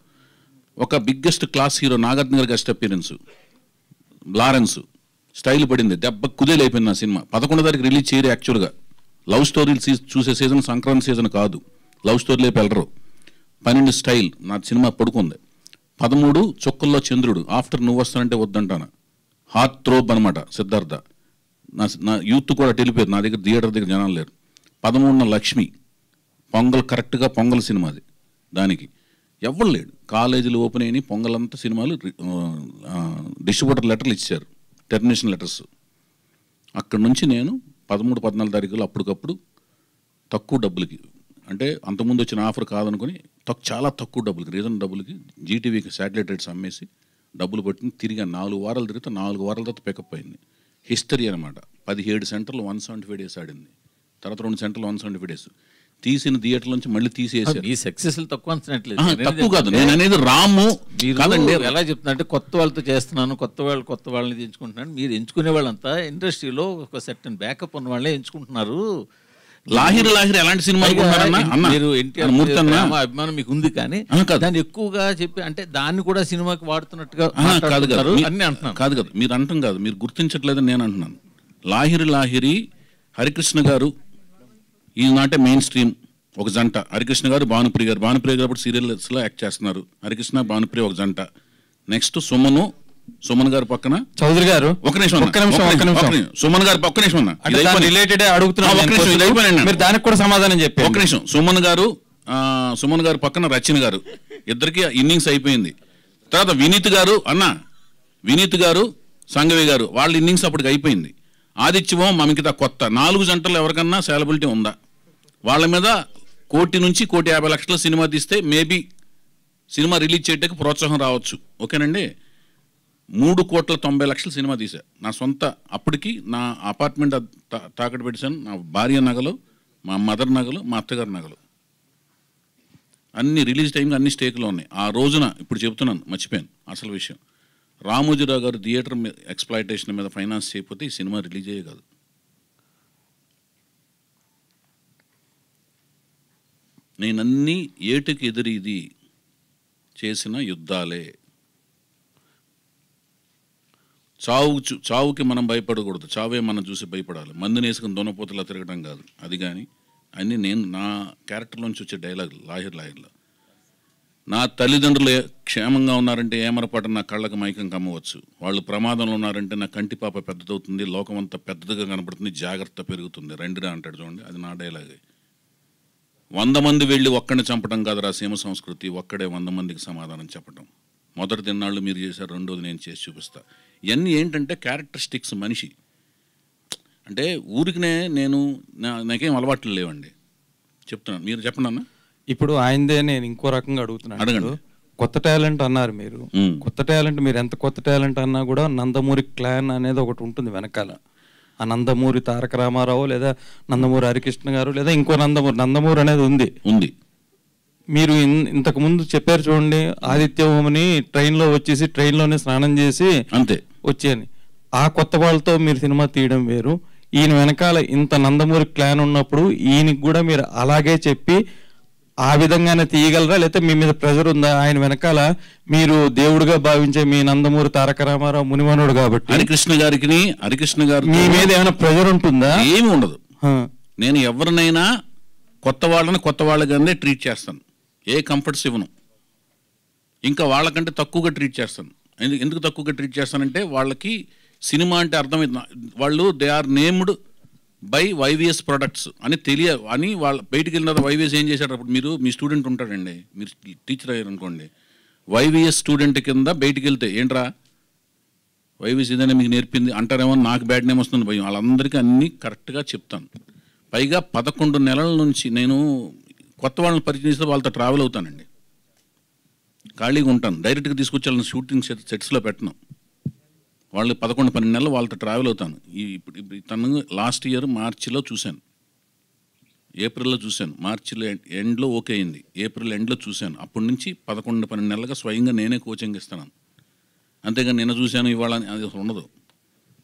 ఒక బిగ్గెస్ట్ క్లాస్ హీరో నాగార్జున గారు గెస్ట్ అపిరెన్స్, లారెన్స్. స్టైల్ పడింది, దెబ్బ కుదేలైపోయింది నా సినిమా. 11వ తారీఖు రిలీజ్ చేయరు. యాక్చువల్గా లవ్ స్టోరీలు చూసే సీజన్ సంక్రాంతి సీజన్ కాదు, లవ్ స్టోరీలు వెళ్ళరు. 12 స్టైల్ నా సినిమా పడుకుంది. 13 చుక్కల్లో చంద్రుడు, ఆఫ్టర్ నువ్వు వస్తానంటే వద్దంటాను, హార్ట్ థ్రోబ్ అనమాట సిద్ధార్థ. నా యూత్ కూడా వెళ్ళిపోయారు, నా దగ్గర థియేటర్ దగ్గర జనాలు లేరు. 13న లక్ష్మి, పొంగల్, కరెక్ట్గా పొంగల్ సినిమా అది. దానికి ఎవరు లేడు, కాలేజీలు ఓపెన్ అయినాయి, పొంగల్ అంతా సినిమాలు డిస్ట్రిబ్యూటర్ లెటర్లు ఇచ్చారు, టెర్మినేషన్ లెటర్స్. అక్కడి నుంచి నేను 13, 14 తారీఖులు అప్పటికప్పుడు తక్కువ డబ్బులకి, అంటే అంతకుముందు వచ్చిన ఆఫర్ కాదనుకుని చాలా తక్కువ డబ్బులకి, రీజన్ డబ్బులకి జీటీవీకి శాటిలైట్ రైట్స్ అమ్మేసి డబ్బులు పట్టుకుని తిరిగి 4 వారాలు తిరిగితే 4 వారాల తర్వాత పికప్ అయింది. హిస్టరీ అనమాట. 17 సెంటర్లు 175 డేస్ ఆడింది. తర్వాత 2 సెంటర్లు 175 డేస్ తీసిన థియేటర్ నుంచి మళ్ళీ తీసేసారు. ఈ సక్సెస్ తక్కువ అంచనట్లేదు. తక్కువ కాదు, నేను అనేది రాము కాదండి. ఎలా చెప్తున్నా అంటే కొత్త వాళ్ళతో చేస్తున్నాను, కొత్త వాళ్ళని ఎంచుకుంటున్నాను. మీరు ఎంచుకునే వాళ్ళంతా ఇండస్ట్రీలో ఒక సెర్టన్ బ్యాకప్ ఉన్న వాళ్ళే ఎంచుకుంటున్నారు. లాహిరి ఎలాంటి సినిమా మీరు ఎన్టీఆర్ అభిమానం మీకు ఉంది, కానీ దాన్ని ఎక్కువగా చెప్పి అంటే దాన్ని కూడా సినిమాకి వాడుతున్నట్టుగా కాదు కదా అన్ని అంటున్నాను. కాదు కదా, మీరు అంటాం కాదు, మీరు గుర్తించట్లేదని నేను అంటున్నాను. లాహిరి హరికృష్ణ గారు ఈనాటే మెయిన్ స్ట్రీమ్ ఒక జంట. హరికృష్ణ గారు భానుప్రియ గారు ఇప్పుడు సీరియల్స్లో యాక్ట్ చేస్తున్నారు. హరికృష్ణ భానుప్రియ ఒక జంట. నెక్స్ట్ సుమన్ గారు పక్కన చౌదరి గారు. ఒక నిమిషం సుమన్ గారు ఒక్క నిమిషం రిలేటెడ్ అడుగుతున్నారు, దానికి కూడా సమాధానం చెప్పి ఒక నిమిషం. సుమన్ గారు పక్కన రచన గారు, ఇద్దరికి ఇన్నింగ్స్ అయిపోయింది. తర్వాత వినీత్ గారు సంగవి గారు, వాళ్ళ ఇన్నింగ్స్ అప్పటికి అయిపోయింది. ఆదిత్యమో మమికిత కొత్త 4 జంటలు ఎవరికన్నా సేలబిలిటీ ఉందా? వాళ్ళ మీద 1 కోటి నుంచి 1,50 లక్షల సినిమా తీస్తే మేబీ సినిమా రిలీజ్ చేయడానికి ప్రోత్సాహం రావచ్చు. ఓకేనండి. 3,90 లక్షల సినిమా తీసా నా సొంత. అప్పటికి నా అపార్ట్మెంట్ తాకట్టు పెట్టాను. నా భార్య నగలు, మా మదర్ నగలు, మా అత్తగారి నగలు అన్ని రిలీజ్ టైంకి అన్ని స్టేక్లో ఉన్నాయి. ఆ రోజున ఇప్పుడు చెప్తున్నాను, మర్చిపోయాను అసలు విషయం. రామోజీరావు గారు థియేటర్ ఎక్స్ప్లాయిటేషన్ మీద ఫైనాన్స్ చేయకపోతే ఈ సినిమా రిలీజ్ అయ్యే కాదు. నేనన్నీ ఏటుకి ఎదురీది చేసిన యుద్ధాలే. చావుకి మనం భయపడకూడదు, చావే మనం చూసి భయపడాలి. మందుని వేసుకుని దొనపోతలా తిరగడం కాదు. అది కానీ అన్నీ నేను నా క్యారెక్టర్లోంచి వచ్చే డైలాగ్ లాహిర్లో. నా తల్లిదండ్రులు క్షేమంగా ఉన్నారంటే ఏమరపాటు నా కళ్ళకు మైకం కమ్మవచ్చు. వాళ్ళు ప్రమాదంలో ఉన్నారంటే నా కంటి పాప పెద్దదవుతుంది, లోకం అంతా పెద్దగా కనపడుతుంది, జాగ్రత్త పెరుగుతుంది. రండిరా అంటాడు చూడండి, అది నా డైలాగే. 100 మంది వెళ్ళి ఒక్కడిని చంపడం కాదురా సీమ సంస్కృతి, ఒక్కడే 100 మందికి సమాధానం చెప్పడం. మొదటి తిన్నాళ్ళు మీరు చేశారు, రెండోది నేను చేసి చూపిస్తా. ఇవన్నీ ఏంటంటే క్యారెక్టరిస్టిక్స్. మనిషి అంటే ఊరికినే నాకేం అలవాట్లు లేవండి, చెప్తున్నాను. మీరు చెప్పండి అన్న. ఇప్పుడు ఆయనదే నేను ఇంకో రకంగా అడుగుతున్నాను. కొత్త టాలెంట్ అన్నారు మీరు. కొత్త టాలెంట్, మీరు ఎంత కొత్త టాలెంట్ అన్నా కూడా నందమూరి క్లాన్ అనేది ఒకటి ఉంటుంది వెనకాల. ఆ నందమూరి తారక రామారావు లేదా నందమూరి హరికృష్ణ గారు లేదా ఇంకో నందమూరి అనేది ఉంది. మీరు ఇంతకు ముందు చెప్పారు చూడండి, ఆదిత్య ఓమని ట్రైన్లో వచ్చేసి ట్రైన్లోనే స్నానం చేసి అంతే వచ్చేయని. ఆ కొత్త వాళ్ళతో మీరు సినిమా తీయడం వేరు. ఈయన వెనకాల ఇంత నందమూరి క్లాన్ ఉన్నప్పుడు ఈయనకి కూడా మీరు అలాగే చెప్పి ఆ విధంగానే తీయగలరా, లేకపోతే మీ మీద ప్రెజర్ ఉందా? ఆయన వెనకాల మీరు దేవుడిగా భావించే మీ నందమూరి తారక రామారావు మునిమనుడు కాబట్టి హరికృష్ణ గారు మీ మీద ఏమైనా ప్రెజర్ ఉంటుందా? ఏమి ఉండదు. నేను ఎవరినైనా కొత్త వాళ్ళగానే ట్రీట్ చేస్తాను. ఏ కంఫర్ట్స్ ఇవ్వను. ఇంకా వాళ్ళకంటే తక్కువగా ట్రీట్ చేస్తాను. ఎందుకు తక్కువగా ట్రీట్ చేస్తానంటే వాళ్ళకి సినిమా అంటే అర్థమైంది. వాళ్ళు they are named by YVS products అని వాళ్ళు బయటికి వెళ్ళిన తర్వాత వైవిఎస్ ఏం చేశారు? అప్పుడు మీ స్టూడెంట్ ఉంటాడండి, మీరు టీచర్ అయ్యారు అనుకోండి, వైవిఎస్ స్టూడెంట్ కింద బయటికి వెళ్తే ఏంట్రా వైవిఎస్ ఇదైనా మీకు నేర్పింది అంటారేమో, నాకు బ్యాడ్ నేమ్ వస్తుంది భయం. వాళ్ళందరికీ అన్నీ కరెక్ట్గా చెప్తాను. పైగా 11 నెలల నుంచి నేను కొత్త వాళ్ళని పరిచయం చేస్తే వాళ్ళతో ట్రావెల్ అవుతానండి. ఖాళీగా ఉంటాను, డైరెక్ట్గా తీసుకొచ్చి షూటింగ్ సెట్స్లో పెట్టను. వాళ్ళు 11-12 నెలలు వాళ్ళతో ట్రావెల్ అవుతాను. ఇప్పుడు తను లాస్ట్ ఇయర్ మార్చిలో చూశాను, ఏప్రిల్లో చూశాను, మార్చిలో ఎండ్లో ఓకే అయింది, ఏప్రిల్ ఎండ్లో చూశాను. అప్పటి నుంచి 11-12 నెలలుగా స్వయంగా నేనే కోచింగ్ ఇస్తున్నాను. అంతేగాని నిన్న చూశాను ఇవాళ అది ఉండదు.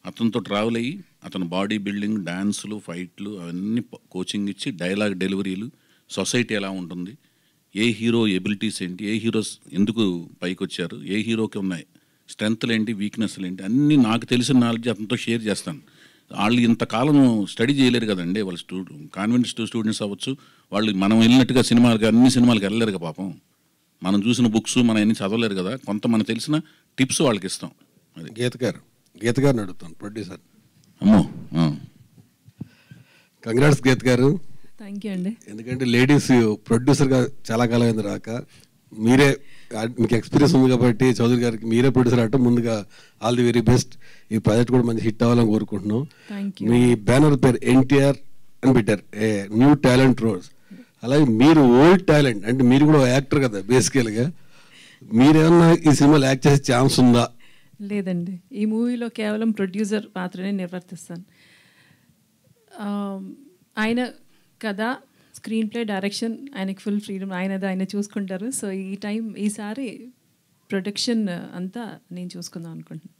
అతనితో ట్రావెల్ అయ్యి అతను బాడీ బిల్డింగ్, డ్యాన్సులు, ఫైట్లు అవన్నీ కోచింగ్ ఇచ్చి డైలాగ్ డెలివరీలు, సొసైటీ ఎలా ఉంటుంది, ఏ హీరో ఎబిలిటీస్ ఏంటి, ఏ హీరోస్ ఎందుకు పైకి వచ్చారు, ఏ హీరోకి ఉన్నాయి స్ట్రెంగ్త్లు ఏంటి, వీక్నెస్లు ఏంటి, అన్నీ నాకు తెలిసిన నాలెడ్జ్ అతనితో షేర్ చేస్తాను. వాళ్ళు ఇంతకాలం స్టడీ చేయలేరు కదండి. వాళ్ళు కాన్వెంట్ స్టూడెంట్స్ అవ్వచ్చు, వాళ్ళు మనం వెళ్ళినట్టుగా అన్ని సినిమాలకు వెళ్ళలేరు పాపం. మనం చూసిన బుక్స్ మనం అన్ని చదవలేరు కదా. కొంత మనకు తెలిసిన టిప్స్ వాళ్ళకి ఇస్తాం. అది గీత గారిని అడుగుతాను, ప్రొడ్యూసర్. అమ్మో, కంగ్రాట్స్ గీత గారు. థ్యాంక్ యూ అండి. ఎందుకంటే లేడీస్ ప్రొడ్యూసర్గా చాలా కాలం అయింది రాక, మీరే మీకు ఎక్స్పీరియన్స్ ఉంది కాబట్టి చౌదరి గారికి మీరే ప్రొడ్యూసర్ అంటే ముందుగా ఆల్ ది వెరీ బెస్ట్. ఈ ప్రాజెక్ట్ కూడా మంచి హిట్ అవ్వాలని కోరుకుంటున్నాం. మీ బ్యానర్ పేరు ఎన్టీఆర్ అని పెట్టారు, ఏ న్యూ టాలెంట్ రోజ్. అలాగే మీరు ఓల్డ్ టాలెంట్, అంటే మీరు కూడా యాక్టర్ కదా బేసికల్గా. మీరేమన్నా ఈ సినిమాలో యాక్ట్ చేసే ఛాన్స్ ఉందా? లేదండి, ఈ మూవీలో కేవలం ప్రొడ్యూసర్ పాత్రనే నిర్వర్తిస్తాను. ఆయన కథ, స్క్రీన్ ప్లే, డైరెక్షన్ ఆయనకి ఫుల్ ఫ్రీడమ్, ఆయన చూసుకుంటారు. సో ఈసారి ప్రొడక్షన్ అంతా నేను చూసుకుందాం అనుకుంటున్నాను.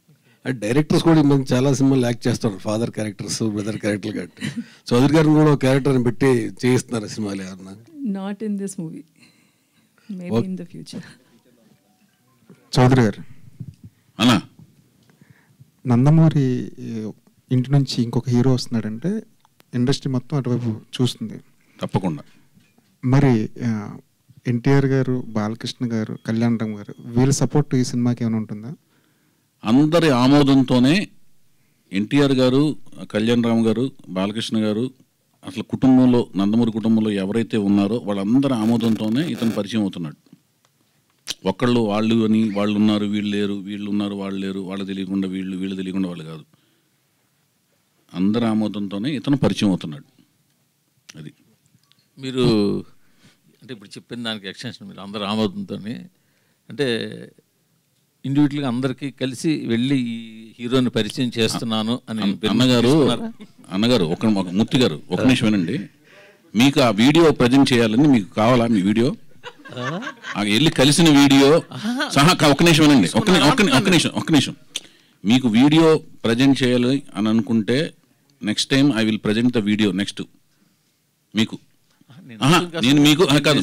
డైరెక్టర్స్ కూడా మనం చాలా సినిమాలు యాక్ట్ చేస్తారు, ఫాదర్ క్యారెక్టర్స్, బ్రదర్ క్యారెక్టర్లు కాబట్టి చౌదరి గారిని కూడా ఒక క్యారెక్టర్ని పెట్టి చేయిస్తున్నారు సినిమాలు ఏమన్నా? Not in this movie, maybe in the future. Chowdary గారు, అన్నా నందమూరి ఇంటి నుంచి ఇంకొక హీరో వస్తున్నాడంటే ఇండస్ట్రీ మొత్తం అటువైపు చూస్తుంది తప్పకుండా. మరి ఎన్టీఆర్ గారు, బాలకృష్ణ గారు, కళ్యాణ్ రామ్ గారు వీళ్ళ సపోర్ట్ ఈ సినిమాకి ఏమైనా ఉంటుందా? అందరి ఆమోదంతోనే ఎన్టీఆర్ గారు, కళ్యాణ్ రామ్ గారు, బాలకృష్ణ గారు, అసలు కుటుంబంలో నందమూరి కుటుంబంలో ఎవరైతే ఉన్నారో వాళ్ళందరి ఆమోదంతోనే ఇతను పరిచయం అవుతున్నాడు. ఒక్కళ్ళు వాళ్ళు అని వాళ్ళు ఉన్నారు వీళ్ళు లేరు, వీళ్ళు ఉన్నారు వాళ్ళు లేరు, వాళ్ళు తెలియకుండా వీళ్ళు, వీళ్ళు తెలియకుండా వాళ్ళు కాదు, అందరి ఆమోదంతోనే ఇతను పరిచయం అవుతున్నాడు. అది మీరు అంటే ఇప్పుడు చెప్పిన దానికి ఎక్స్టెన్షన్, మీరు అందరు ఆమోదంతోనే అంటే ఇండివిజువల్గా అందరికీ కలిసి వెళ్ళి ఈ హీరోని పరిచయం చేస్తున్నాను అని అన్నగారు ఒక మూర్తి గారు ఒక నిమిషం వినండి. మీకు ఆ వీడియో ప్రజెంట్ చేయాలని మీకు కావాలా? మీ వీడియో వెళ్ళి కలిసిన వీడియో సహా ఒక నిమిషం వినండి, ఒక్క నిమిషం. మీకు వీడియో ప్రజెంట్ చేయాలి అని అనుకుంటే next time I will present the video next మీకు. నేను మీకు కాదు,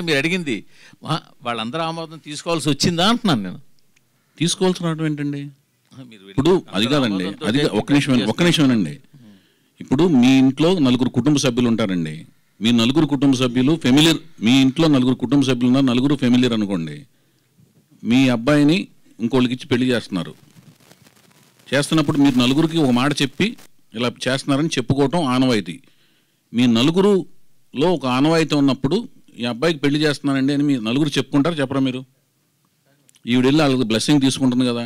మీరు అడిగింది వాళ్ళందరూ ఆమోదం తీసుకోవాల్సి వచ్చిందా అంటున్నాను నేను. తీసుకోవాల్సిన ఏంటండి ఇప్పుడు? అది కాదండి, అది ఒక్క నిమిషం వినండి. ఇప్పుడు మీ ఇంట్లో 4 కుటుంబ సభ్యులు ఉంటారండి. మీ 4 కుటుంబ సభ్యులు ఫెమిలియర్, మీ ఇంట్లో 4 కుటుంబ సభ్యులు ఉన్నారు, 4 ఫెమిలియర్ అనుకోండి. మీ అబ్బాయిని ఇంకోళ్ళకి ఇచ్చి పెళ్లి చేస్తున్నప్పుడు మీరు 4కి ఒక మాట చెప్పి ఇలా చేస్తున్నారని చెప్పుకోవటం ఆనవాయితీ. మీ 4లో ఒక ఆనవాయితీ ఉన్నప్పుడు ఈ అబ్బాయికి పెళ్లి చేస్తున్నానండి అని మీ 4 చెప్పుకుంటారు, చెప్పరా మీరు? ఈవిడ వెళ్ళి వాళ్ళకి బ్లెస్సింగ్ తీసుకుంటుంది కదా,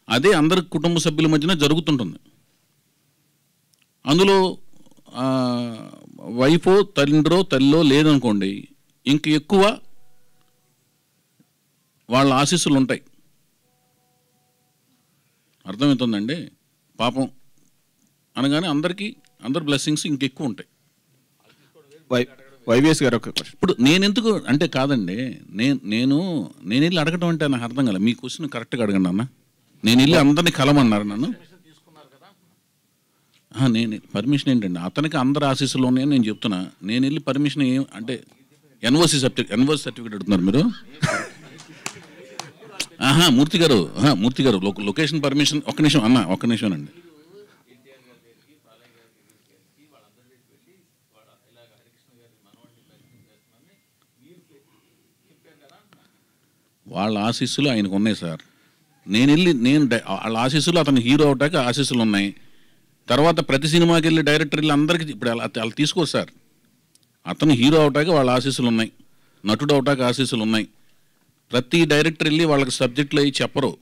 అదే అందరి కుటుంబ సభ్యుల మధ్యన జరుగుతుంటుంది. అందులో వైఫో తండ్రో తల్లో లేదనుకోండి, ఇంక ఎక్కువ వాళ్ళ ఆశీస్సులు ఉంటాయి. అర్థమవుతుందండి? పాపం అనగానే అందరి బ్లెస్సింగ్స్ ఇంకెక్కువ ఉంటాయి. వైవిఎస్ గారు ఇప్పుడు నేనెందుకు అంటే కాదండి, నేను వెళ్ళి అడగటం అంటే నాకు అర్థం కాలే. మీ క్వశ్చన్ కరెక్ట్గా అడగండి అన్న. నేను వెళ్ళి అందరినీ కలమన్నారు నన్ను. నేను పర్మిషన్ ఏంటండి? అతనికి అందరు ఆశీస్సులు ఉన్నాయని నేను చెప్తున్నా. నేను వెళ్ళి పర్మిషన్ అంటే ఎన్ఓసి సర్టిఫికేట్ అడుగుతున్నారు మీరు? మూర్తి గారు లొకేషన్ పర్మిషన్. ఒక్క నిమిషం అండి. వాళ్ళ ఆశీస్సులు ఆయనకు ఉన్నాయి సార్. నేను వాళ్ళ ఆశీస్సులు, అతను హీరో అవటాక ఆశీస్సులు ఉన్నాయి. తర్వాత ప్రతి సినిమాకి వెళ్ళి డైరెక్టర్ వెళ్ళి అందరికీ ఇప్పుడు వాళ్ళు తీసుకోరు సార్. అతను హీరో అవటాక వాళ్ళ ఆశీస్సులు ఉన్నాయి, నటుడు అవటాక ఆశీస్సులు ఉన్నాయి. ప్రతి డైరెక్టర్ వెళ్ళి వాళ్ళకి సబ్జెక్టులు అవి చెప్పరు,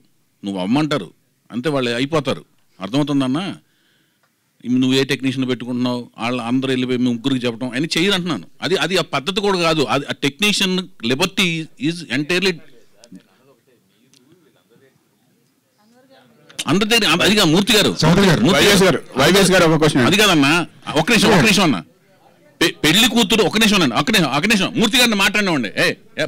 నువ్వు అమ్మంటారు అంతే, వాళ్ళు అయిపోతారు. అర్థమవుతుందన్నా? నువ్వు ఏ టెక్నీషియన్ పెట్టుకుంటున్నావు, వాళ్ళు అందరూ వెళ్ళిపోయి మీ ముగ్గురికి చెప్పడం అని చెయ్యరంటున్నాను. అది ఆ పద్ధతి కూడా కాదు. అది ఆ టెక్నీషియన్ లిబర్టీ ఈజ్ ఎంటైర్లీ అందరి దగ్గర. అదిగా మూర్తి గారు, అది కాదన్నా. ఒక నిమిషం అన్న. పెళ్లి కూతురు ఒక నిమిషం మూర్తి గారిని మాట్లాడినామండి.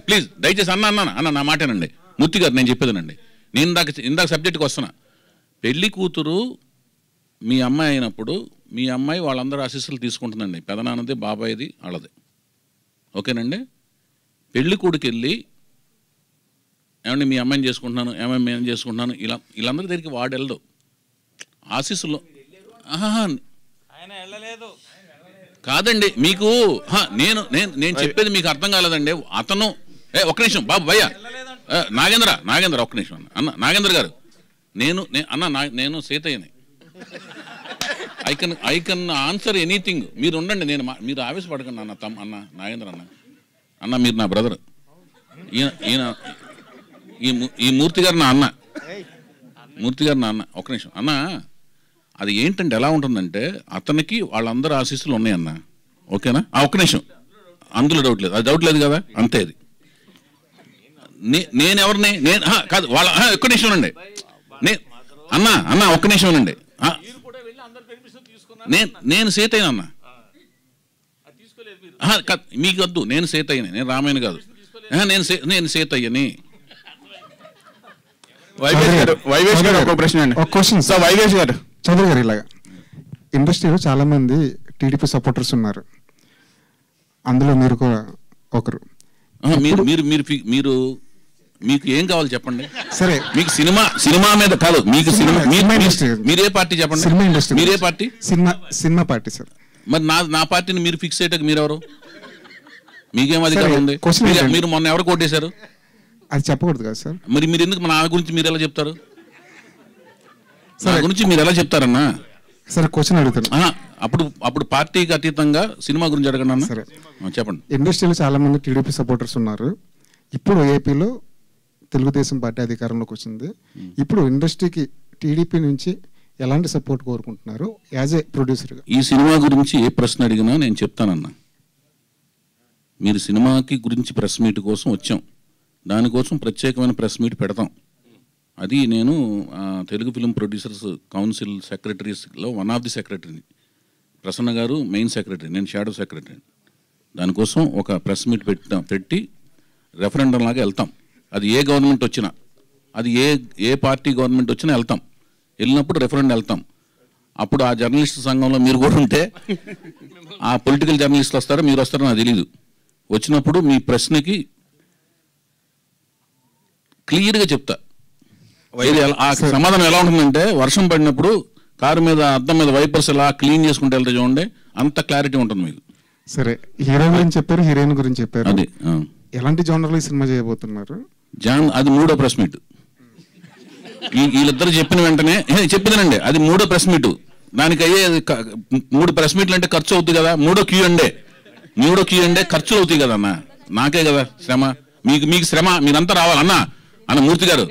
ప్లీజ్ దయచేసి అన్న నా మాటేనండి. మూర్తి గారు నేను చెప్పేదేనండి. నేను ఇందాక సబ్జెక్ట్కి వస్తున్నా. పెళ్లి కూతురు మీ అమ్మాయి అయినప్పుడు మీ అమ్మాయి వాళ్ళందరూ ఆశీస్సులు తీసుకుంటుందండి. పెదనాన్నది, బాబాయిది, వాళ్ళది. ఓకేనండి? పెళ్లి కొడుకు వెళ్ళి ఏమండి మీ అమ్మాయిని చేసుకుంటున్నాను, ఏమైనా నేను చేసుకుంటున్నాను, వీళ్ళందరి దగ్గరికి వాడు వెళ్ళదు. ఆశీస్సులు కాదండి మీకు. నేను చెప్పేది మీకు అర్థం కాలేదండి. అతను ఒక్క నిమిషం బాబు భయ్య నాగేంద్ర ఒక్క నిమిషం అన్న నాగేంద్ర గారు, నేను సీతయ్యని. I can answer anything. మీరు ఉండండి, మీరు ఆవేశపడకండి అన్న నాగేంద్ర అన్న మీరు నా బ్రదర్. ఈ మూర్తి గారు నా అన్న. ఒక్క నిమిషం అన్న. అది ఏంటంటే ఎలా ఉంటుందంటే అతనికి వాళ్ళందరూ ఆశీస్సులు ఉన్నాయన్న. ఓకేనా? ఒక్క నిమిషం, అందులో డౌట్ లేదు, అది డౌట్ లేదు కదా, అంతే. అది నేనెవరిని కాదు వాళ్ళ. ఒక్క నిమిషం అండి. అన్న ఒక్క నిమిషం అండి. నేను సీతయ్య అన్న, మీకు వద్దు, నేను సీతయ్యని, నేను రామాయణ కాదు, నేను సీతయ్యని. వైవేష్ గారు ఒక ప్రశ్న అండి. ఒక క్వశ్చన్ సార్, వైవేష్ గారు, చౌదరి గారు, ఇలాగా ఇండస్ట్రీలో చాలా మంది టీడీపీ సపోర్టర్స్ ఉన్నారు, అందులో మీరు కూడా ఒకరు. మీరు మీకు ఏం కావాలి చెప్పండి. సరే, మీకు సినిమా మీద కాదు, మీకు మీరే పార్టీ చెప్పండి. సినిమా ఇండస్ట్రీ, మీరే పార్టీ? Cinema party sir. మరి నా పార్టీని మీరు ఫిక్స్ అయ్యేటకు మీరెవరు? మీకేం అధికారం ఉంది? మీరు మొన్న ఎవరు కొట్టేశారు? అది చెప్పకూడదు కదా సార్. మరి మీరు ఎందుకు నా గురించి మీరు ఎలా చెప్తారు? నా గురించి మీరు ఎలా చెప్తారన్నా? సరే, క్వశ్చన్ అడుగుతాను. అప్పుడు పార్టీకి అతీతంగా సినిమా గురించి అడగండి అన్న. సరే, చెప్పండి. ఇండస్ట్రీలో చాలా మంది టీడీపీ సపోర్టర్స్ ఉన్నారు. ఇప్పుడు ఏపీలో తెలుగుదేశం పార్టీ అధికారంలోకి వచ్చింది. ఇప్పుడు ఇండస్ట్రీకి టీడీపీ నుంచి ఎలాంటి సపోర్ట్ కోరుకుంటున్నారు యాజ్ ఏ ప్రొడ్యూసర్గా? ఈ సినిమా గురించి ఏ ప్రశ్న అడిగినా నేను చెప్తానన్నా. మీరు సినిమాకి గురించి ప్రెస్ మీట్ కోసం వచ్చాం, దానికోసం ప్రత్యేకమైన ప్రెస్ మీట్ పెడతాం. అది నేను తెలుగు ఫిలిం ప్రొడ్యూసర్స్ కౌన్సిల్ సెక్రటరీస్లో వన్ ఆఫ్ ది సెక్రటరీని. ప్రసన్న గారు మెయిన్ సెక్రటరీ, నేను షాడో సెక్రటరీ. దానికోసం ఒక ప్రెస్ మీట్ పెట్టి రెఫరెండం లాగా వెళ్తాం. అది ఏ గవర్నమెంట్ వచ్చినా, అది ఏ పార్టీ గవర్నమెంట్ వచ్చినా వెళ్తాం. వెళ్ళినప్పుడు రెఫరెండం వెళ్తాం. అప్పుడు ఆ జర్నలిస్ట్ సంఘంలో మీరు కూడా ఉంటే, ఆ పొలిటికల్ జర్నలిస్టులు వస్తారో మీరు వస్తారో నాకు తెలీదు. వచ్చినప్పుడు మీ ప్రశ్నకి క్లియర్గా చెప్తా. ఆ సమాధానం ఎలా ఉంటుందంటే, వర్షం పడినప్పుడు కారు మీద అద్దం మీద వైపర్స్ ఎలా క్లీన్ చేసుకుంటే వెళ్తే చూడండి, అంత క్లారిటీ ఉంటుంది మీకు. సరే, హీరో గురించి చెప్పారు, హీరోయిన్ గురించి చెప్పారు. అది ఎలాంటి జోనర్లో ఈ సినిమా చేయబోతున్నారు? అది మూడో ప్రెస్ మీట్. వీళ్ళిద్దరు చెప్పిన వెంటనే చెప్పిదనండి, అది మూడో ప్రెస్ మీట్. దానికి అయ్యే 3 ప్రెస్ మీట్లు అంటే ఖర్చు అవుతుంది కదా. మూడో క్యూ&ఏ ఖర్చులు అవుతాయి కదా అన్న. నాకే కదా శ్రమ, మీకు శ్రమ. మీరంతా రావాలన్నా అన్న. మూర్తి గారు,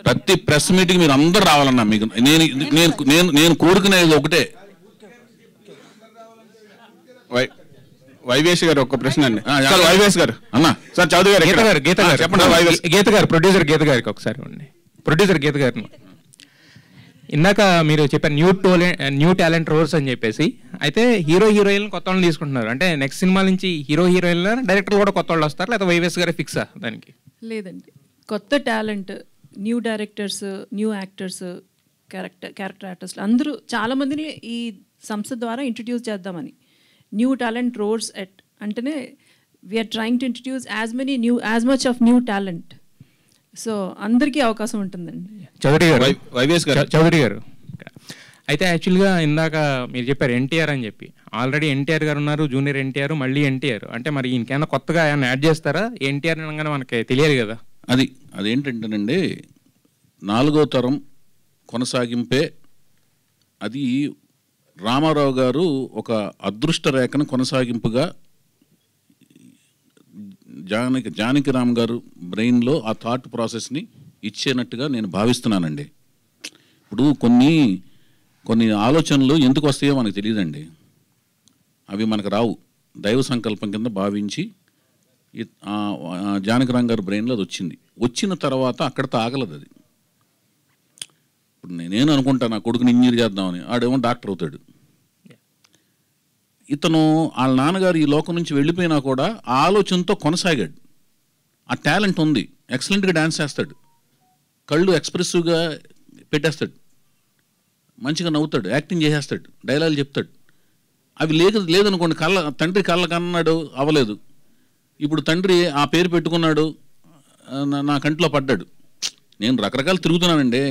ప్రతి ప్రెస్ మీట్కి మీరు అందరు రావాలన్నా. మీకు నేను కోరుకునేది ఒకటే. వైవేష్ గారు ఒక ప్రశ్న అండి. వైవేష్ గారు అన్న, సార్ చౌదరి గారు, గీత గారు చెప్పండి. గీత గారు, ప్రొడ్యూసర్ గీత గారికి ఒకసారి ఉండి. ప్రొడ్యూసర్ గీత గారిని, ఇందాక మీరు చెప్పారు న్యూ టాలెంట్ రోల్స్ అని చెప్పేసి. అయితే హీరోయిన్ కొత్త వాళ్ళని తీసుకుంటున్నారు అంటే నెక్స్ట్ సినిమా నుంచి హీరోయిన్ డైరెక్టర్ కూడా కొత్త వాళ్ళు వస్తారు, లేదా వైవేష్ గారే ఫిక్సా దానికి? లేదండి, కొత్త talent, new directors, new actors, character ఆర్టిస్టులు అందరూ చాలామందిని ఈ సంస్థ ద్వారా ఇంట్రడ్యూస్ చేద్దామని. న్యూ టాలెంట్ రోల్స్ అంటేనే we're trying to introduce as much of new talent. So అందరికీ అవకాశం ఉంటుందండి. చౌదరి గారు, అయితే యాక్చువల్గా ఇందాక మీరు చెప్పారు ఎన్టీఆర్ అని చెప్పి. ఆల్రెడీ ఎన్టీఆర్ గారు ఉన్నారు, జూనియర్ ఎన్టీఆర్, మళ్ళీ ఎన్టీఆర్. అంటే మరి ఇంకేమైనా కొత్తగా ఏమైనా యాడ్ చేస్తారా? ఎన్టీఆర్ అనగానే మనకి తెలియదు కదా. అదేంటంటేనండి, 4వ తరం కొనసాగింపే. అది రామారావు గారు ఒక అదృష్ట రేఖను కొనసాగింపుగా జానకి రామ్ గారు బ్రెయిన్లో ఆ థాట్ ప్రాసెస్ని ఇచ్చేనట్టుగా నేను భావిస్తున్నానండి. ఇప్పుడు కొన్ని ఆలోచనలు ఎందుకు వస్తాయో మనకు తెలియదండి. అవి మనకు రావు, దైవ సంకల్పం కింద భావించి జానకి రామ్ గారి బ్రెయిన్లో అది వచ్చిన తర్వాత అక్కడితో ఆగలదు అది. ఇప్పుడు నేను అనుకుంటా నా కొడుకుని ఇంజనీర్ చేద్దామని, ఆడేమో డాక్టర్ అవుతాడు. ఇతను వాళ్ళ నాన్నగారు ఈ లోకం నుంచి వెళ్ళిపోయినా కూడా ఆ ఆలోచనతో కొనసాగాడు. ఆ టాలెంట్ ఉంది, ఎక్సలెంట్గా డ్యాన్స్ చేస్తాడు, కళ్ళు ఎక్స్ప్రెసివ్గా పెట్టేస్తాడు, మంచిగా నవ్వుతాడు, యాక్టింగ్ చేసేస్తాడు, డైలాగులు చెప్తాడు. అవి లేదనుకోండి, తండ్రి కళ్ళ కన్నాడు, అవ్వలేదు. ఇప్పుడు తండ్రి ఆ పేరు పెట్టుకున్నాడు, నా కంట్లో పడ్డాడు. నేను రకరకాలు తిరుగుతున్నానండి.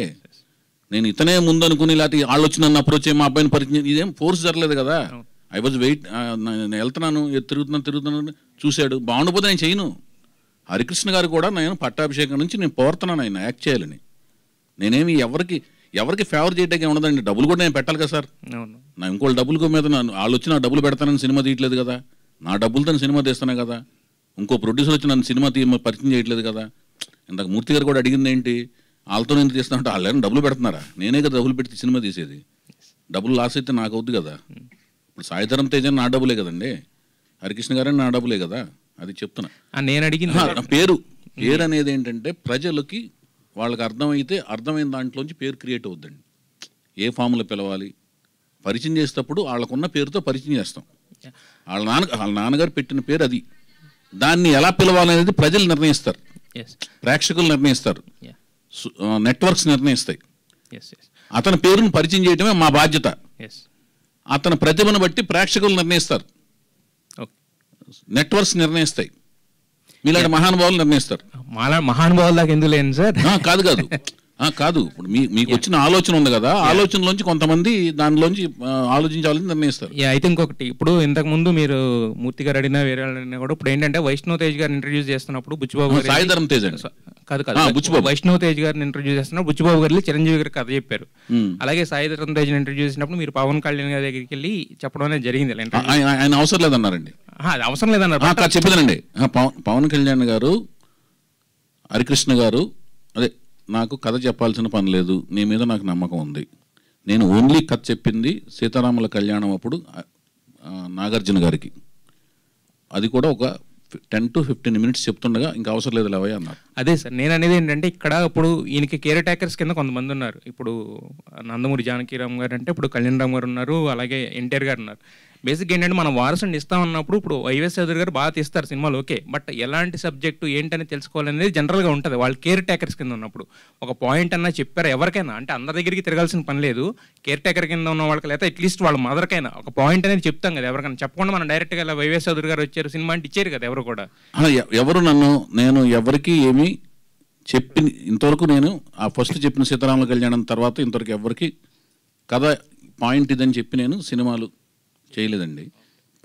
నేను ఇతనే ముందు అనుకుని, లేకపోతే వాళ్ళు వచ్చి నన్ను అప్రోచ్ మా అబ్బాయిని పరిచయం, ఇదేం ఫోర్స్ జరగలేదు కదా. ఐ వాజ్ నేను వెళ్తున్నాను, తిరుగుతున్నాను, చూశాడు, బాగుండిపోతే నేను చేయను. హరికృష్ణ గారు కూడా నేను పట్టాభిషేకం నుంచి నేను పోరుతున్నాను ఆయన యాక్ట్ చేయాలని. నేనేమి ఎవరికి ఫేవర్ చేయడానికి ఉండదండి. డబ్బులు కూడా నేను పెట్టాలి కదా సార్. నా ఇంకోళ్ళ డబ్బుల మీద వాళ్ళు వచ్చి నా డబ్బులు పెడతానని సినిమా తీయట్లేదు కదా. నా డబ్బులతో సినిమా తీస్తానే కదా. ఇంకో ప్రొడ్యూసర్ వచ్చి నన్ను సినిమా పరిచయం చేయట్లేదు కదా. ఇందాక మూర్తి గారు కూడా అడిగింది ఏంటి, వాళ్ళతో నేను తీస్తానంటే వాళ్ళు డబ్బులు పెడుతున్నారా? నేనే కదా డబ్బులు పెడితే సినిమా తీసేది. డబ్బులు లాస్ అయితే నాకు అవుద్ది కదా. ఇప్పుడు సాయిధరం తేజ నా డబ్బులే కదండి, హరికృష్ణ గారని నా డబ్బులే కదా. అది చెప్తున్నా. నేను అడిగిన పేరు అనేది ఏంటంటే ప్రజలకి వాళ్ళకి అర్థమైన దాంట్లోంచి పేరు క్రియేట్ అవుద్దండి. ఏ ఫామ్లో పిలవాలి, పరిచయం చేసేటప్పుడు వాళ్ళకున్న పేరుతో పరిచయం చేస్తాం. వాళ్ళ నాన్నగారు పెట్టిన పేరు అది. దాన్ని ఎలా పిలవాలనేది ప్రజలు నిర్ణయిస్తారు, ప్రేక్షకులు నిర్ణయిస్తారు, నెట్వర్క్స్ నిర్ణయిస్తాయి. అతని పేరును పరిచయం చేయడమే మా బాధ్యత. అతని ప్రతిభను బట్టి ప్రేక్షకులు నిర్ణయిస్తారు, నెట్వర్క్స్ నిర్ణయిస్తాయి, మీలాంటి మహానుభావులు నిర్ణయిస్తారు. మహానుభావుల దాకా ఎందుకు లేను సార్? కాదు కాదు కాదు, ఇప్పుడు మీకు వచ్చిన ఆలోచన ఉంది కదా, ఆలోచనలోంచి కొంతమంది దానిలోంచి ఆలోచించాలని నిర్ణయిస్తారు. అయితే ఇంకొకటి, ఇప్పుడు ఇంతకు ముందు మీరు మూర్తి గారు అడిగినా వేరే అడిగినా కూడా ఇప్పుడు ఏంటంటే వైష్ణవ్ తేజ్ గారిని ఇంట్రడ్యూస్ చేస్తున్నప్పుడు బుచ్చిబాబు గారు, సాయిధరం తేజ్ కాదు వైష్ణవ్ తేజ్ గారిని ఇంట్రడ్యూస్ చేస్తున్నప్పుడు బుచ్చిబాబు గారు చిరంజీవి గారికి కథ చెప్పారు. అలాగే సాయిధరం తేజ్ ఇంట్రడ్యూస్ చేసినప్పుడు మీరు పవన్ కళ్యాణ్ గారి దగ్గరికి వెళ్ళి చెప్పడం అనేది జరిగింది. ఆయన అవసరం లేదన్నారండి. అది అవసరం లేదన్నారు. చెప్పేదండి, పవన్ కళ్యాణ్ గారు, హరికృష్ణ గారు, అదే నాకు కథ చెప్పాల్సిన పని లేదు, నీ మీద నాకు నమ్మకం ఉంది, నేను ఓన్లీ కథ చెప్పింది సీతారాముల కళ్యాణం అప్పుడు నాగార్జున గారికి, అది కూడా ఒక 10 to 15 minutes చెప్తుండగా ఇంకా అవసరం లేదు లేవయ్య అన్నారు. అదే సార్ నేను అనేది ఏంటంటే ఇక్కడ ఇప్పుడు ఈయనకి కేర్ టేకర్స్ కింద కొంతమంది ఉన్నారు. ఇప్పుడు నందమూరి జానకీరామ్ గారు అంటే ఇప్పుడు కళ్యాణ్ రామ్ గారు ఉన్నారు, అలాగే ఎన్టీఆర్ గారు ఉన్నారు. బేసిక్గా ఏంటంటే మనం వారసుని ఇస్తామన్నప్పుడు ఇప్పుడు వైఎస్ చౌదరి గారు బాగా తీస్తారు సినిమాలు, ఓకే, బట్ ఎలాంటి సబ్జెక్టు ఏంటని తెలుసుకోవాలనేది జనరల్గా ఉంటుంది వాళ్ళు కేర్ టేకర్స్ కింద ఉన్నప్పుడు. ఒక పాయింట్ అన్నా చెప్పారు ఎవరికైనా, అంటే అందరి దగ్గరికి తిరగాల్సిన పని లేదు, కేర్ టేకర్ కింద ఉన్న వాళ్ళకి లేదా అట్లీస్ట్ వాళ్ళ మదర్కైనా ఒక పాయింట్ అనేది చెప్తాం కదా ఎవరికైనా. చెప్పకుండా మనం డైరెక్ట్గా ఇలా వైఎస్ చౌదరి గారు వచ్చారు సినిమా అంటే ఇచ్చారు కదా ఎవరు కూడా. ఎవరు నేను ఎవరికి ఏమి చెప్పి ఇంతవరకు నేను ఆ ఫస్ట్ చెప్పిన సీతారాముల కళ్యాణం తర్వాత ఇంతవరకు ఎవరికి కథ పాయింట్ ఇదని చెప్పి నేను సినిమాలు చేయలేదండి.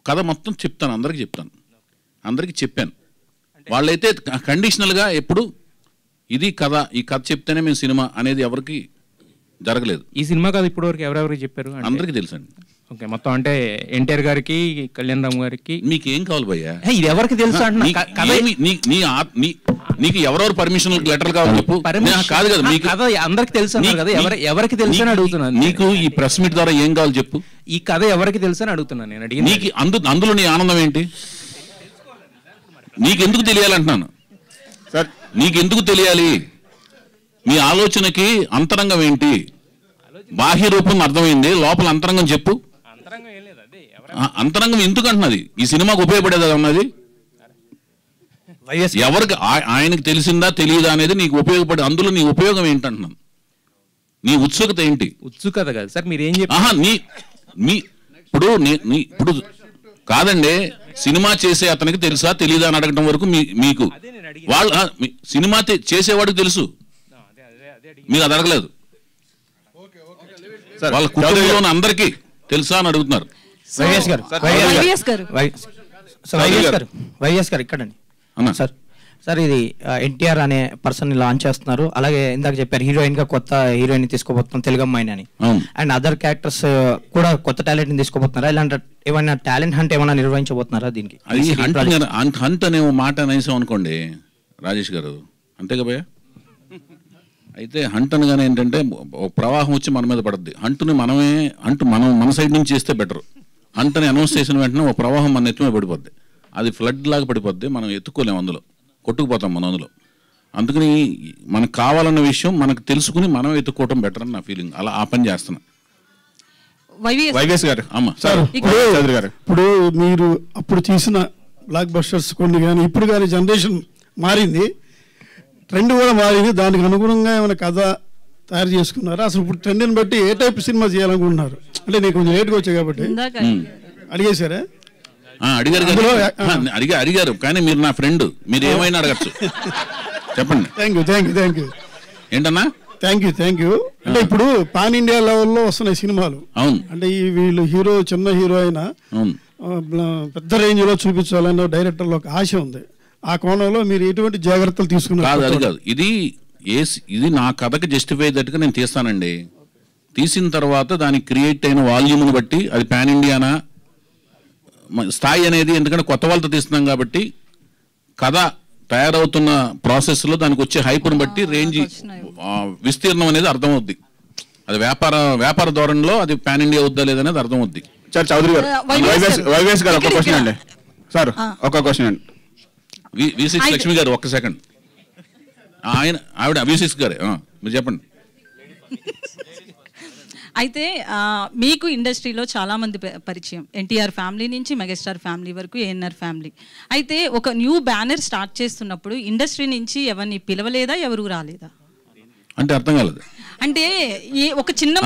కథ మొత్తం చెప్తాను, అందరికీ చెప్తాను, అందరికీ చెప్పాను. వాళ్ళైతే కండిషనల్గా ఎప్పుడు ఇది కథ, ఈ కథ చెప్తేనే మేము సినిమా అనేది ఎవరికి జరగలేదు. ఈ సినిమా కథ ఇప్పటి వరకు ఎవరెవరికి చెప్పారు? అందరికీ తెలుసండి. ఓకే, మొత్తం అంటే ఎన్టీఆర్ గారికి, కళ్యాణ్ రామ్ గారికి. మీకు ఏం కావాలి భయ్యా? ఇది ఎవరికి తెలుసు నీకు ఎవరెవరు పర్మిషన్ లెటర్ కావాలి చెప్పు. కాదు కదా, మీకు అందరికి తెలుసు కదా, ఎవరికి తెలుసు అని అడుగుతున్నాను. నీకు ఈ ప్రెస్ మీట్ ద్వారా ఏం కావాలి చెప్పు. ఈ కథ ఎవరికి తెలుసు అని అడుగుతున్నాను నేను. అడిగి నీకు అందులో నీ ఆనందం ఏంటి? నీకెందుకు తెలియాలంటున్నాను సార్, నీకెందుకు తెలియాలి? మీ ఆలోచనకి అంతరంగం ఏంటి? బాహ్య రూపం అర్థమైంది, లోపల అంతరంగం చెప్పు. అంతరంగం ఎందుకు అంటున్నది? ఈ సినిమాకు ఉపయోగపడేది అన్నది ఎవరికి, ఆయనకు తెలిసిందా తెలియదా అనేది నీకు ఉపయోగపడే, అందులో నీ ఉపయోగం ఏంటంటున్నాను, నీ ఉత్సుకత ఏంటి? ఉత్సుకత కాదు సార్, మీరు ఏం చెప్పారు? ఇప్పుడు కాదండి, సినిమా చేసే అతనికి తెలుసా తెలియదా అని అడగటం వరకు మీకు వాళ్ళు సినిమా చేసేవాడికి తెలుసు, మీకు అది అడగలేదు. వాళ్ళ కుటుంబంలో అందరికీ తెలుసా అని అడుగుతున్నారు. వైఎస్ గారు ఇక్కడండి సార్. సార్ ఇది ఎన్టీఆర్ అనే పర్సన్ లాంచ్ చేస్తున్నారు, అలాగే ఇందాక చెప్పారు హీరోయిన్ గా కొత్త హీరోయిన్ తీసుకోబోతున్నాం తెలుగు అమ్మాయిని అని, అండ్ అదర్ క్యారెక్టర్స్ కూడా కొత్త టాలెంట్ తీసుకోబోతున్నారా? ఇలాంటి ఏమైనా టాలెంట్ హంట్ ఏమైనా నిర్వహించబోతున్నారా? దీనికి హంట్ అనే మాట అనేసాం అనుకోండి రాజేష్ గారు, అంతేగా భయ్య. అయితే హంట్ అనగానే ఏంటంటే ప్రవాహం వచ్చి మన మీద పడుద్ది. మనం మన సైడ్ నుంచి చేస్తే బెటర్. హంట్ని అనౌన్స్ చేసిన వెంటనే ఒక ప్రవాహం మన ఎత్తుమే పడిపోద్ది, అది ఫ్లడ్ లాగా పడిపోద్ది, మనం ఎత్తుకోలేము, అందులో కొట్టుకుపోతాం మనం అందులో. అందుకని మనకు కావాలన్న విషయం మనకు తెలుసుకుని మనం ఎత్తుకోవటం బెటర్ అని నా ఫీలింగ్. అలా ఆ పని చేస్తున్నా. వైవిఎస్ గారు అమ్మ సార్, ఇప్పుడు మీరు అప్పుడు తీసిన బ్లాక్ బస్టర్స్ కొన్ని కానీ ఇప్పుడు కానీ జనరేషన్ మారింది, ట్రెండ్ కూడా మారింది, దానికి అనుగుణంగా ఏమైనా కథ తయారు చేసుకున్నారా? అసలు ఇప్పుడు ట్రెండ్ని బట్టి ఏ టైప్ సినిమా చేయాలనుకుంటున్నారు? అంటే నేను కొంచెం లేట్గా వచ్చాయి కాబట్టి అడిగేశారా? అడిగారు కానీ మీరు నా ఫ్రెండ్, మీరు ఏమైనా అడగచ్చు, చెప్పండి. థ్యాంక్ యూ ఏంటన్నా? Thank you. అంటే ఇప్పుడు పాన్ ఇండియా లెవెల్లో వస్తున్నాయి సినిమాలు. అవును, అంటే వీళ్ళు హీరో చిన్న హీరో అయినా పెద్ద రేంజ్ లో చూపించాలన్న డైరెక్టర్లో ఒక ఆశ ఉంది. ఆ కోణంలో మీరు ఎటువంటి జాగ్రత్తలు తీసుకున్నారు? అది కాదు, ఇది నా కథకి జస్టిఫై అయ్యేటట్టుగా నేను తీస్తానండి. తీసిన తర్వాత దానికి క్రియేట్ అయిన వాల్యూమ్ని బట్టి అది పాన్ ఇండియానా స్థాయి అనేది, ఎందుకంటే కొత్త వాళ్ళతో తీస్తున్నాం కాబట్టి కథ తయారవుతున్న ప్రాసెస్లో దానికి వచ్చే హైప్ను బట్టి రేంజ్ విస్తీర్ణం అనేది అర్థమవుద్ది. అది వ్యాపార ధోరణిలో అది పాన్ ఇండియా వద్దా లేదనేది అర్థమవుద్ది. సార్ చౌదరి గారు, వైవిఎస్ గారు ఒక క్వశ్చన్ అండి సార్, ఒక క్వశ్చన్ అండి. V6 లక్ష్మి గారు ఒక్క సెకండ్, ఆవిడ V6 గారే, మీరు చెప్పండి. అయితే మీకు ఇండస్ట్రీలో చాలామంది పరిచయం, ఎన్టీఆర్ ఫ్యామిలీ నుంచి మెగాస్టార్ ఫ్యామిలీ వరకు, ఏఎన్ఆర్ ఫ్యామిలీ. అయితే ఒక న్యూ బ్యానర్ స్టార్ట్ చేస్తున్నప్పుడు ఇండస్ట్రీ నుంచి ఎవరిని పిలవలేదా, ఎవరు రాలేదా? అంటే అర్థం కాలేదు. అంటే ఒక చిన్న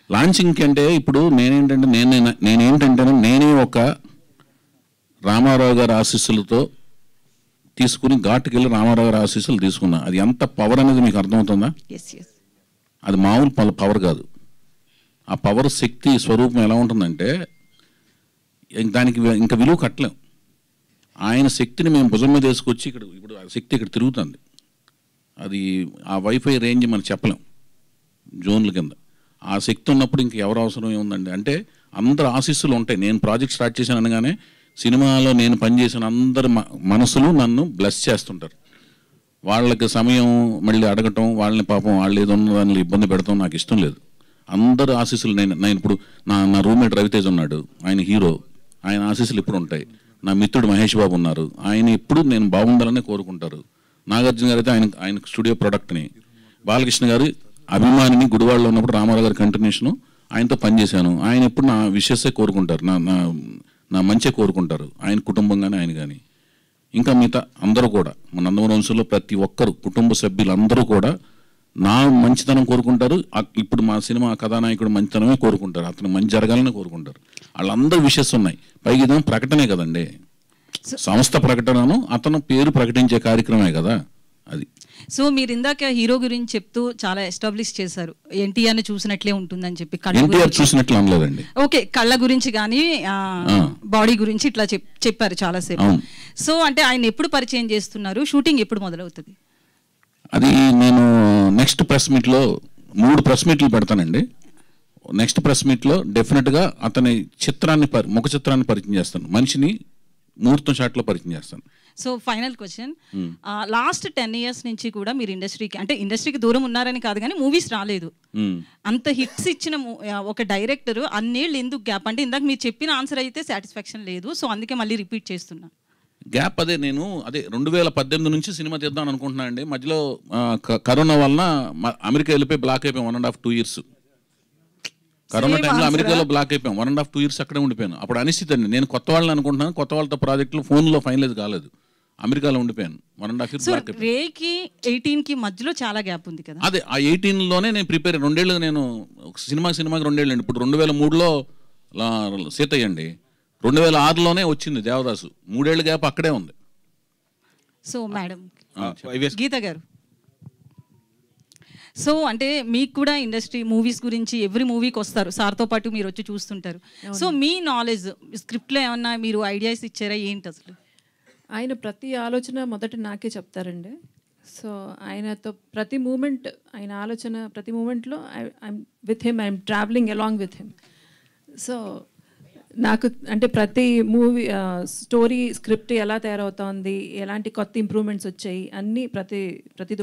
లాంచింగ్ అంటే ఇప్పుడు నేనే ఒక రామారావు గారి ఆశీస్సులతో తీసుకుని ఘాటుకెళ్ళి రామారావు గారి ఆశీస్సులు తీసుకున్నా. అది ఎంత పవర్ అనేది మీకు అర్థమవుతుందా? అది మామూలు పవర్ కాదు. ఆ పవర్ శక్తి స్వరూపం ఎలా ఉంటుందంటే దానికి ఇంకా విలువ కట్టలేం. ఆయన శక్తిని మేము భుజం మీద వేసుకొచ్చి ఇప్పుడు ఆ శక్తి ఇక్కడ తిరుగుతుంది. అది ఆ వైఫై రేంజ్ మనం చెప్పలేం జోన్ల కింద. ఆ శక్తి ఉన్నప్పుడు ఇంక ఎవరు అవసరం ఏముందండి? అంటే అందరు ఆశీస్సులు ఉంటాయి. నేను ప్రాజెక్ట్ స్టార్ట్ చేశాను అనగానే సినిమాలో నేను పనిచేసిన అందరి మనసులు నన్ను బ్లెస్ చేస్తుంటారు. వాళ్ళకి సమయం మళ్ళీ అడగటం, వాళ్ళని పాపం వాళ్ళు ఏదో ఉన్న దానిలో ఇబ్బంది పెడతాం నాకు ఇష్టం లేదు. అందరు ఆశీస్సులు నేను ఇప్పుడు నా రూమ్మేట్ రవితేజ్ ఉన్నాడు, ఆయన హీరో, ఆయన ఆశీస్సులు ఇప్పుడు ఉంటాయి. నా మిత్రుడు మహేష్ బాబు ఉన్నారు, ఆయన ఎప్పుడు నేను బాగుండాలని కోరుకుంటారు. నాగార్జున గారు అయితే ఆయన స్టూడియో ప్రొడక్ట్ని, బాలకృష్ణ గారు అభిమానిని, గుడివాడలో ఉన్నప్పుడు రామారావు గారి కంటిన్యూషను ఆయనతో పనిచేశాను. ఆయన ఎప్పుడు నా విషయసే కోరుకుంటారు, నా మంచి కోరుకుంటారు, ఆయన కుటుంబం కానీ ఆయన కానీ. ఇంకా మిగతా అందరూ కూడా మన నందమూరి వంశంలో ప్రతి ఒక్కరు కుటుంబ సభ్యులందరూ కూడా నా మంచితనం కోరుకుంటారు. ఇప్పుడు మా సినిమా కథానాయకుడు మంచితనమే కోరుకుంటారు, అతను మంచి జరగాలని కోరుకుంటారు. వాళ్ళందరూ విషయస్ ఉన్నాయి. పైకి ఇదేమో ప్రకటనే కదండి, సంస్థ ప్రకటనను అతను పేరు ప్రకటించే కార్యక్రమే కదా అది. సో మీరు ఇందాక హీరో గురించి చెప్తూ చాలా ఎస్టాబ్లిష్ చేశారు, ఎన్టీఆర్ని చూసినట్లే ఉంటుందని చెప్పి. చూసినట్లు అనలేదండి. ఓకే, కళ్ళ గురించి కానీ బాడీ గురించి ఇట్లా చెప్పారు చాలాసేపు. సో అంటే ఆయన ఎప్పుడు పరిచయం చేస్తున్నారు, షూటింగ్ ఎప్పుడు మొదలవుతుంది? అది నేను నెక్స్ట్ ప్రెస్ మీట్లో 3 ప్రెస్ మీట్లు పెడతానండి. నెక్స్ట్ ప్రెస్ మీట్లో డెఫినెట్గా అతని ముఖ చిత్రాన్ని పరిచయం చేస్తాను, మనిషిని ముహూర్తం షాట్లో పరిచయం చేస్తాను. So final question, last 10 years నుంచి కూడా మీరు ఇండస్ట్రీకి దూరం ఉన్నారని కాదు కానీ మూవీస్ రాలేదు. అంత హిట్స్ ఇచ్చిన ఒక డైరెక్టర్ అన్నేళ్ళు ఎందుకు గ్యాప్? అంటే ఇందాక మీరు చెప్పిన ఆన్సర్ అయితే సాటిస్ఫాక్షన్ లేదు, సో అందుకే మళ్ళీ రిపీట్ చేస్తున్నా. గ్యాప్ అదే 2018 నుంచి సినిమా తీద్దాం అనుకుంటున్నాను అండి. మధ్యలో కరోనా వలన అమెరికా వెళ్ళిపోయి బ్లాక్ అయిపోయాం 1.5-2 years. కరోనా టైంలో అమెరికాలో బ్లాక్ అయిపోయాం, 1.5-2 years అక్కడే ఉండిపోయాను. అప్పుడు అనిశ్చిత అండి, నేను కొత్త వాళ్ళని అనుకుంటున్నాను, కొత్త వాళ్ళతో ప్రాజెక్టులు ఫోన్లో ఫైనలైజ్ కాలేదు, అమెరికాలో ఉండిపోయాను 1.5 years బ్లాక్ అయిపోయాను. రేకి 18కి మధ్యలో చాలా గ్యాప్ ఉంది కదా. అదే ఆ 18లోనే నేను ప్రిపేర్ 2 ఏళ్ళు, నేను సినిమాకి 2 ఏళ్ళు అండి. ఇప్పుడు 2003లో సీతయ్య అండి, 2006లోనే వచ్చింది దేవదాసు, 3 ఏళ్ళ గ్యాప్ అక్కడే ఉంది. సో మేడం గీత గారు, సో అంటే మీకు కూడా ఇండస్ట్రీ మూవీస్ గురించి ఎవ్రీ మూవీకి వస్తారు, సార్తో పాటు మీరు వచ్చి చూస్తుంటారు. సో మీ నాలెడ్జ్ స్క్రిప్ట్లో ఏమన్నా మీరు ఐడియాస్ ఇచ్చారా ఏంటి అసలు? ఆయన ప్రతి ఆలోచన మొదట నాకే చెప్తారండి. సో ఆయనతో ప్రతి మూమెంట్, ఆయన ఆలోచన ప్రతి మూమెంట్లో I'm with him, I'm travelling along with him. So నాకు అంటే ప్రతి మూవీ స్టోరీ స్క్రిప్ట్ ఎలా తయారవుతోంది, ఎలాంటి కొత్త ఇంప్రూవ్మెంట్స్ వచ్చాయి, అన్నీ ప్రతి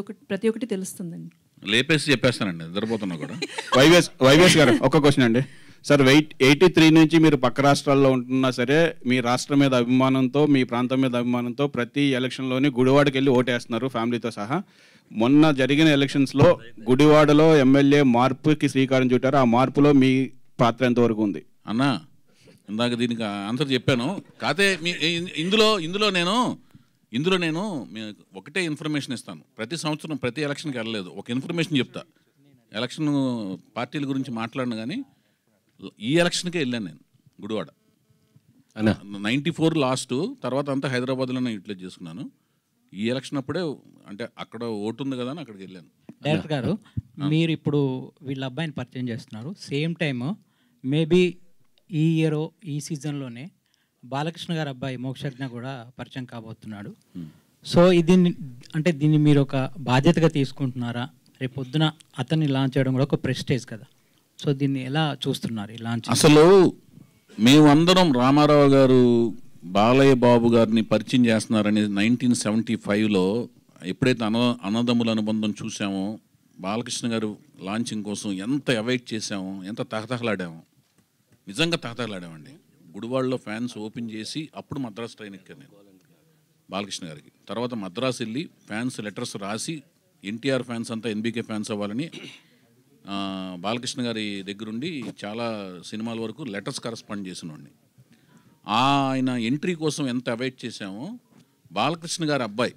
ఒక్కటి తెలుస్తుందండి. లేపేసి చెప్పేస్తానండి, నిద్రపోతున్నా కూడా. వైవేష్ గారు ఒక క్వశ్చన్ అండి. సార్ 83 నుంచి మీరు పక్క రాష్ట్రాల్లో ఉంటున్నా సరే మీ రాష్ట్రం మీద అభిమానంతో, మీ ప్రాంతం మీద అభిమానంతో ప్రతి ఎలక్షన్లోని గుడివాడకి వెళ్ళి ఓటేస్తున్నారు ఫ్యామిలీతో సహా. మొన్న జరిగిన ఎలక్షన్స్లో గుడివాడలో ఎమ్మెల్యే మార్పుకి శ్రీకారం చుట్టారు. ఆ మార్పులో మీ పాత్ర ఎంతవరకు ఉంది? అన్నా ఇందాక దీనికి ఆన్సర్ చెప్పాను. కాకపోతే ఇందులో నేను ఒకటే ఇన్ఫర్మేషన్ ఇస్తాను. ప్రతి సంవత్సరం ప్రతి ఎలక్షన్కి వెళ్ళలేదు, ఒక ఇన్ఫర్మేషన్ చెప్తా. ఎలక్షన్ పార్టీల గురించి మాట్లాడిన కానీ ఈ ఎలక్షన్కే వెళ్ళాను నేను గుడివాడ. 94 లాస్ట్, తర్వాత అంతా హైదరాబాద్లోనే యూటిలైజ్ చేసుకున్నాను. ఈ ఎలక్షన్ అప్పుడే అంటే అక్కడ ఓటు ఉంది కదా అని అక్కడికి వెళ్ళాను. డైరెక్టర్ గారు, మీరు ఇప్పుడు వీళ్ళ అబ్బాయిని పరిచయం చేస్తున్నారు, సేమ్ టైమ్ మేబీ ఈ ఇయర్ ఈ సీజన్లోనే బాలకృష్ణ గారి అబ్బాయి మోక్షజ్ఞ కూడా పరిచయం కాబోతున్నాడు. సో దీన్ని మీరు ఒక బాధ్యతగా తీసుకుంటున్నారా? రేపు పొద్దున అతన్ని లాంచ్ చేయడం కూడా ఒక ప్రెస్టేజ్ కదా. సో దీన్ని ఎలా చూస్తున్నారు ఈ లాంచ్? అసలు మేమందరం రామారావు గారు బాలయ్య బాబు గారిని పరిచయం చేస్తున్నారని 1975లో ఎప్పుడైతే అన్నదమ్ముల అనుబంధం చూసామో, బాలకృష్ణ గారు లాంచింగ్ కోసం ఎంత అవైట్ చేసామో, ఎంత తహతహలాడామో, నిజంగా తహతహలాడామండి. గుడివాడలో ఫ్యాన్స్ ఓపెన్ చేసి అప్పుడు మద్రాసు ట్రైన్ ఎక్కాను నేను బాలకృష్ణ గారికి. తర్వాత మద్రాసు వెళ్ళి ఫ్యాన్స్ లెటర్స్ రాసి ఎన్టీఆర్ ఫ్యాన్స్ అంతా ఎన్బీకే ఫ్యాన్స్ అవ్వాలని బాలకృష్ణ గారి దగ్గరుండి చాలా సినిమాల వరకు లెటర్స్ కరస్పాండ్ చేసినోడిని. ఆయన ఎంట్రీ కోసం ఎంత అవైట్ చేశామో బాలకృష్ణ గారి అబ్బాయి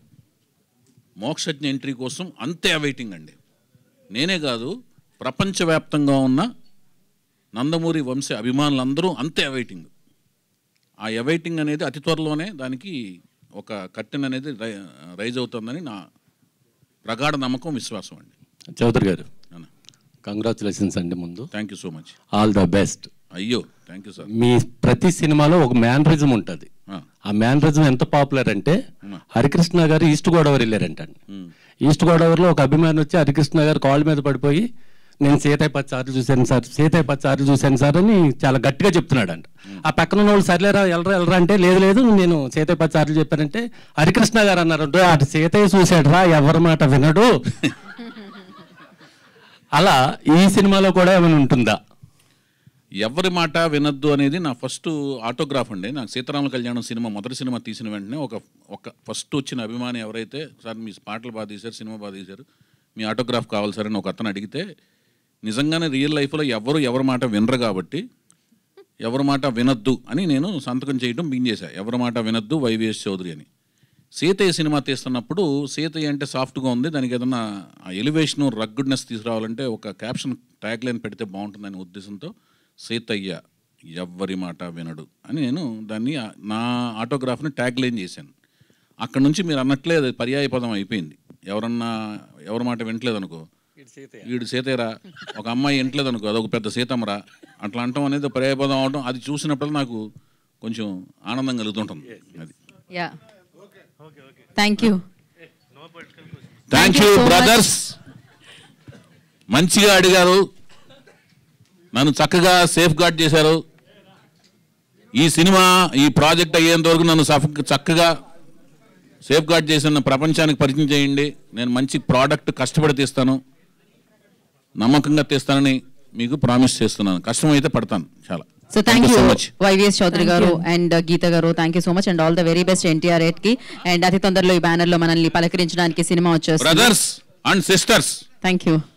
మోక్షజ్ఞ ఎంట్రీ కోసం అంతే అవైటింగ్ అండి. నేనే కాదు, ప్రపంచవ్యాప్తంగా ఉన్న నందమూరి వంశ అభిమానులందరూ అంతే అవైటింగ్. ఆ అవైటింగ్ అనేది అతి త్వరలోనే దానికి ఒక కర్టెన్ అనేది రైజ్ అవుతుందని నా ప్రగాఢ నమ్మకం, విశ్వాసం అండి. చౌదరి గారు, కంగ్రాచులేషన్స్ అండి. ముందు thank you so much. All the best. అయ్యో థ్యాంక్ యూ సార్. మీ ప్రతి సినిమాలో ఒక మ్యానరిజం ఉంటుంది. ఆ మ్యానరిజం ఎంత పాపులర్ అంటే హరికృష్ణ గారు ఈస్ట్ గోదావరి వెళ్ళారంటండి. ఈస్ట్ గోదావరిలో ఒక అభిమాని వచ్చి హరికృష్ణ గారు కాళ్ళ మీద పడిపోయి, నేను సీతయ్య 10 సార్లు చూశాను సార్, సీతయ్య 10 సార్లు చూశాను సార్ అని చాలా గట్టిగా చెప్తున్నాడంట. ఆ పక్కన ఉన్న వాళ్ళు సర్లేరా వెళ్ళరా అంటే, లేదు లేదు నేను సీతయ్య 10 సార్లు చెప్పానంటే హరికృష్ణ గారు అన్నారు, అటు సీతయ్య చూశాడురా, ఎవరి మాట వినడు. అలా ఈ సినిమాలో కూడా ఏమైనా ఉంటుందా? ఎవరి మాట వినొద్దు అనేది నా ఫస్ట్ ఆటోగ్రాఫ్ అండి. నాకు సీతారామ కళ్యాణం సినిమా మొదటి సినిమా తీసిన వెంటనే ఒక ఫస్ట్ వచ్చిన అభిమాని ఎవరైతే, సార్ మీ పాటలు బాగా తీశారు, సినిమా బాగా తీశారు, మీ ఆటోగ్రాఫ్ కావాలి సార్ అని ఒక అతను అడిగితే, నిజంగానే రియల్ లైఫ్లో ఎవరి మాట వినరు కాబట్టి ఎవరి మాట వినొద్దు అని నేను సంతకం చేయడం బిగిన్ చేశాను. ఎవరి మాట వినొద్దు వైవిఎస్ చౌదరి అని. సీతయ్య సినిమా తీస్తున్నప్పుడు సీతయ్య అంటే సాఫ్ట్గా ఉంది, దానికి ఏదన్నా ఎలివేషన్ రగ్గుడ్నెస్ తీసుకురావాలంటే ఒక క్యాప్షన్ ట్యాగ్ లైన్ పెడితే బాగుంటుందనే ఉద్దేశంతో సీతయ్య ఎవ్వరి మాట వినడు అని నేను దాన్ని నా ఆటోగ్రాఫ్ని ట్యాగ్ లైన్ చేశాను. అక్కడ నుంచి మీరు అన్నట్లే అది పర్యాయ పదం అయిపోయింది. ఎవరి మాట వినట్లేదు అనుకో, వీడు సీతయ్యరా, ఒక అమ్మాయి వినట్లేదు అనుకో, అదొక పెద్ద సీతమ్మరా, అట్లా అంటాం అనేది పర్యాయ పదం అవడం, అది చూసినప్పుడు నాకు కొంచెం ఆనందం కలుగుతుంటుంది. అది థ్యాంక్ యూ బ్రదర్స్. మంచిగా అడిగారు, నన్ను చక్కగా సేఫ్ గార్డ్ చేశారు. ఈ సినిమా ఈ ప్రాజెక్ట్ అయ్యేంత వరకు నన్ను చక్కగా సేఫ్ గార్డ్ చేసిన ప్రపంచానికి పరిచయం చేయండి. నేను మంచి ప్రోడక్ట్ కష్టపడి తీస్తాను, నమ్మకంగా తీస్తానని మీకు ప్రామిస్ చేస్తున్నాను. కష్టమైతే పడతాను చాలా. So thank you YVS Chowdary గారు అండ్ గీత గారు, thank you so much and all the very best NTR 8 కి. అండ్ అతి తొందరలో ఈ బ్యానర్ లో మనల్ని పలకరించడానికి సినిమా వచ్చేస్తుంది. Brothers and sisters, thank you.